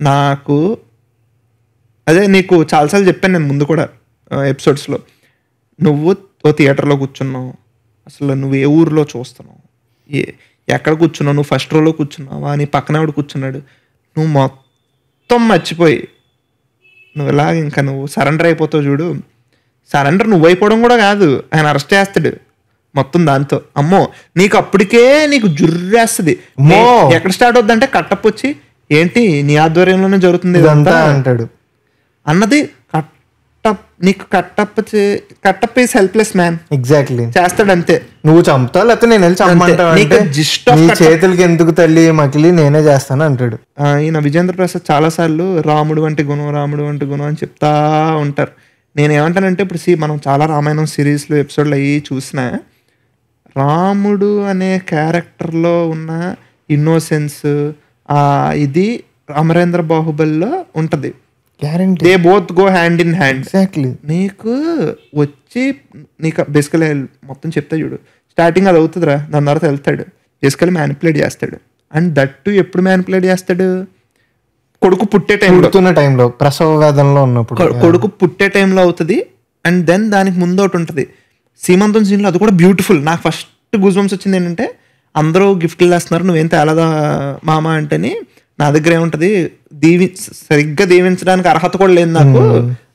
నాకు అదే నీకు చాలాసార్లు చెప్పాను నేను ముందు కూడా ఎపిసోడ్స్లో, నువ్వు ఓ థియేటర్లో కూర్చున్నావు, అసలు నువ్వు ఏ ఊర్లో చూస్తున్నావు, ఎక్కడ కూర్చున్నావు, నువ్వు ఫస్ట్ రోలో కూర్చున్నావా, నీ పక్కన ఆవిడ కూర్చున్నాడు, నువ్వు మొత్తం మర్చిపోయి నువ్వు ఇలాగ ఇంకా నువ్వు సరెండర్ అయిపోతావు చూడు. సరెండర్ నువ్వు అయిపోవడం కూడా కాదు, ఆయన అరెస్ట్ చేస్తాడు మొత్తం దాంతో. అమ్మో నీకు అప్పటికే నీకు జుర్రేస్తుంది. ఎక్కడ స్టార్ట్ అవుద్ది అంటే కట్టప్ వచ్చి ఏంటి నీ ఆధ్వర్యంలోనే జరుగుతుంది ఇదంతా అంటాడు అన్నది. నీకు కట్టప్ ఈస్ హెల్ప్లెస్ మ్యాన్. ఎగ్జాక్ట్లీ చేస్తాడు అంతే. నువ్వు చంపుతావు లేకపోతే నేను వెళ్ళి చంపమంటావు, నీ చేతులకి ఎందుకు తల్లి మకిలి నేనే చేస్తాను అంటాడు. ఈయన విజేంద్ర ప్రసాద్ చాలా సార్లు రాముడు వంటి గుణం అని చెప్తా ఉంటారు. నేను ఏమంటానంటే ఇప్పుడు మనం చాలా రామాయణం సిరీస్లో ఎపిసోడ్లు అయ్యి చూసిన రాముడు అనే క్యారెక్టర్లో ఉన్న ఇన్నోసెన్స్ ఇది అమరేంద్ర బాహుబలిలో ఉంటది. They both go hand in hand. Exactly. నీకు వచ్చి నీకు బేసికలీ మొత్తం చెప్తా చూడు, స్టార్టింగ్ అది అవుతుందిరా, దాని తర్వాత వెళ్తాడు బేసికలీ మ్యానిపులేట్ చేస్తాడు. అండ్ దట్టు ఎప్పుడు మ్యానిపులేట్ చేస్తాడు, కొడుకు పుట్టే టైంలో ప్రసవ వేదనలో ఉన్నప్పుడు, కొడుకు పుట్టే టైంలో అవుతుంది. అండ్ దెన్ దానికి ముందు ఒకటి ఉంటుంది సీమంతం సీన్లో, అది కూడా బ్యూటిఫుల్. నాకు ఫస్ట్ గూజ్బంప్స్ వచ్చింది ఏంటంటే అందరూ గిఫ్ట్లు వేస్తున్నారు, నువ్వేం తేలదా మామ అంటేని, నా దగ్గర ఏముంటుంది సరిగ్గా దీవించడానికి అర్హత కూడా లేదు నాకు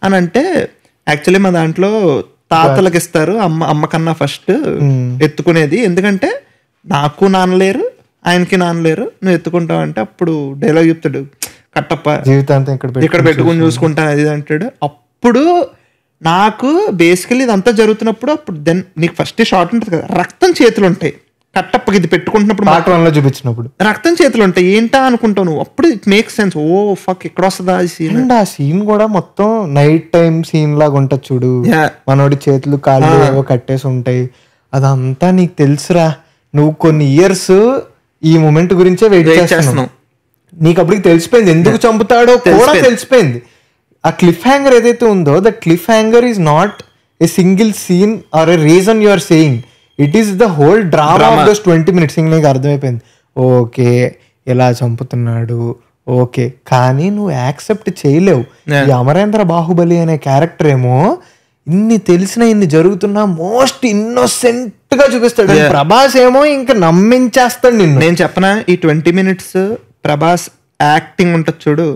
అని అంటే, యాక్చువల్లీ మా దాంట్లో తాతలకు ఇస్తారు, అమ్మ కన్నా ఫస్ట్ ఎత్తుకునేది, ఎందుకంటే నాకు నాన్నలేరు ఆయనకి నాన్నలేరు, నువ్వు ఎత్తుకుంటావు అంటే అప్పుడు డైలాగ్ చెప్తాడు కట్టప్ప, జీవితాంతం ఇక్కడ పెట్టుకుని చూసుకుంటాను అది అంటాడు. అప్పుడు నాకు బేసికలీ ఇదంతా జరుగుతున్నప్పుడు అప్పుడు దెన్ నీకు ఫస్ట్ షార్ట్ ఉంటుంది కదా, రక్తం చేతులు ఉంటాయి కట్టప్పకి ఇది పెట్టుకుంటున్నప్పుడు చూపించినప్పుడు రక్తం చేతులు ఉంటాయి, ఏంటా అనుకుంటావు నువ్వు, అప్పుడు it make sense. Oh fuck ఎక్కడ వస్తుందా ఈ సీన్. అండ్ ఆ సీన్ కూడా మొత్తం నైట్ టైం సీన్ లాగా ఉంటుంది చూడు, మనోడి చేతులు కాళ్ళు ఏవో కట్టేసి ఉంటాయి, అదంతా నీకు తెలుసురా. నువ్వు కొన్ని ఇయర్స్ ఈ మూమెంట్ గురించే వెయిట్ చేస్తున్నావు, నీకు అప్పటికి తెలిసిపోయింది ఎందుకు చంపుతాడో కూడా తెలిసిపోయింది. ఆ క్లిఫ్ హ్యాంగర్ ఏదైతే ఉందో, the cliffhanger is not a single scene or a reason you are saying, it is the whole drama of those 20 minutes. నీకు అర్థమైపోయింది, ఓకే ఇలా చంపుతున్నాడు ఓకే, కానీ నువ్వు యాక్సెప్ట్ చేయలేవు. ఈ అమరేంద్ర బాహుబలి అనే క్యారెక్టర్ ఏమో ఇన్ని తెలిసిన ఇన్ని జరుగుతున్నా మోస్ట్ ఇన్నోసెంట్ గా చూపిస్తాడు, ప్రభాస్ ఏమో ఇంకా నమ్మించేస్తాడు నిన్ను. నేను చెప్పనా ఈ 20 minutes ప్రభాస్ యాక్టింగ్ ఉంటుంది చూడు,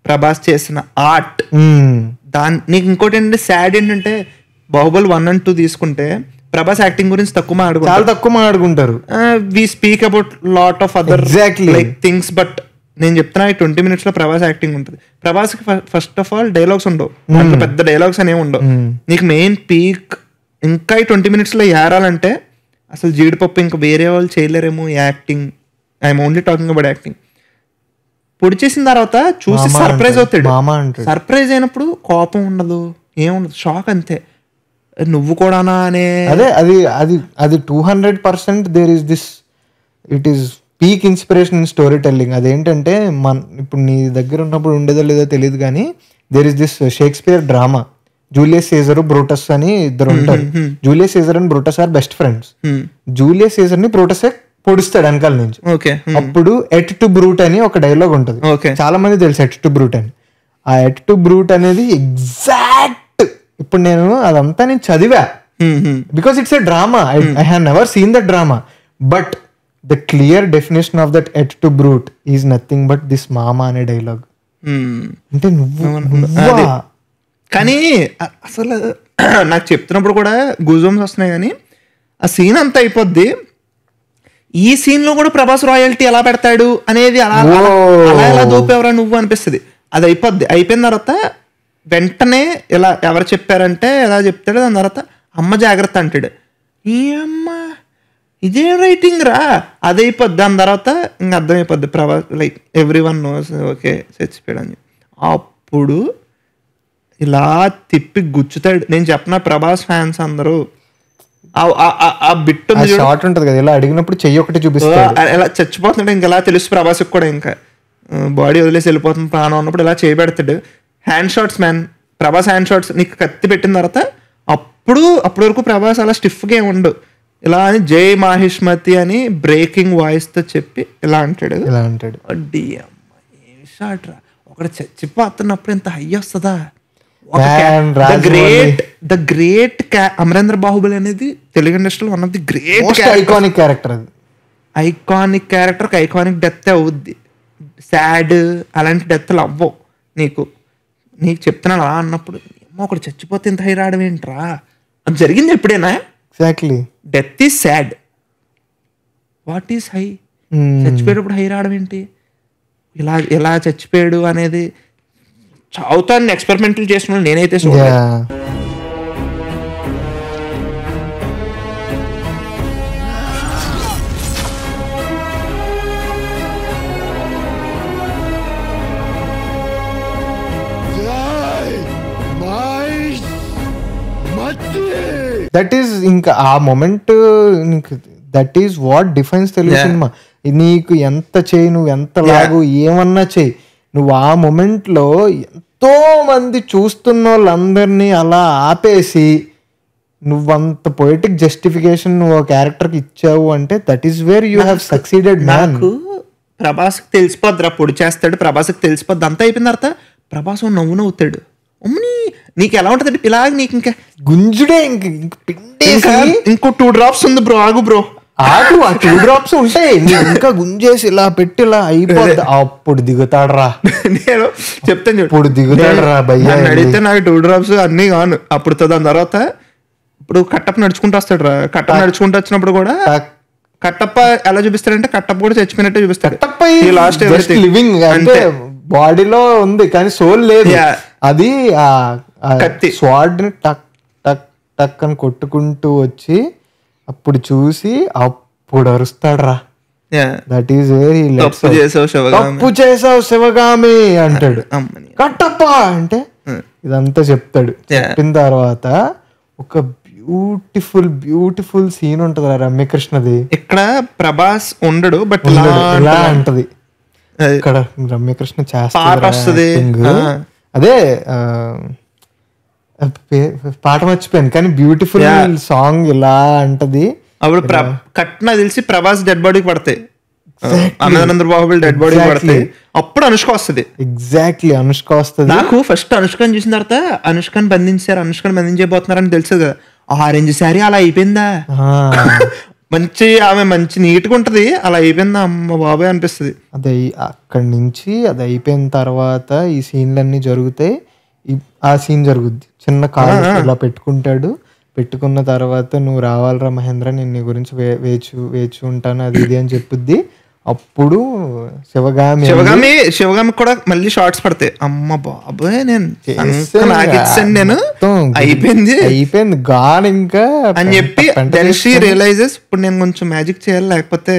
ప్రభాస్ చేసిన ఆర్ట్, దాని నీకు ఇంకోటి ఏంటంటే సాడ్ ఏంటంటే బాహుబలి 1 and 2 తీసుకుంటే ప్రభాస్ యాక్టింగ్ గురించి చాలా తక్కువ మాట్లాడుకుంటారు. We speak about lot of other like things, but నేను చెప్తున్నా ఈ 20 minutes లో ప్రభాస్ యాక్టింగ్ ఉంటుంది. ప్రభాస్ కి ఫస్ట్ ఆఫ్ ఆల్ డైలాగ్స్ ఉండవు, అంటే పెద్ద డైలాగ్స్ అనేవి ఉండవు. నీకు మెయిన్ పీక్ ఇంకా ఈ 20 minutes లో ఏరాలంటే అసలు జీడిపప్పు ఇంకా వేరే వాళ్ళు చేయలేరేమో acting. I'm only talking about acting. పొడి చేసిన తర్వాత చూసి సర్ప్రైజ్ అవుతాడు. సర్ప్రైజ్ అయినప్పుడు కోపం ఉండదు, ఏముండదు, షాక్ అంతే. నువ్వు కూడానా అనే అది 200% there is this, it is peak inspiration in story telling. అదేంటంటే ఇప్పుడు నీ దగ్గర ఉన్నప్పుడు ఉండేదో లేదో తెలియదు కానీ there is this Shakespeare drama, Julius Caesar Brutus అని ఇద్దరు ఉంటారు. Julius Caesar and Brutus are best friends. Julius Caesar ని బ్రూటస్ పొడుస్తాడు వెనకాల నుంచి. అప్పుడు ఎట్ టు బ్రూట్ అని ఒక డైలాగ్ ఉంటుంది, చాలా మంది తెలుసు ఎట్ టు బ్రూట్ అని. ఆ ఎట్ టు బ్రూట్ అనేది ఎగ్జాక్ట్ ఇప్పుడు నేను అదంతా నేను చదివా, because it's a drama. I have never seen that drama, but the clear definition of that et tu Brute is nothing but this మామా అనే డైలాగ్. అంటే నువ్వు కానీ అసలు నాకు చెప్తున్నప్పుడు కూడా గూజూమ్స్ వస్తున్నాయి. కానీ ఆ సీన్ అంతా అయిపోద్ది. ఈ సీన్ లో కూడా ప్రభాస్ రాయల్టీ ఎలా పెడతాడు అనేది అలా ఎలా దూపేవరా నువ్వు అనిపిస్తుంది. అది అయిపోద్ది. అయిపోయిన తర్వాత వెంటనే ఇలా ఎవరు చెప్పారంటే ఎలా చెప్తాడు, దాని తర్వాత అమ్మ జాగ్రత్త అంటాడు. ఈ అమ్మ ఇదేం రైటింగ్ రా, అది అయిపోద్ది. దాని తర్వాత ఇంక అర్థమైపోద్ది Prabhas like everyone knows okay చచ్చిపోయాడు అని. అప్పుడు ఇలా తిప్పి గుచ్చుతాడు. నేను చెప్పిన ప్రభాస్ ఫ్యాన్స్ అందరూ ఆ బిట్ షార్ట్ ఉంటుంది కదా, ఇలా అడిగినప్పుడు చెయ్యి ఒకటి చూపిస్తాడు, ఇలా చచ్చిపోతున్నాడు. ఇంకా ఇలా తెలుసు ప్రభాస్కి కూడా, ఇంకా బాడీ వదిలేసి వెళ్ళిపోతుంది ప్రాణం ఉన్నప్పుడు ఇలా చేయబెడతాడు. Hand shots man, Prabhas hand shots నీకు కత్తి పెట్టిన తర్వాత అప్పటి వరకు ప్రభాస్ అలా స్టిఫ్గా ఏమి ఉండు. ఇలా అని జై మాహిష్మతి అని బ్రేకింగ్ వాయిస్తో చెప్పి ఇలా అంటాడు. అడ్డీ అమ్మ ఏం షాట్ రా, ఒకటి చచ్చిపోతున్నప్పుడు ఇంత హై వస్తుందా. ద గ్రేట్ అమరేంద్ర బాహుబలి అనేది తెలుగు ఇండస్ట్రీలో one of the great iconic character. అది ఐకానిక్ క్యారెక్టర్, ఐకానిక్ డెత్ అవుద్ది. సాడ్ అలాంటి డెత్లు అవ్వవు నీకు చెప్తున్నాను. అలా అన్నప్పుడు ఒకటి చచ్చిపోతే ఇంత హై రావడం ఏంట్రా, అది జరిగింది ఎప్పుడైనా? Exactly. Death is sad, what is high? చచ్చిపోయేటప్పుడు హై రావడం ఏంటి? ఇలా చచ్చిపోయాడు అనేది చావుతాన్ని ఎక్స్పెరిమెంట్లు చేసిన నేనైతే చూడలేదు. దట్ ఈస్ ఇంకా ఆ moment, that is what defines Telugu cinema. నీకు ఎంత చేయి, నువ్వు ఎంత లాగు ఏమన్నా చేయి, నువ్వు ఆ మొమెంట్లో ఎంతో మంది చూస్తున్న వాళ్ళందరినీ అలా ఆపేసి నువ్వంత పొయిటిక్ జస్టిఫికేషన్ నువ్వు క్యారెక్టర్కి ఇచ్చావు అంటే that is where you have succeeded. నాకు ప్రభాస్కి తెలిసిపోద్దిరా, పొడి చేస్తాడు, ప్రభాస్కి తెలిసిపోద్ది. అంతా అయిపోయిన తర్వాత ప్రభాస్ నవ్వుతాడు. అమ్మని నీకు ఎలా ఉంటుంది ఇలాగ, నీకు ఇంకా గుంజుడే ఇంకో 2 drops ఉంది బ్రో, ఆగు బ్రో, ఆగు. ఆ 2 drops ఉంటాయి, ఇంకా గుంజేసి ఇలా పెట్టి ఇలా అయిపోద్ది. అప్పుడు దిగుతాడరా, నేను చెప్తాను చూడు, ఇప్పుడు దిగుతాడరా భయ్యా. అడిగితే నాకు 2 drops అన్ని కాను. అప్పుడు దాని తర్వాత ఇప్పుడు కట్టప్ప నడుచుకుంటూ వస్తాడు రా. కట్టప్ప నడుచుకుంటూ వచ్చినప్పుడు కూడా కట్టప్ప ఎలా చూపిస్తాడంటే కట్టప్ప కూడా చచ్చిపోయినట్టే చూపిస్తాడు. లాస్ట్ లివింగ్ అంటే బాడీలో ఉంది కానీ సోల్ లేదు. అది స్వాడ్ ని టక్ టక్ టక్ అని కొట్టుకుంటూ వచ్చి అప్పుడు చూసి అప్పుడు అరుస్తాడు రా. దట్ ఈస్ వెరీ తప్పు చేసావు శివగామి అంటాడు. కట్టప్ప అంటే ఇదంతా చెప్తాడు. చెప్పిన తర్వాత ఒక బ్యూటిఫుల్ సీన్ ఉంటది రమ్యకృష్ణది. ఇక్కడ ప్రభాస్ ఉండడు బట్ ఇలా అంటది. ఇక్కడ రమ్యకృష్ణ చేస్తుంది. అదే పాట మర్చిపోయాను కానీ బ్యూటిఫుల్ సాంగ్ ఇలా అంటది. అప్పుడు కట్న తెలిసి ప్రభాస్ డెడ్ బాడీకి పడతాయి, అమరేంద్ర బాహుబలి డెడ్ బాడీ పడతాయి. అప్పుడు అనుష్క వస్తుంది. ఎగ్జాక్ట్లీ అనుష్క వస్తుంది. నాకు ఫస్ట్ అనుష్కని చూసిన తర్వాత అనుష్కని బంధించబోతున్నారని తెలుసు కదా. ఆరెంజ్ శారీ అలా అయిపోయిందా, ఆమె మంచి నీట్గా ఉంటది, అలా అయిపోయిందా అమ్మ బాబాయ్ అనిపిస్తుంది. అది అక్కడి నుంచి అది అయిపోయిన తర్వాత ఈ సీన్లన్నీ జరుగుతాయి. ఆ సీన్ జరుగుద్ది, చిన్న కాలు ఇలా పెట్టుకుంటాడు. పెట్టుకున్న తర్వాత నువ్వు రావాలరా మహేంద్ర, నేను నీ గురించి వేచి ఉంటాను అది ఇది అని చెప్పుద్ది. అప్పుడు శివగామి కూడా మళ్ళీ షార్ట్స్ పడతాయి. అమ్మ బాబాయ్ నేను అయిపోయింది గాన్ ఇంకా అని చెప్పి రియలైజెస్ ఇప్పుడు నేను కొంచెం మ్యాజిక్ చేయాలి, లేకపోతే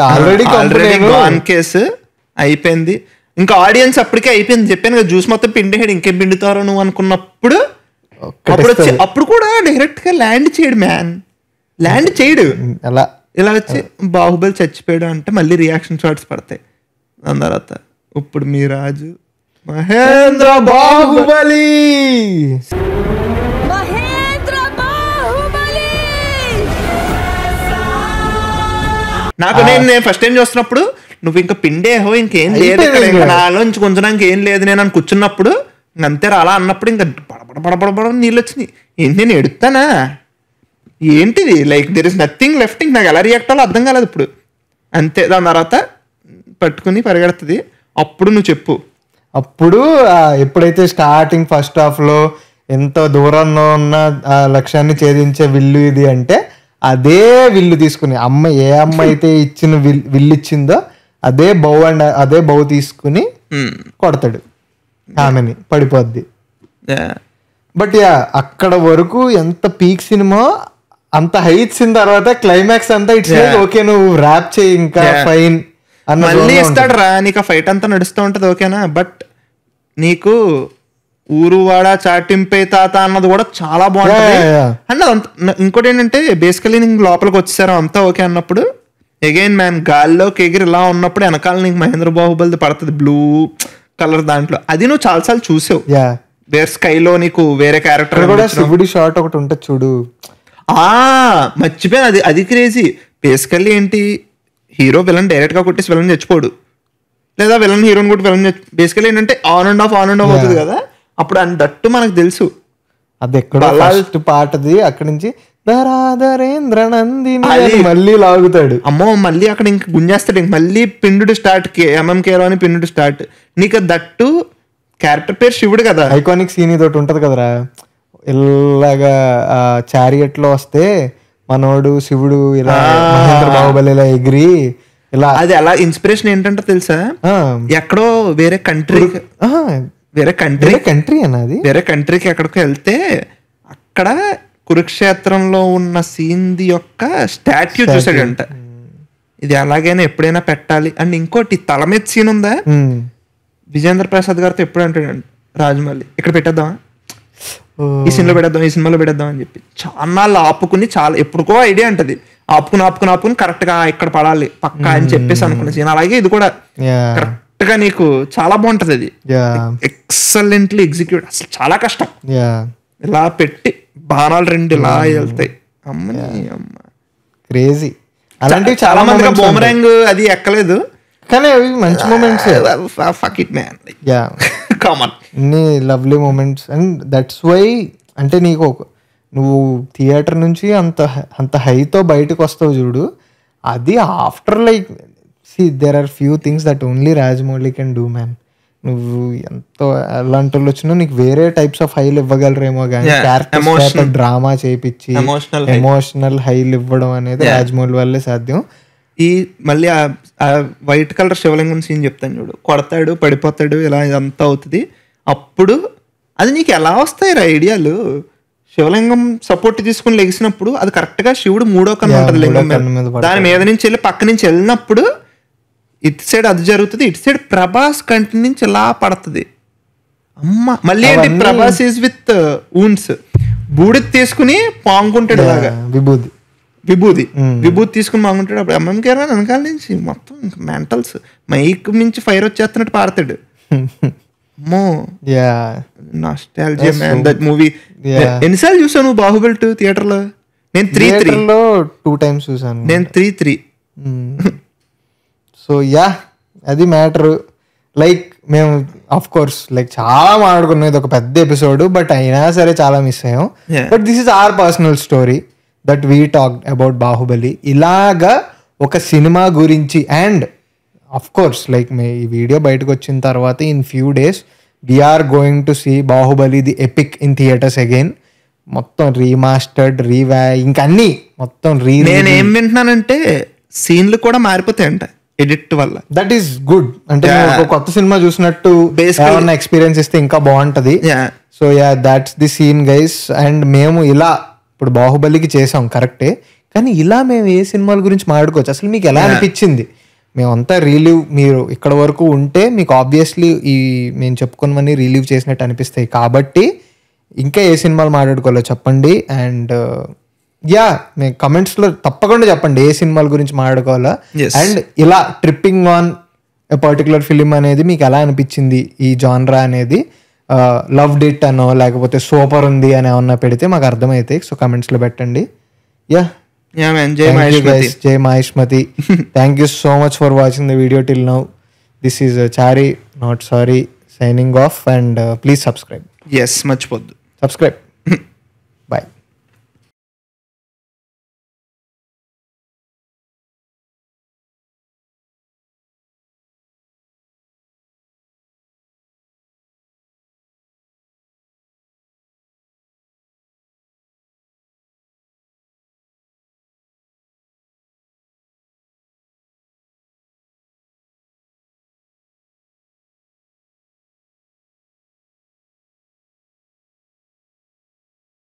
ఆల్రెడీ గాన్ కేసు అయిపోయింది. ఇంకా ఆడియన్స్ అప్పటికే అయిపోయింది. చెప్పాను కదా జ్యూస్ మొత్తం పిండిహాడు, ఇంకేం పిండుతారో నువ్వు అనుకున్నప్పుడు అప్పుడు కూడా డైరెక్ట్ గా ల్యాండ్ చేయడు మ్యాన్, ల్యాండ్ చేయడు. ఇలా వచ్చి బాహుబలి చచ్చిపోయాడు అంటే మళ్ళీ రియాక్షన్ షాట్స్ పడతాయి. దాని తర్వాత ఇప్పుడు మీ రాజు మహేంద్ర బాహుబలి నాకు నేను ఫస్ట్ టైం చూస్తున్నప్పుడు నువ్వు ఇంకా పిండేహో ఇంకేం లేదు నాలోంచి కొంచెం ఇంకేం లేదు నేను అని కూర్చున్నప్పుడు అంతే అలా అన్నప్పుడు ఇంకా పడపడ నీళ్ళు వచ్చినాయి. ఏంటి నేను ఎడుతానా ఏంటిది, like there is nothing left. ఇంక నాకు ఎలా రియాక్ట్ అవ్వాలో అర్థం కాలేదు ఇప్పుడు. అంతే దాని తర్వాత పట్టుకుని పరిగెడుతుంది. అప్పుడు నువ్వు చెప్పు, అప్పుడు ఎప్పుడైతే స్టార్టింగ్ ఫస్ట్ హాఫ్ లో ఎంత దూరంలో ఉన్న ఆ లక్ష్యాన్ని ఛేదించే విల్లు ఇది అంటే అదే విల్లు తీసుకుని ఏ అమ్మ అయితే ఇచ్చిన విల్లు ఇచ్చిందో అదే బౌ తీసుకుని కొడతాడు ఆమెని, పడిపోద్ది. బట్ అక్కడ వరకు ఎంత పీక్ సినిమా, అంత హైట్స్ ఇన్ తర్వాత క్లైమాక్స్ అంతా ఇట్స్ ఓకే నువ్వు ర్యాప్ చేయి ఇంకా ఫైన్ అన్న మళ్ళీ ఇస్తాడు రా నీకు. ఆ ఫైట్ అంతా నడుస్తూ ఉంటది ఓకేనా, బట్ నీకు ఊరువాడ చాటింపే తాత అన్నది కూడా చాలా బాగుంటుంది. అండ్ ఇంకోటి ఏంటంటే బేసికలీ నీకు లోపలికి వచ్చేసారు అంతా ఓకే అన్నప్పుడు అగైన్ మ్యాన్ గాల్లోకి ఎగిరి ఇలా ఉన్నప్పుడు వెనకాల నీకు మహేంద్ర బాహుబలి పడుతుంది బ్లూ కలర్ దాంట్లో. అది నువ్వు చాలాసార్లు చూసావు. వేరే స్కైలో నీకు వేరే క్యారెక్టర్ కూడా శివుడి షాట్ ఒకటి ఉంటుంది చూడు. మర్చిపోయాను, అది క్రేజీ. బేసికల్లీ ఏంటి, హీరో విలన్ డైరెక్ట్ గా కొట్టేసి విలన్ చచ్చిపోడు, లేదా విలన్ హీరోని కొట్టి విలన్ బేసికల్లీ ఏంటంటే ఆన్ అండ్ ఆఫ్ అవుతుంది కదా. అప్పుడు దట్టు మనకు తెలుసు అది ఎక్కడో ఫస్ట్ పాటది, అక్కడి నుంచి ధరాధరేంద్ర నందిని మళ్ళీ లాగుతాడు. అమ్మో మళ్ళీ అక్కడ ఇంక గుంజేస్తాడు, ఇంక మళ్ళీ పిండుడు స్టార్ట్, ఎంఎంకేలో అని పిండుడు స్టార్ట్. నీకు దట్టు క్యారెక్టర్ పేరు శివుడు కదా. ఐకానిక్ సీన్ ఇదొకటి ఉంటది కదరా, ఇలాగా చారియట్ లో వస్తే మనోడు శివుడు ఇలా మహేంద్ర బాహుబలి ఇలా ఎగిరి ఇలా. అది అలా ఇన్స్పిరేషన్ ఏంటంటే తెలుసా, ఎక్కడో వేరే కంట్రీకి ఎక్కడికో వెళ్తే అక్కడ కురుక్షేత్రంలో ఉన్న సీన్ది యొక్క స్టాట్యూ చూసాడంట. ఇది అలాగైనా ఎప్పుడైనా పెట్టాలి. అండ్ ఇంకోటి తల మీద సీన్ ఉందా, విజేంద్ర ప్రసాద్ గారితో ఎప్పుడు అంటాడు రాజమౌళి ఇక్కడ పెట్టేద్దామా, ఈ సినిమాలో పెట్టేద్దాం అని చెప్పి చాలా ఆపుకుని, చాలా ఎప్పుడుకో ఐడియా ఉంటది, ఆపుకుని కరెక్ట్ గా ఇక్కడ పడాలి పక్కా అని చెప్పేసి అనుకున్న సీన్. అలాగే ఇది కూడా కరెక్ట్ గా నీకు చాలా బాగుంటది. అది ఎక్సలెంట్లీ ఎగ్జిక్యూట్, అసలు చాలా కష్టం. ఇలా పెట్టి బాణాలు రెండు ఇలా వెళ్తాయి. అమ్మ క్రేజీ. అలాంటివి చాలా మందిగా బూమరాంగ్ అది ఎక్కలేదు, కానీ అవి మంచి moments. Fuck it man, come on అన్ని lovely moments. And that's why అంటే నువ్వు థియేటర్ నుంచి అంత హైతో బయటకు వస్తావు చూడు, అది after like there are few things that only Rajamouli can do man. నువ్వు ఎంతో అలాంటి వాళ్ళు వచ్చినా నీకు వేరే టైప్స్ ఆఫ్ హైలు ఇవ్వగలరేమో కానీ క్యారెక్టర్ డ్రామా చేయించి ఎమోషనల్ హైలు ఇవ్వడం అనేది రాజమౌళి వల్లే సాధ్యం. ఈ మళ్ళీ ఆ వైట్ కలర్ శివలింగం సీన్ చెప్తాను చూడు, కొడతాడు పడిపోతాడు ఇలా ఇదంతా అవుతుంది. అప్పుడు అది నీకు ఎలా వస్తాయి రా ఐడియాలు, శివలింగం సపోర్ట్ తీసుకుని లెగిసినప్పుడు అది కరెక్ట్ గా శివుడు మూడో కన్ను ఉంటుంది లింగం మీద, దాని మీద నుంచి వెళ్ళి పక్క నుంచి వెళ్ళినప్పుడు ఇటు సైడ్ అది జరుగుతుంది, ఇటు సైడ్ ప్రభాస్ కంటి నుంచి ఇలా పడుతుంది. అమ్మ మళ్ళీ ఏంటి, ప్రభాస్ ఈజ్ విత్ ఊన్స్, బూడిది తీసుకుని పాంగుంటాడు ఇలాగా, విభూది తీసుకుని మాగుంటాడు. అప్పుడు ఎంఎంకేరా వెనకాల నుంచి మొత్తం మెంటల్స్ మైక్ నుంచి ఫైర్ వచ్చేస్తున్నట్టు పాడతాడు. అమ్మో నాస్టాల్జియా మ్యాన్ దట్ మూవీ. ఎన్నిసార్లు చూసావు నువ్వు బాహుబలి 2 థియేటర్ లో? నేను 2 times చూసాను. నేను 3. సో అది మ్యాటర్. లైక్ మేము ఆఫ్ కోర్స్ లైక్ చాలా మాట్లాడుకున్నది ఒక పెద్ద ఎపిసోడ్, బట్ అయినా సరే చాలా మిస్ అయ్యాం. But this is our personal story that we talk about Baahubali. ఇలాగా ఒక సినిమా గురించి. అండ్ అఫ్ కోర్స్ లైక్ ఈ వీడియో బయటకు వచ్చిన తర్వాత in few days we're going to see Baahubali the epic in theatres again. మొత్తం రీమాస్టర్డ్ ఇంకన్నీ మొత్తం నేనేం వింటున్నానంటే సీన్లు కూడా మారిపోతాయంట ఎడిట్ వల్ల. That is good. అంటే కొత్త సినిమా చూసినట్టు ఎక్స్పీరియన్స్ ఇస్తే ఇంకా బాగుంటది. So that's the scene guys. And మేము ఇలా ఇప్పుడు బాహుబలికి చేసాం కరెక్టే, కానీ ఇలా మేము ఏ సినిమాల గురించి మాట్లాడుకోవచ్చు. అసలు మీకు ఎలా అనిపించింది? మేమంతా రిలీవ్, మీరు ఇక్కడ వరకు ఉంటే మీకు ఆబ్వియస్లీ ఈ మేము చెప్పుకున్నవన్నీ రిలీవ్ చేసినట్టు అనిపిస్తాయి. కాబట్టి ఇంకా ఏ సినిమాలు మాట్లాడుకోవాలో చెప్పండి. అండ్ మీ కమెంట్స్ లో తప్పకుండా చెప్పండి ఏ సినిమాల గురించి మాట్లాడుకోవాలా. అండ్ ఇలా tripping on a particular film అనేది మీకు ఎలా అనిపించింది, ఈ జాన్రా అనేది లవ్డ్ ఇట్ అనో లేకపోతే సూపర్ ఉంది అని ఏమన్నా పెడితే మాకు అర్థమైతే. సో కమెంట్స్ లో పెట్టండి. జై Mahishmati. Thank you so much for watching the video till now. This is Chari not sorry signing off. And please subscribe. మర్చిపోద్దు సబ్స్క్రైబ్. బాయ్.